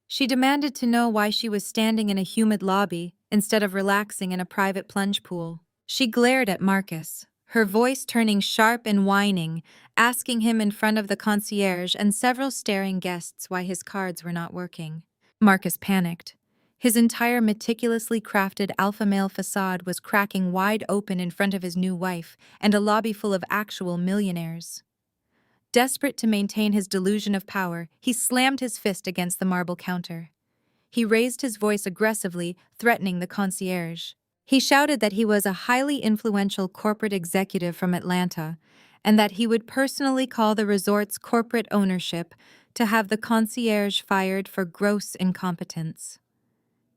She demanded to know why she was standing in a humid lobby instead of relaxing in a private plunge pool. She glared at Marcus, her voice turning sharp and whining, asking him in front of the concierge and several staring guests why his cards were not working. Marcus panicked. His entire meticulously crafted alpha male facade was cracking wide open in front of his new wife and a lobby full of actual millionaires. Desperate to maintain his delusion of power, he slammed his fist against the marble counter. He raised his voice aggressively, threatening the concierge. He shouted that he was a highly influential corporate executive from Atlanta and that he would personally call the resort's corporate ownership to have the concierge fired for gross incompetence.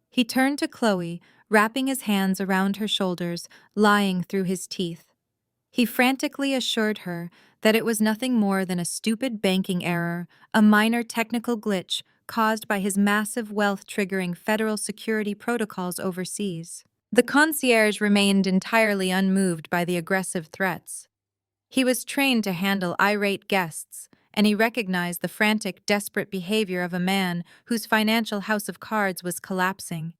He turned to Chloe, wrapping his hands around her shoulders, lying through his teeth. He frantically assured her that it was nothing more than a stupid banking error, a minor technical glitch caused by his massive wealth triggering federal security protocols overseas. The concierge remained entirely unmoved by the aggressive threats. He was trained to handle irate guests, and he recognized the frantic, desperate behavior of a man whose financial house of cards was collapsing.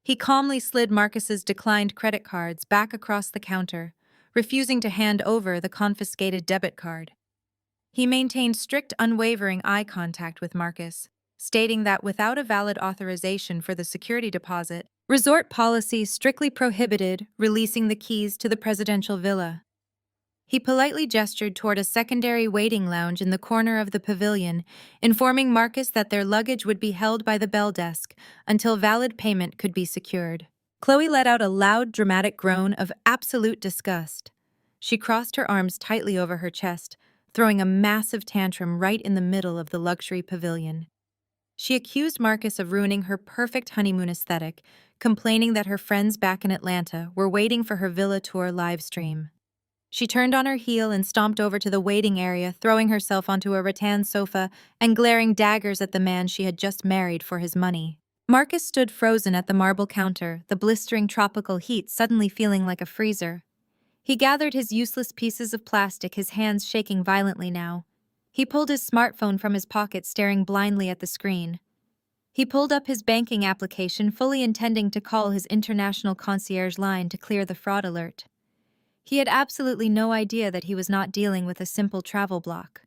He calmly slid Marcus's declined credit cards back across the counter, refusing to hand over the confiscated debit card. He maintained strict, unwavering eye contact with Marcus, stating that without a valid authorization for the security deposit, resort policy strictly prohibited releasing the keys to the presidential villa. He politely gestured toward a secondary waiting lounge in the corner of the pavilion, informing Marcus that their luggage would be held by the bell desk until valid payment could be secured. Chloe let out a loud, dramatic groan of absolute disgust. She crossed her arms tightly over her chest, throwing a massive tantrum right in the middle of the luxury pavilion. She accused Marcus of ruining her perfect honeymoon aesthetic, complaining that her friends back in Atlanta were waiting for her villa tour live stream. She turned on her heel and stomped over to the waiting area, throwing herself onto a rattan sofa and glaring daggers at the man she had just married for his money. Marcus stood frozen at the marble counter, the blistering tropical heat suddenly feeling like a freezer. He gathered his useless pieces of plastic, his hands shaking violently now. He pulled his smartphone from his pocket, staring blindly at the screen. He pulled up his banking application, fully intending to call his international concierge line to clear the fraud alert. He had absolutely no idea that he was not dealing with a simple travel block.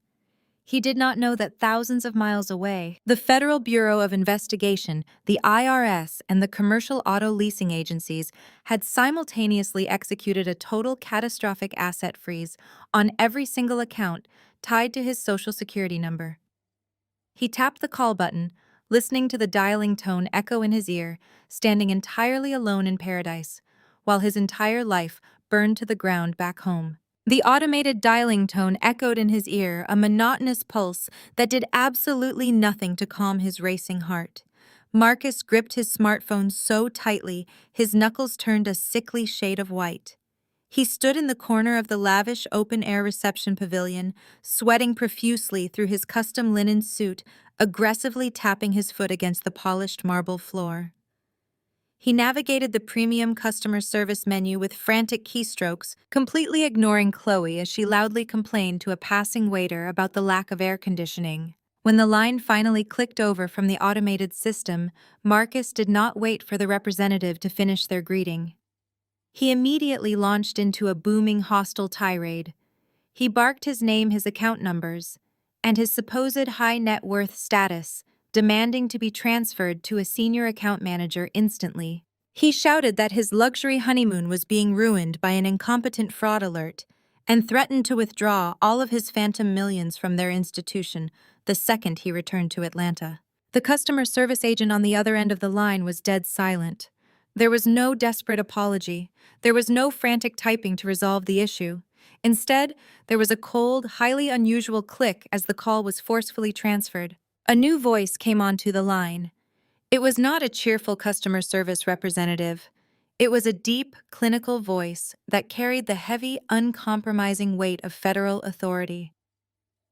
He did not know that thousands of miles away, the Federal Bureau of Investigation, the IRS, and the commercial auto leasing agencies had simultaneously executed a total catastrophic asset freeze on every single account tied to his Social Security number. He tapped the call button, listening to the dialing tone echo in his ear, standing entirely alone in paradise, while his entire life burned to the ground back home. The automated dialing tone echoed in his ear, a monotonous pulse that did absolutely nothing to calm his racing heart. Marcus gripped his smartphone so tightly, his knuckles turned a sickly shade of white. He stood in the corner of the lavish open-air reception pavilion, sweating profusely through his custom linen suit, aggressively tapping his foot against the polished marble floor. He navigated the premium customer service menu with frantic keystrokes, completely ignoring Chloe as she loudly complained to a passing waiter about the lack of air conditioning. When the line finally clicked over from the automated system, Marcus did not wait for the representative to finish their greeting. He immediately launched into a booming hostile tirade. He barked his name, his account numbers, and his supposed high net worth status, demanding to be transferred to a senior account manager instantly. He shouted that his luxury honeymoon was being ruined by an incompetent fraud alert and threatened to withdraw all of his phantom millions from their institution the second he returned to Atlanta. The customer service agent on the other end of the line was dead silent. There was no desperate apology. There was no frantic typing to resolve the issue. Instead, there was a cold, highly unusual click as the call was forcefully transferred. A new voice came onto the line. It was not a cheerful customer service representative. It was a deep, clinical voice that carried the heavy, uncompromising weight of federal authority.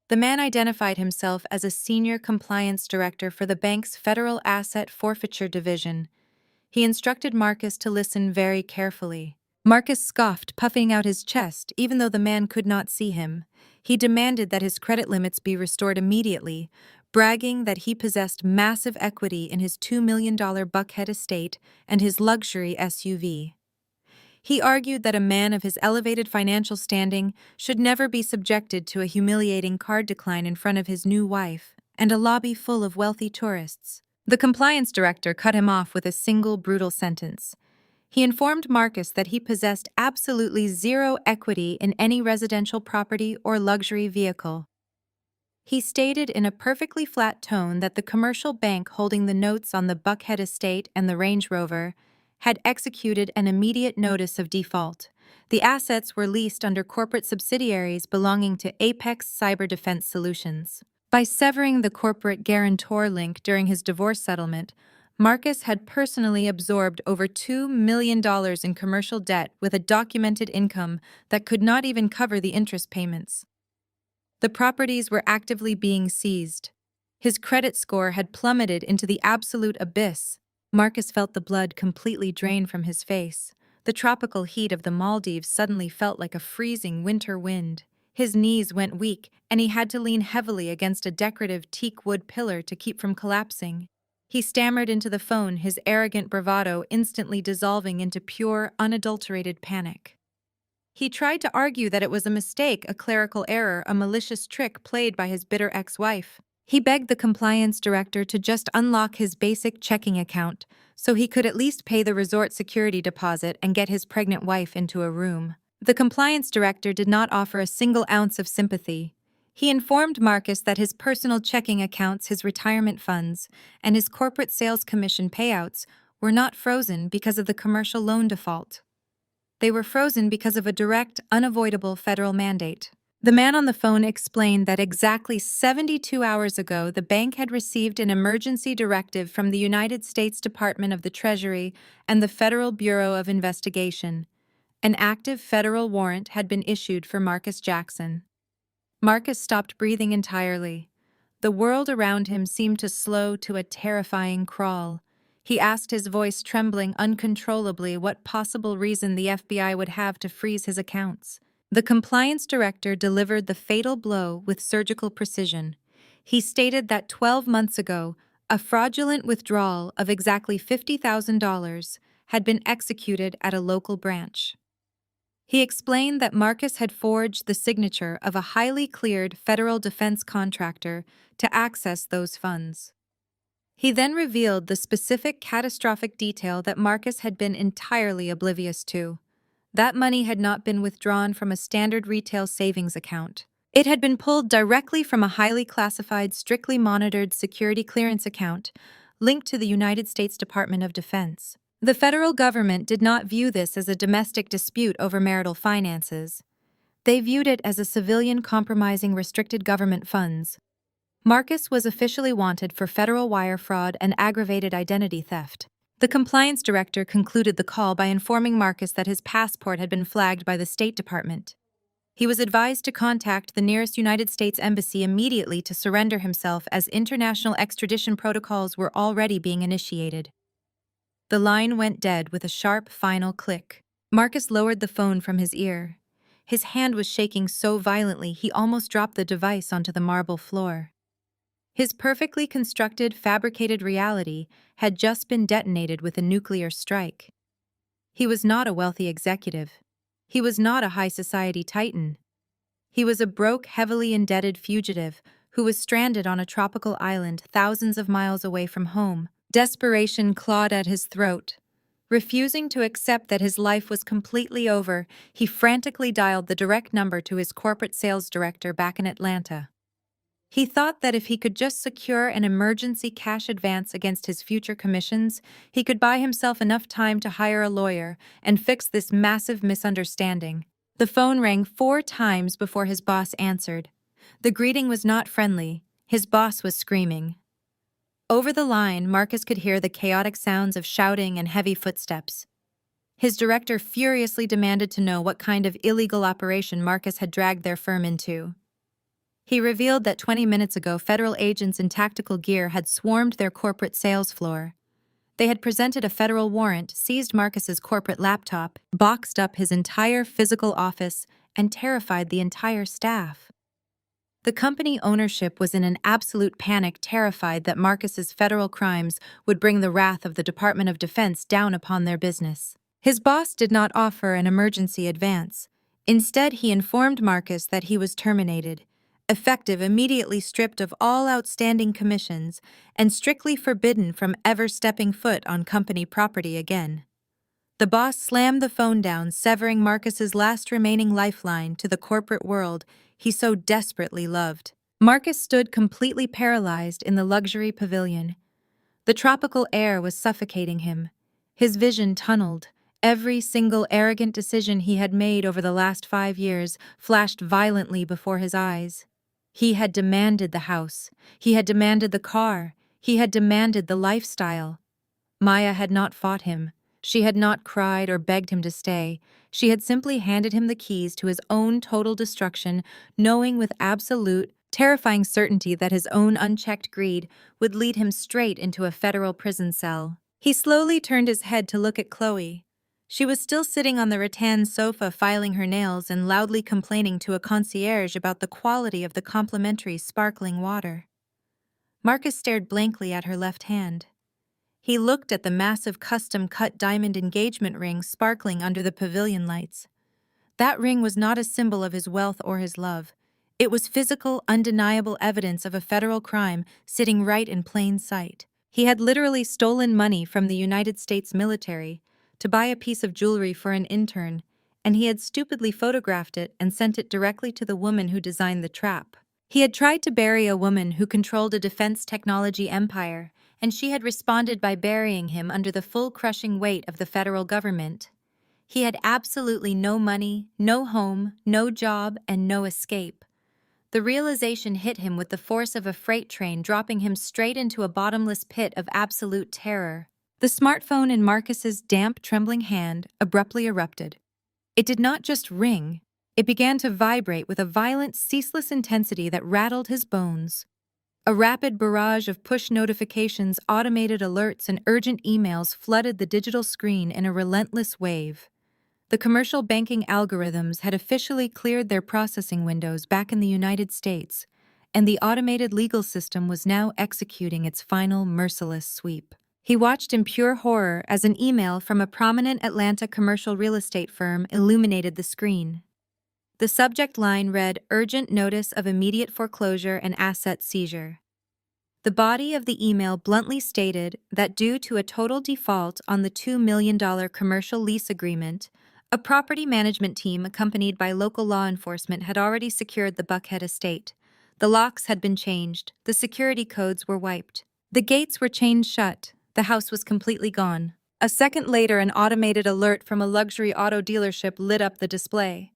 The man identified himself as a senior compliance director for the bank's Federal Asset Forfeiture Division. He instructed Marcus to listen very carefully. Marcus scoffed, puffing out his chest, even though the man could not see him. He demanded that his credit limits be restored immediately, bragging that he possessed massive equity in his $2 million Buckhead estate and his luxury SUV. He argued that a man of his elevated financial standing should never be subjected to a humiliating card decline in front of his new wife and a lobby full of wealthy tourists. The compliance director cut him off with a single brutal sentence. He informed Marcus that he possessed absolutely zero equity in any residential property or luxury vehicle. He stated in a perfectly flat tone that the commercial bank holding the notes on the Buckhead estate and the Range Rover had executed an immediate notice of default. The assets were leased under corporate subsidiaries belonging to Apex Cyber Defense Solutions. By severing the corporate guarantor link during his divorce settlement, Marcus had personally absorbed over $2 million in commercial debt with a documented income that could not even cover the interest payments. The properties were actively being seized. His credit score had plummeted into the absolute abyss. Marcus felt the blood completely drain from his face. The tropical heat of the Maldives suddenly felt like a freezing winter wind. His knees went weak, and he had to lean heavily against a decorative teak wood pillar to keep from collapsing. He stammered into the phone, his arrogant bravado instantly dissolving into pure, unadulterated panic. He tried to argue that it was a mistake, a clerical error, a malicious trick played by his bitter ex-wife. He begged the compliance director to just unlock his basic checking account so he could at least pay the resort security deposit and get his pregnant wife into a room. The compliance director did not offer a single ounce of sympathy. He informed Marcus that his personal checking accounts, his retirement funds, and his corporate sales commission payouts were not frozen because of the commercial loan default. They were frozen because of a direct, unavoidable federal mandate. The man on the phone explained that exactly 72 hours ago, the bank had received an emergency directive from the United States Department of the Treasury and the Federal Bureau of Investigation. An active federal warrant had been issued for Marcus Jackson. Marcus stopped breathing entirely. The world around him seemed to slow to a terrifying crawl. He asked, his voice trembling uncontrollably, what possible reason the FBI would have to freeze his accounts. The compliance director delivered the fatal blow with surgical precision. He stated that 12 months ago, a fraudulent withdrawal of exactly $50,000 had been executed at a local branch. He explained that Marcus had forged the signature of a highly cleared federal defense contractor to access those funds. He then revealed the specific catastrophic detail that Marcus had been entirely oblivious to. That money had not been withdrawn from a standard retail savings account. It had been pulled directly from a highly classified, strictly monitored security clearance account linked to the United States Department of Defense. The federal government did not view this as a domestic dispute over marital finances. They viewed it as a civilian compromising restricted government funds. Marcus was officially wanted for federal wire fraud and aggravated identity theft. The compliance director concluded the call by informing Marcus that his passport had been flagged by the State Department. He was advised to contact the nearest United States Embassy immediately to surrender himself, as international extradition protocols were already being initiated. The line went dead with a sharp final click. Marcus lowered the phone from his ear. His hand was shaking so violently he almost dropped the device onto the marble floor. His perfectly constructed, fabricated reality had just been detonated with a nuclear strike. He was not a wealthy executive. He was not a high society titan. He was a broke, heavily indebted fugitive who was stranded on a tropical island thousands of miles away from home. Desperation clawed at his throat. Refusing to accept that his life was completely over, he frantically dialed the direct number to his corporate sales director back in Atlanta. He thought that if he could just secure an emergency cash advance against his future commissions, he could buy himself enough time to hire a lawyer and fix this massive misunderstanding. The phone rang 4 times before his boss answered. The greeting was not friendly. His boss was screaming. Over the line, Marcus could hear the chaotic sounds of shouting and heavy footsteps. His director furiously demanded to know what kind of illegal operation Marcus had dragged their firm into. He revealed that 20 minutes ago, federal agents in tactical gear had swarmed their corporate sales floor. They had presented a federal warrant, seized Marcus's corporate laptop, boxed up his entire physical office, and terrified the entire staff. The company ownership was in an absolute panic, terrified that Marcus's federal crimes would bring the wrath of the Department of Defense down upon their business. His boss did not offer an emergency advance. Instead, he informed Marcus that he was terminated, effective immediately stripped of all outstanding commissions, and strictly forbidden from ever stepping foot on company property again. The boss slammed the phone down, severing Marcus's last remaining lifeline to the corporate world he so desperately loved. Marcus stood completely paralyzed in the luxury pavilion. The tropical air was suffocating him. His vision tunneled. Every single arrogant decision he had made over the last 5 years flashed violently before his eyes. He had demanded the house. He had demanded the car. He had demanded the lifestyle. Maya had not fought him. She had not cried or begged him to stay. She had simply handed him the keys to his own total destruction, knowing with absolute, terrifying certainty that his own unchecked greed would lead him straight into a federal prison cell. He slowly turned his head to look at Chloe. She was still sitting on the rattan sofa filing her nails and loudly complaining to a concierge about the quality of the complimentary sparkling water. Marcus stared blankly at her left hand. He looked at the massive custom-cut diamond engagement ring sparkling under the pavilion lights. That ring was not a symbol of his wealth or his love. It was physical, undeniable evidence of a federal crime sitting right in plain sight. He had literally stolen money from the United States military to buy a piece of jewelry for an intern, and he had stupidly photographed it and sent it directly to the woman who designed the trap. He had tried to bury a woman who controlled a defense technology empire, and she had responded by burying him under the full crushing weight of the federal government. He had absolutely no money, no home, no job, and no escape. The realization hit him with the force of a freight train, dropping him straight into a bottomless pit of absolute terror. The smartphone in Marcus's damp, trembling hand abruptly erupted. It did not just ring, it began to vibrate with a violent, ceaseless intensity that rattled his bones. A rapid barrage of push notifications, automated alerts, and urgent emails flooded the digital screen in a relentless wave. The commercial banking algorithms had officially cleared their processing windows back in the United States, and the automated legal system was now executing its final merciless sweep. He watched in pure horror as an email from a prominent Atlanta commercial real estate firm illuminated the screen. The subject line read, "Urgent notice of immediate foreclosure and asset seizure." The body of the email bluntly stated that due to a total default on the $2 million commercial lease agreement, a property management team accompanied by local law enforcement had already secured the Buckhead estate. The locks had been changed, the security codes were wiped. The gates were chained shut, the house was completely gone. A second later, an automated alert from a luxury auto dealership lit up the display.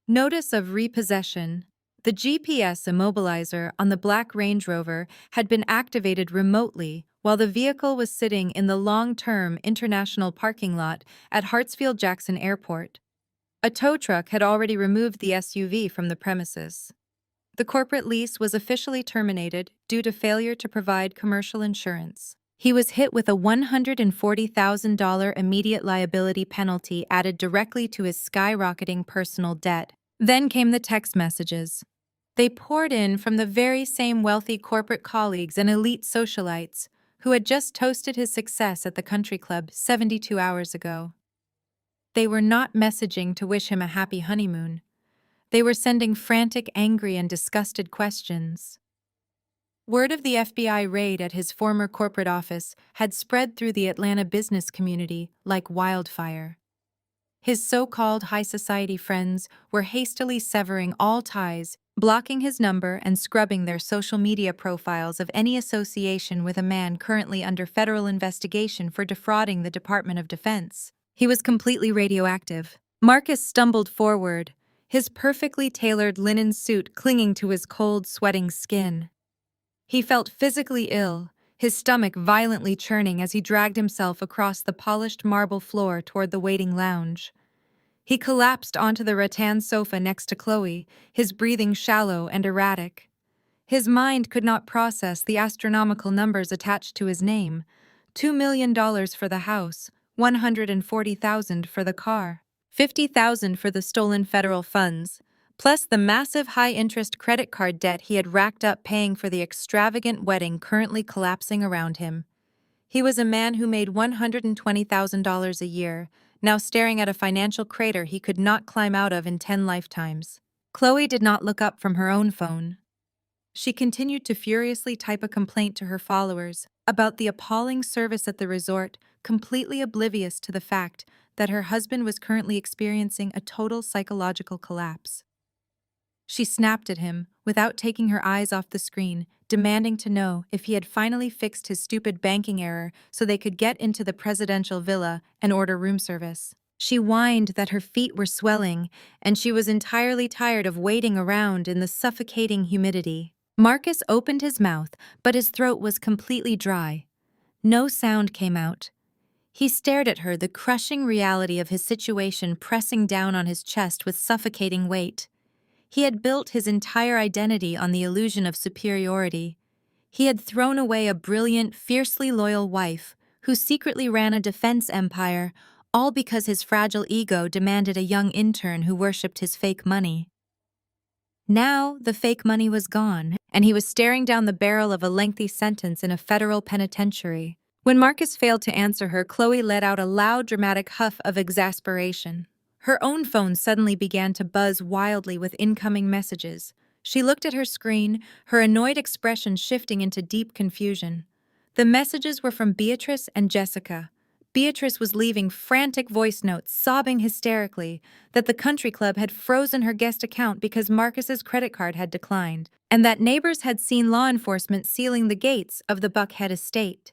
Notice of repossession. The GPS immobilizer on the black Range Rover had been activated remotely while the vehicle was sitting in the long-term international parking lot at Hartsfield-Jackson Airport. A tow truck had already removed the SUV from the premises. The corporate lease was officially terminated due to failure to provide commercial insurance. He was hit with a $140,000 immediate liability penalty added directly to his skyrocketing personal debt. Then came the text messages. They poured in from the very same wealthy corporate colleagues and elite socialites who had just toasted his success at the country club 72 hours ago. They were not messaging to wish him a happy honeymoon. They were sending frantic, angry, and disgusted questions. Word of the FBI raid at his former corporate office had spread through the Atlanta business community like wildfire. His so-called high society friends were hastily severing all ties, blocking his number and scrubbing their social media profiles of any association with a man currently under federal investigation for defrauding the Department of Defense. He was completely radioactive. Marcus stumbled forward, his perfectly tailored linen suit clinging to his cold, sweating skin. He felt physically ill, his stomach violently churning as he dragged himself across the polished marble floor toward the waiting lounge. He collapsed onto the rattan sofa next to Chloe, his breathing shallow and erratic. His mind could not process the astronomical numbers attached to his name: $2 million for the house, $140,000 for the car, $50,000 for the stolen federal funds, plus the massive high-interest credit card debt he had racked up paying for the extravagant wedding currently collapsing around him. He was a man who made $120,000 a year, now staring at a financial crater he could not climb out of in 10 lifetimes. Chloe did not look up from her own phone. She continued to furiously type a complaint to her followers about the appalling service at the resort, completely oblivious to the fact that her husband was currently experiencing a total psychological collapse. She snapped at him, without taking her eyes off the screen, demanding to know if he had finally fixed his stupid banking error so they could get into the presidential villa and order room service. She whined that her feet were swelling, and she was entirely tired of waiting around in the suffocating humidity. Marcus opened his mouth, but his throat was completely dry. No sound came out. He stared at her, the crushing reality of his situation pressing down on his chest with suffocating weight. He had built his entire identity on the illusion of superiority. He had thrown away a brilliant, fiercely loyal wife who secretly ran a defense empire, all because his fragile ego demanded a young intern who worshipped his fake money. Now, the fake money was gone, and he was staring down the barrel of a lengthy sentence in a federal penitentiary. When Marcus failed to answer her, Chloe let out a loud, dramatic huff of exasperation. Her own phone suddenly began to buzz wildly with incoming messages. She looked at her screen, her annoyed expression shifting into deep confusion. The messages were from Beatrice and Jessica. Beatrice was leaving frantic voice notes, sobbing hysterically that the country club had frozen her guest account because Marcus's credit card had declined, and that neighbors had seen law enforcement sealing the gates of the Buckhead estate.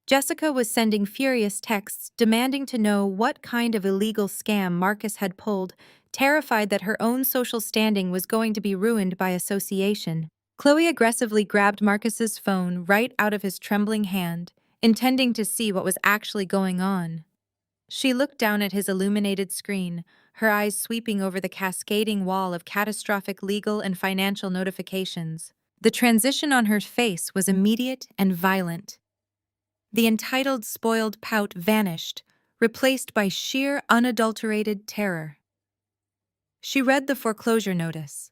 Jessica was sending furious texts demanding to know what kind of illegal scam Marcus had pulled, terrified that her own social standing was going to be ruined by association. Chloe aggressively grabbed Marcus's phone right out of his trembling hand, intending to see what was actually going on. She looked down at his illuminated screen, her eyes sweeping over the cascading wall of catastrophic legal and financial notifications. The transition on her face was immediate and violent. The entitled, spoiled pout vanished, replaced by sheer, unadulterated terror. She read the foreclosure notice.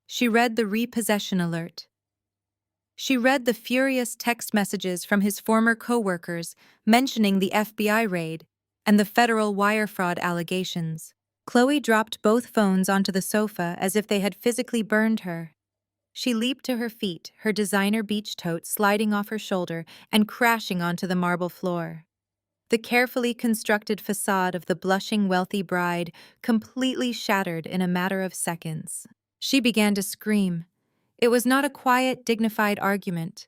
She read the repossession alert. She read the furious text messages from his former co-workers mentioning the FBI raid and the federal wire fraud allegations. Chloe dropped both phones onto the sofa as if they had physically burned her. She leaped to her feet, her designer beach tote sliding off her shoulder and crashing onto the marble floor. The carefully constructed facade of the blushing wealthy bride completely shattered in a matter of seconds. She began to scream. It was not a quiet, dignified argument.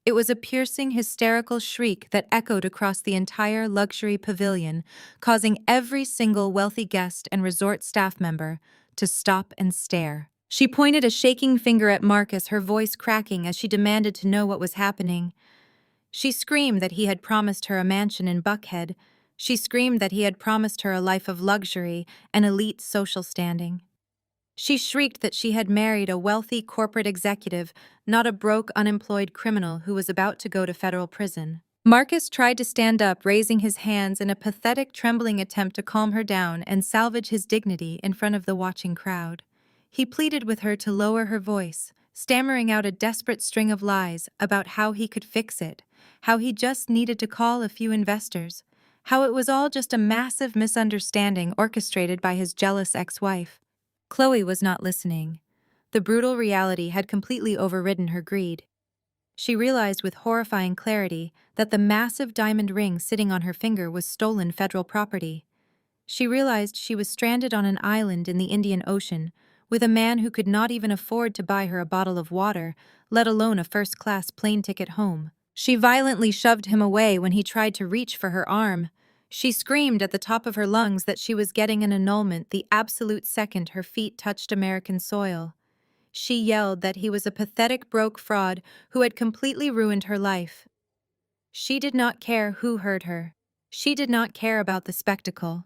It was a piercing, hysterical shriek that echoed across the entire luxury pavilion, causing every single wealthy guest and resort staff member to stop and stare. She pointed a shaking finger at Marcus, her voice cracking as she demanded to know what was happening. She screamed that he had promised her a mansion in Buckhead. She screamed that he had promised her a life of luxury and elite social standing. She shrieked that she had married a wealthy corporate executive, not a broke, unemployed criminal who was about to go to federal prison. Marcus tried to stand up, raising his hands in a pathetic, trembling attempt to calm her down and salvage his dignity in front of the watching crowd. He pleaded with her to lower her voice, stammering out a desperate string of lies about how he could fix it, how he just needed to call a few investors, how it was all just a massive misunderstanding orchestrated by his jealous ex-wife. Chloe was not listening. The brutal reality had completely overridden her greed. She realized with horrifying clarity that the massive diamond ring sitting on her finger was stolen federal property. She realized she was stranded on an island in the Indian Ocean, with a man who could not even afford to buy her a bottle of water, let alone a first-class plane ticket home. She violently shoved him away when he tried to reach for her arm. She screamed at the top of her lungs that she was getting an annulment the absolute second her feet touched American soil. She yelled that he was a pathetic broke fraud who had completely ruined her life. She did not care who heard her. She did not care about the spectacle.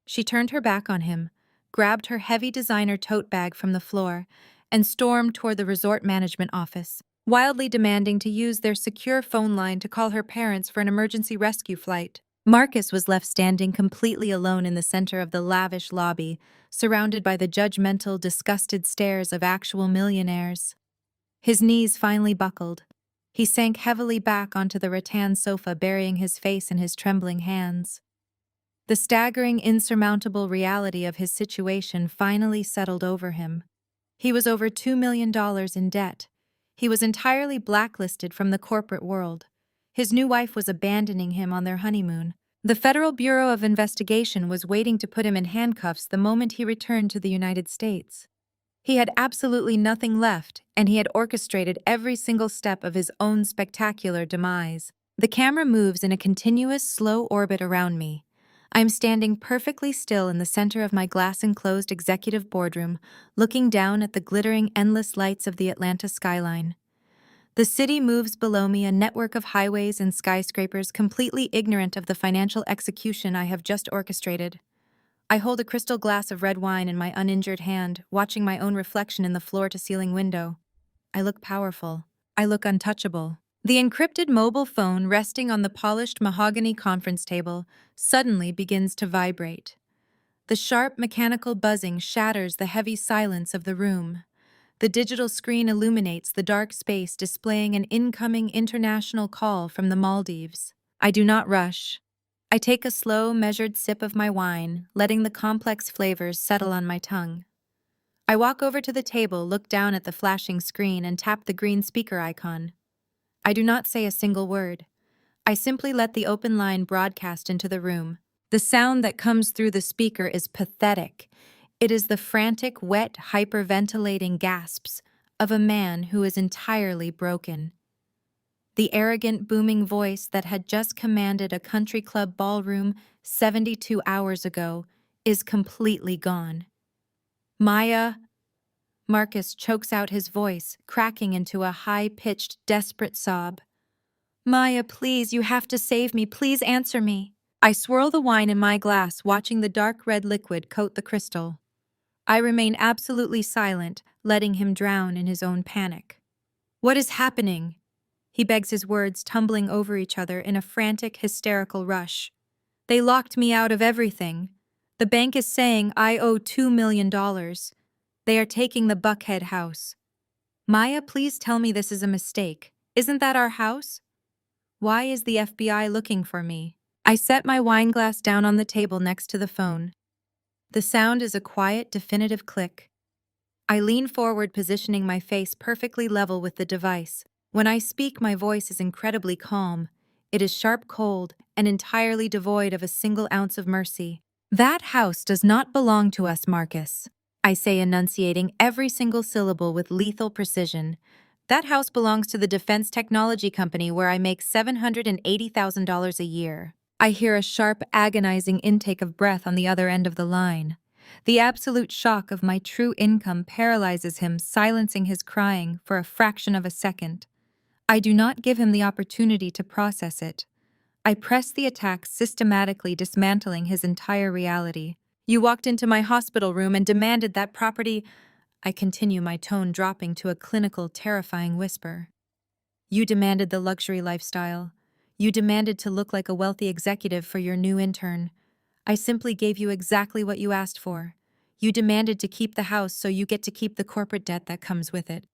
She turned her back on him, grabbed her heavy designer tote bag from the floor, and stormed toward the resort management office, wildly demanding to use their secure phone line to call her parents for an emergency rescue flight. Marcus was left standing completely alone in the center of the lavish lobby, surrounded by the judgmental, disgusted stares of actual millionaires. His knees finally buckled. He sank heavily back onto the rattan sofa, burying his face in his trembling hands. The staggering, insurmountable reality of his situation finally settled over him. He was over $2 million in debt. He was entirely blacklisted from the corporate world. His new wife was abandoning him on their honeymoon. The Federal Bureau of Investigation was waiting to put him in handcuffs the moment he returned to the United States. He had absolutely nothing left, and he had orchestrated every single step of his own spectacular demise. The camera moves in a continuous, slow orbit around me. I am standing perfectly still in the center of my glass-enclosed executive boardroom, looking down at the glittering, endless lights of the Atlanta skyline. The city moves below me, a network of highways and skyscrapers completely ignorant of the financial execution I have just orchestrated. I hold a crystal glass of red wine in my uninjured hand, watching my own reflection in the floor-to-ceiling window. I look powerful. I look untouchable. The encrypted mobile phone resting on the polished mahogany conference table suddenly begins to vibrate. The sharp mechanical buzzing shatters the heavy silence of the room. The digital screen illuminates the dark space, displaying an incoming international call from the Maldives. I do not rush. I take a slow, measured sip of my wine, letting the complex flavors settle on my tongue. I walk over to the table, look down at the flashing screen, and tap the green speaker icon. I do not say a single word. I simply let the open line broadcast into the room. The sound that comes through the speaker is pathetic. It is the frantic, wet, hyperventilating gasps of a man who is entirely broken. The arrogant, booming voice that had just commanded a country club ballroom 72 hours ago is completely gone. Maya, Marcus chokes out his voice, cracking into a high-pitched, desperate sob. Maya, please, you have to save me. Please answer me. I swirl the wine in my glass, watching the dark red liquid coat the crystal. I remain absolutely silent, letting him drown in his own panic. What is happening? He begs, his words tumbling over each other in a frantic, hysterical rush. They locked me out of everything. The bank is saying I owe $2 million. They are taking the Buckhead house. Maya, please tell me this is a mistake. Isn't that our house? Why is the FBI looking for me? I set my wine glass down on the table next to the phone. The sound is a quiet, definitive click. I lean forward, positioning my face perfectly level with the device. When I speak, my voice is incredibly calm. It is sharp, cold, and entirely devoid of a single ounce of mercy. That house does not belong to us, Marcus. I say, enunciating every single syllable with lethal precision. That house belongs to the defense technology company where I make $780,000 a year. I hear a sharp, agonizing intake of breath on the other end of the line. The absolute shock of my true income paralyzes him, silencing his crying for a fraction of a second. I do not give him the opportunity to process it. I press the attack, systematically dismantling his entire reality. You walked into my hospital room and demanded that property. I continue, my tone dropping to a clinical, terrifying whisper. You demanded the luxury lifestyle. You demanded to look like a wealthy executive for your new intern. I simply gave you exactly what you asked for. You demanded to keep the house so you get to keep the corporate debt that comes with it.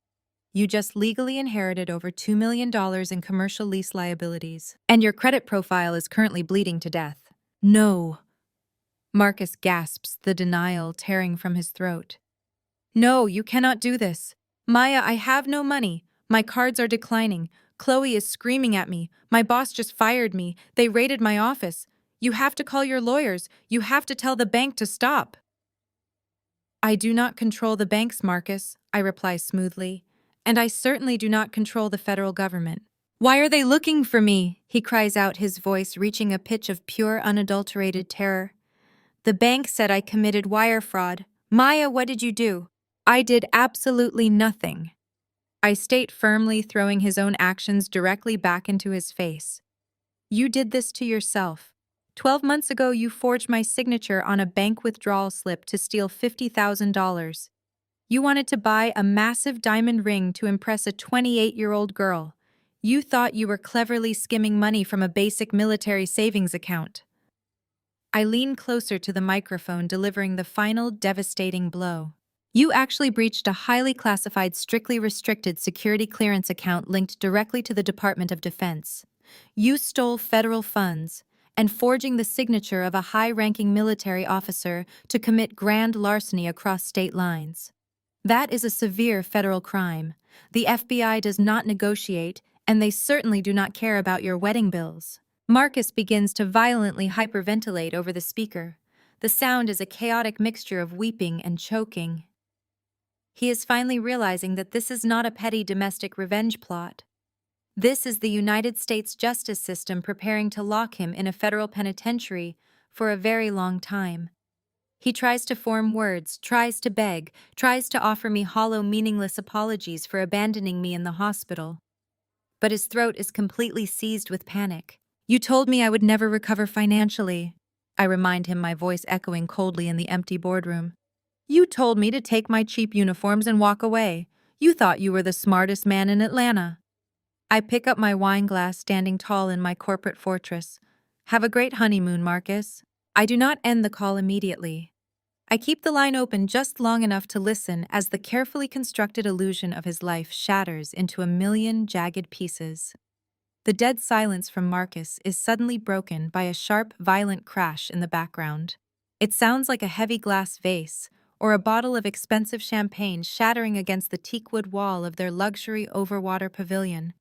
You just legally inherited over $2 million in commercial lease liabilities, and your credit profile is currently bleeding to death. No. Marcus gasps, the denial tearing from his throat. No, you cannot do this. Maya, I have no money. My cards are declining. Chloe is screaming at me. My boss just fired me. They raided my office. You have to call your lawyers. You have to tell the bank to stop. I do not control the banks, Marcus, I reply smoothly. And I certainly do not control the federal government. Why are they looking for me? He cries out, his voice reaching a pitch of pure, unadulterated terror. The bank said I committed wire fraud. Maya, what did you do? I did absolutely nothing. I state firmly, throwing his own actions directly back into his face. You did this to yourself. 12 months ago, you forged my signature on a bank withdrawal slip to steal $50,000. You wanted to buy a massive diamond ring to impress a 28-year-old girl. You thought you were cleverly skimming money from a basic military savings account. I lean closer to the microphone, delivering the final devastating blow. You actually breached a highly classified, strictly restricted security clearance account linked directly to the Department of Defense. You stole federal funds, and forging the signature of a high-ranking military officer to commit grand larceny across state lines. That is a severe federal crime. The FBI does not negotiate, and they certainly do not care about your wedding bills. Marcus begins to violently hyperventilate over the speaker. The sound is a chaotic mixture of weeping and choking. He is finally realizing that this is not a petty domestic revenge plot. This is the United States justice system preparing to lock him in a federal penitentiary for a very long time. He tries to form words, tries to beg, tries to offer me hollow, meaningless apologies for abandoning me in the hospital. But his throat is completely seized with panic. You told me I would never recover financially. I remind him, my voice echoing coldly in the empty boardroom. You told me to take my cheap uniforms and walk away. You thought you were the smartest man in Atlanta. I pick up my wine glass, standing tall in my corporate fortress. Have a great honeymoon, Marcus. I do not end the call immediately. I keep the line open just long enough to listen as the carefully constructed illusion of his life shatters into a million jagged pieces. The dead silence from Marcus is suddenly broken by a sharp, violent crash in the background. It sounds like a heavy glass vase, or a bottle of expensive champagne shattering against the teakwood wall of their luxury overwater pavilion.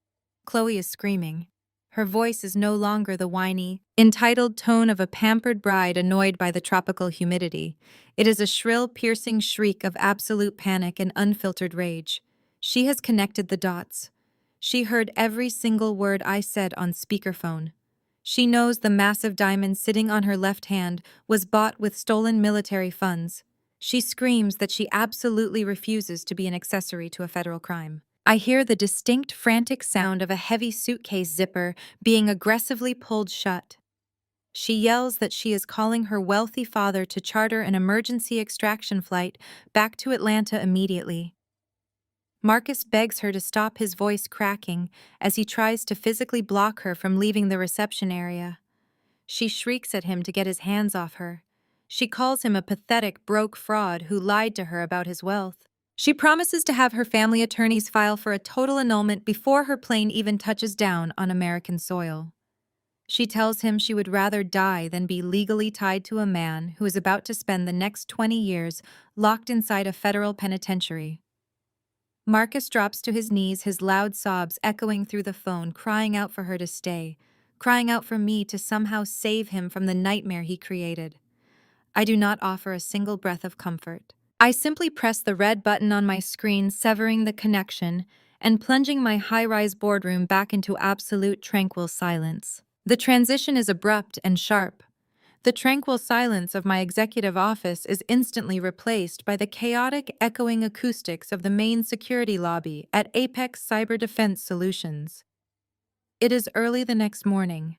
Chloe is screaming. Her voice is no longer the whiny, entitled tone of a pampered bride annoyed by the tropical humidity. It is a shrill, piercing shriek of absolute panic and unfiltered rage. She has connected the dots. She heard every single word I said on speakerphone. She knows the massive diamond sitting on her left hand was bought with stolen military funds. She screams that she absolutely refuses to be an accessory to a federal crime. I hear the distinct, frantic sound of a heavy suitcase zipper being aggressively pulled shut. She yells that she is calling her wealthy father to charter an emergency extraction flight back to Atlanta immediately. Marcus begs her to stop, his voice cracking as he tries to physically block her from leaving the reception area. She shrieks at him to get his hands off her. She calls him a pathetic, broke fraud who lied to her about his wealth. She promises to have her family attorneys file for a total annulment before her plane even touches down on American soil. She tells him she would rather die than be legally tied to a man who is about to spend the next 20 years locked inside a federal penitentiary. Marcus drops to his knees, his loud sobs echoing through the phone, crying out for her to stay, crying out for me to somehow save him from the nightmare he created. I do not offer a single breath of comfort. I simply press the red button on my screen, severing the connection and plunging my high-rise boardroom back into absolute tranquil silence. The transition is abrupt and sharp. The tranquil silence of my executive office is instantly replaced by the chaotic, echoing acoustics of the main security lobby at Apex Cyber Defense Solutions. It is early the next morning.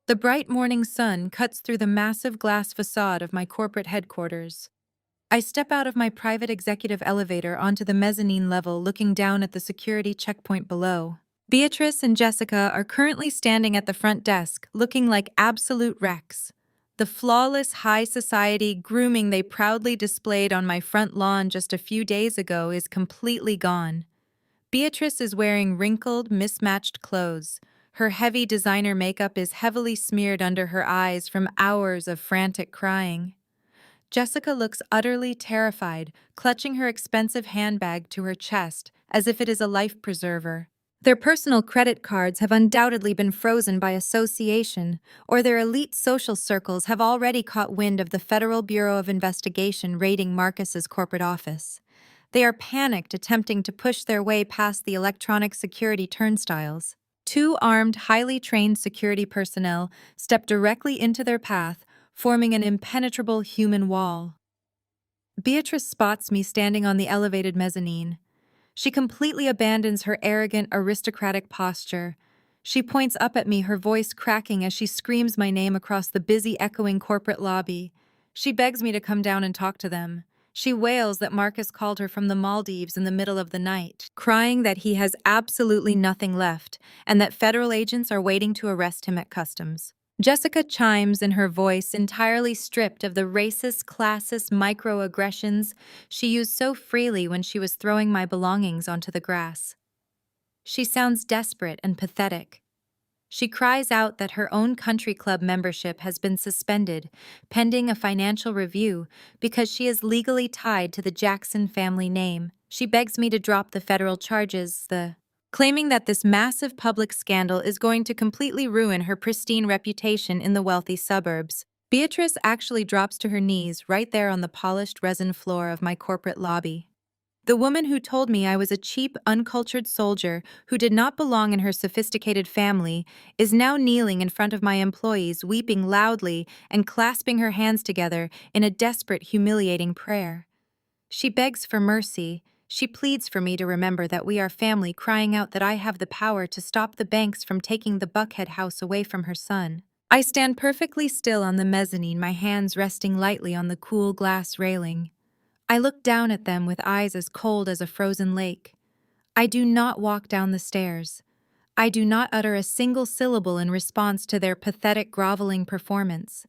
The bright morning sun cuts through the massive glass facade of my corporate headquarters. I step out of my private executive elevator onto the mezzanine level, looking down at the security checkpoint below. Beatrice and Jessica are currently standing at the front desk, looking like absolute wrecks. The flawless high society grooming they proudly displayed on my front lawn just a few days ago is completely gone. Beatrice is wearing wrinkled, mismatched clothes. Her heavy designer makeup is heavily smeared under her eyes from hours of frantic crying. Jessica looks utterly terrified, clutching her expensive handbag to her chest as if it is a life preserver. Their personal credit cards have undoubtedly been frozen by association, or their elite social circles have already caught wind of the Federal Bureau of Investigation raiding Marcus's corporate office. They are panicked, attempting to push their way past the electronic security turnstiles. Two armed, highly trained security personnel step directly into their path, forming an impenetrable human wall. Beatrice spots me standing on the elevated mezzanine. She completely abandons her arrogant, aristocratic posture. She points up at me, her voice cracking as she screams my name across the busy, echoing corporate lobby. She begs me to come down and talk to them. She wails that Marcus called her from the Maldives in the middle of the night, crying that he has absolutely nothing left and that federal agents are waiting to arrest him at customs. Jessica chimes in, her voice entirely stripped of the racist, classist microaggressions she used so freely when she was throwing my belongings onto the grass. She sounds desperate and pathetic. She cries out that her own country club membership has been suspended, pending a financial review, because she is legally tied to the Jackson family name. She begs me to drop the federal charges, claiming that this massive public scandal is going to completely ruin her pristine reputation in the wealthy suburbs. Beatrice actually drops to her knees right there on the polished resin floor of my corporate lobby. The woman who told me I was a cheap, uncultured soldier who did not belong in her sophisticated family is now kneeling in front of my employees, weeping loudly and clasping her hands together in a desperate, humiliating prayer. She begs for mercy. She pleads for me to remember that we are family, crying out that I have the power to stop the banks from taking the Buckhead house away from her son. I stand perfectly still on the mezzanine, my hands resting lightly on the cool glass railing. I look down at them with eyes as cold as a frozen lake. I do not walk down the stairs. I do not utter a single syllable in response to their pathetic, groveling performance.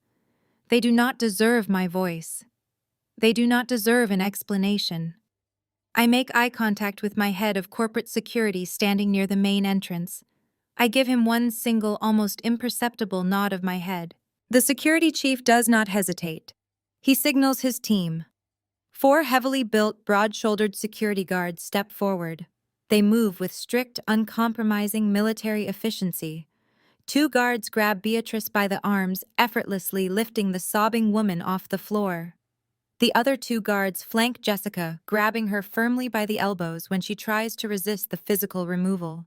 They do not deserve my voice. They do not deserve an explanation. I make eye contact with my head of corporate security standing near the main entrance. I give him one single, almost imperceptible nod of my head. The security chief does not hesitate. He signals his team. 4 heavily built, broad-shouldered security guards step forward. They move with strict, uncompromising military efficiency. 2 guards grab Beatrice by the arms, effortlessly lifting the sobbing woman off the floor. The other 2 guards flank Jessica, grabbing her firmly by the elbows when she tries to resist the physical removal.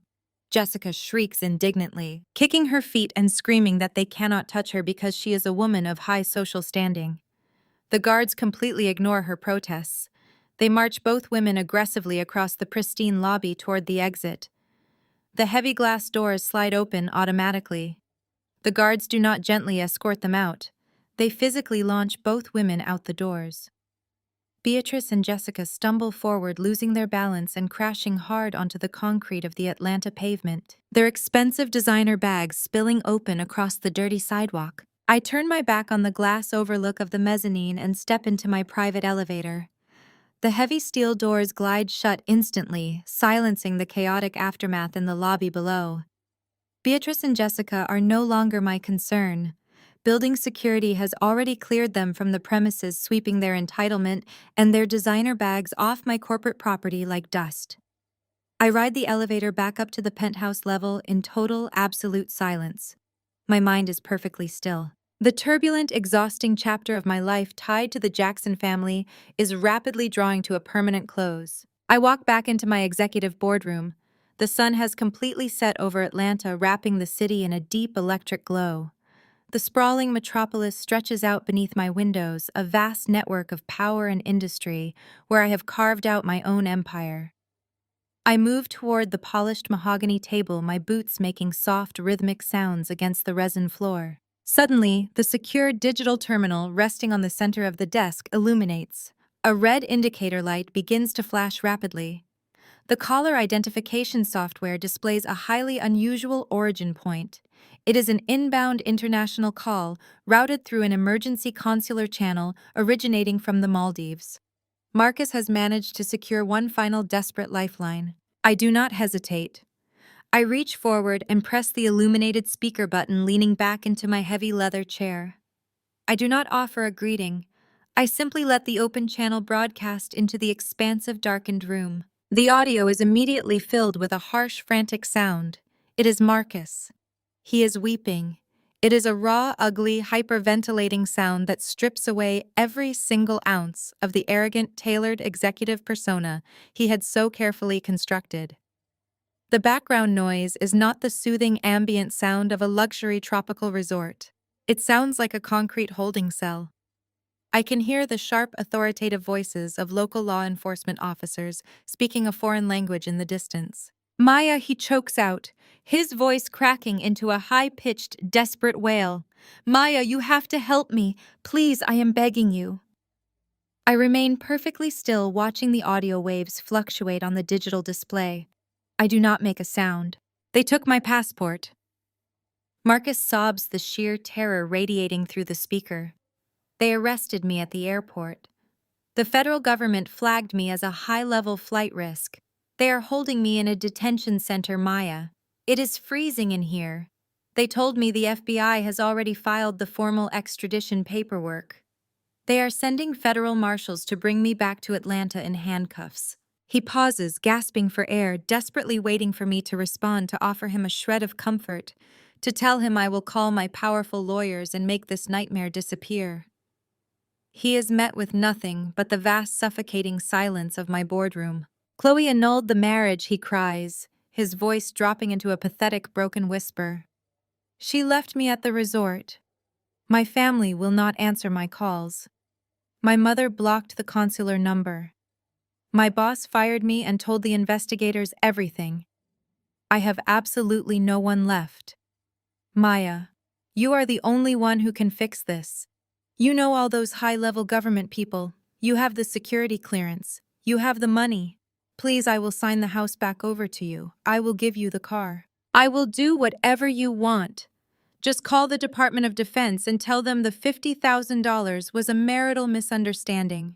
Jessica shrieks indignantly, kicking her feet and screaming that they cannot touch her because she is a woman of high social standing. The guards completely ignore her protests. They march both women aggressively across the pristine lobby toward the exit. The heavy glass doors slide open automatically. The guards do not gently escort them out. They physically launch both women out the doors. Beatrice and Jessica stumble forward, losing their balance and crashing hard onto the concrete of the Atlanta pavement, their expensive designer bags spilling open across the dirty sidewalk. I turn my back on the glass overlook of the mezzanine and step into my private elevator. The heavy steel doors glide shut instantly, silencing the chaotic aftermath in the lobby below. Beatrice and Jessica are no longer my concern. Building security has already cleared them from the premises, sweeping their entitlement and their designer bags off my corporate property like dust. I ride the elevator back up to the penthouse level in total, absolute silence. My mind is perfectly still. The turbulent, exhausting chapter of my life tied to the Jackson family is rapidly drawing to a permanent close. I walk back into my executive boardroom. The sun has completely set over Atlanta, wrapping the city in a deep electric glow. The sprawling metropolis stretches out beneath my windows, a vast network of power and industry where I have carved out my own empire. I move toward the polished mahogany table, my boots making soft, rhythmic sounds against the resin floor. Suddenly, the secure digital terminal resting on the center of the desk illuminates. A red indicator light begins to flash rapidly. The caller identification software displays a highly unusual origin point. It is an inbound international call routed through an emergency consular channel originating from the Maldives. Marcus has managed to secure one final desperate lifeline. I do not hesitate. I reach forward and press the illuminated speaker button, leaning back into my heavy leather chair. I do not offer a greeting. I simply let the open channel broadcast into the expansive darkened room. The audio is immediately filled with a harsh, frantic sound. It is Marcus. He is weeping. It is a raw, ugly, hyperventilating sound that strips away every single ounce of the arrogant, tailored executive persona he had so carefully constructed. The background noise is not the soothing ambient sound of a luxury tropical resort. It sounds like a concrete holding cell. I can hear the sharp, authoritative voices of local law enforcement officers speaking a foreign language in the distance. Maya, he chokes out, his voice cracking into a high-pitched, desperate wail. Maya, you have to help me. Please, I am begging you. I remain perfectly still, watching the audio waves fluctuate on the digital display. I do not make a sound. They took my passport. Marcus sobs, the sheer terror radiating through the speaker. They arrested me at the airport. The federal government flagged me as a high-level flight risk. They are holding me in a detention center, Maya. It is freezing in here. They told me the FBI has already filed the formal extradition paperwork. They are sending federal marshals to bring me back to Atlanta in handcuffs. He pauses, gasping for air, desperately waiting for me to respond, to offer him a shred of comfort, to tell him I will call my powerful lawyers and make this nightmare disappear. He is met with nothing but the vast, suffocating silence of my boardroom. Chloe annulled the marriage, he cries, his voice dropping into a pathetic, broken whisper. She left me at the resort. My family will not answer my calls. My mother blocked the consular number. My boss fired me and told the investigators everything. I have absolutely no one left. Maya, you are the only one who can fix this. You know all those high-level government people. You have the security clearance. You have the money. Please, I will sign the house back over to you. I will give you the car. I will do whatever you want. Just call the Department of Defense and tell them the $50,000 was a marital misunderstanding.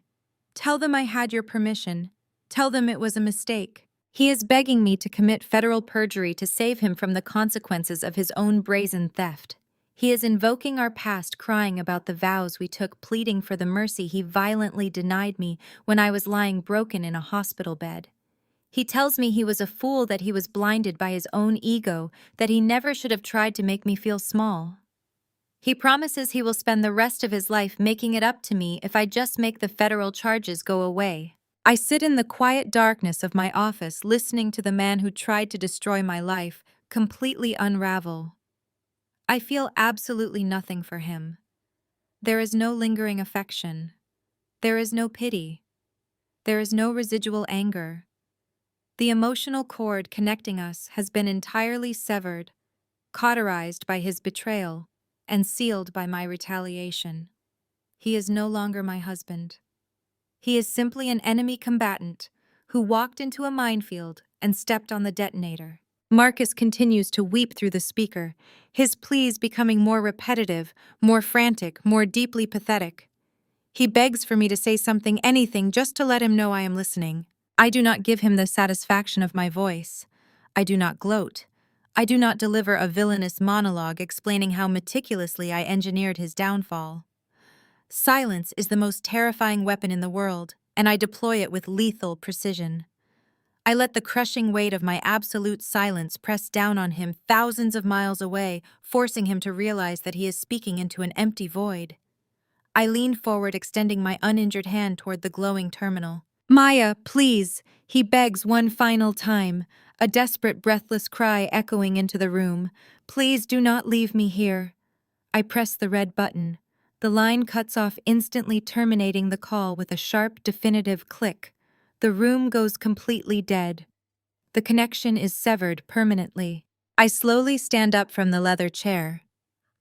Tell them I had your permission. Tell them it was a mistake. He is begging me to commit federal perjury to save him from the consequences of his own brazen theft. He is invoking our past, crying about the vows we took, pleading for the mercy he violently denied me when I was lying broken in a hospital bed. He tells me he was a fool, that he was blinded by his own ego, that he never should have tried to make me feel small. He promises he will spend the rest of his life making it up to me if I just make the federal charges go away. I sit in the quiet darkness of my office, listening to the man who tried to destroy my life completely unravel. I feel absolutely nothing for him. There is no lingering affection. There is no pity. There is no residual anger. The emotional cord connecting us has been entirely severed, cauterized by his betrayal, and sealed by my retaliation. He is no longer my husband. He is simply an enemy combatant who walked into a minefield and stepped on the detonator. Marcus continues to weep through the speaker, his pleas becoming more repetitive, more frantic, more deeply pathetic. He begs for me to say something, anything, just to let him know I am listening. I do not give him the satisfaction of my voice. I do not gloat. I do not deliver a villainous monologue explaining how meticulously I engineered his downfall. Silence is the most terrifying weapon in the world, and I deploy it with lethal precision. I let the crushing weight of my absolute silence press down on him thousands of miles away, forcing him to realize that he is speaking into an empty void. I lean forward, extending my uninjured hand toward the glowing terminal. Maya, please, he begs one final time, a desperate, breathless cry echoing into the room. Please do not leave me here. I press the red button. The line cuts off, instantly terminating the call with a sharp, definitive click. The room goes completely dead. The connection is severed permanently. I slowly stand up from the leather chair.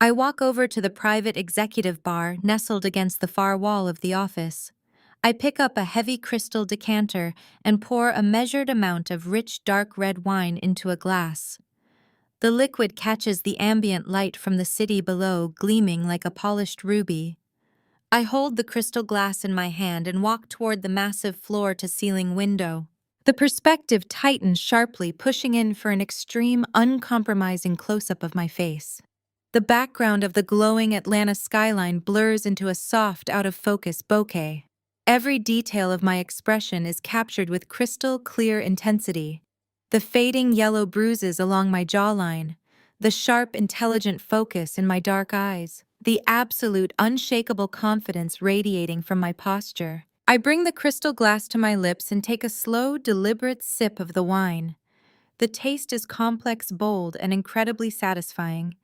I walk over to the private executive bar nestled against the far wall of the office. I pick up a heavy crystal decanter and pour a measured amount of rich, dark red wine into a glass. The liquid catches the ambient light from the city below, gleaming like a polished ruby. I hold the crystal glass in my hand and walk toward the massive floor-to-ceiling window. The perspective tightens sharply, pushing in for an extreme, uncompromising close-up of my face. The background of the glowing Atlanta skyline blurs into a soft, out-of-focus bokeh. Every detail of my expression is captured with crystal-clear intensity. The fading yellow bruises along my jawline, the sharp, intelligent focus in my dark eyes, the absolute, unshakable confidence radiating from my posture. I bring the crystal glass to my lips and take a slow, deliberate sip of the wine. The taste is complex, bold, and incredibly satisfying.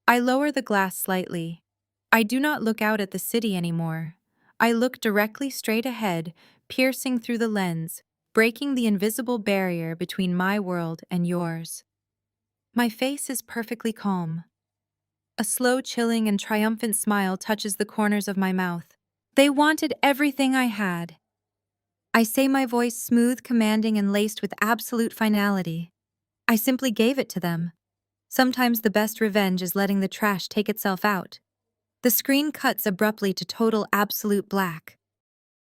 I lower the glass slightly. I do not look out at the city anymore. I look directly straight ahead, piercing through the lens, breaking the invisible barrier between my world and yours. My face is perfectly calm. A slow, chilling, and triumphant smile touches the corners of my mouth. They wanted everything I had. I say, my voice smooth, commanding, and laced with absolute finality. I simply gave it to them. Sometimes the best revenge is letting the trash take itself out. The screen cuts abruptly to total absolute black.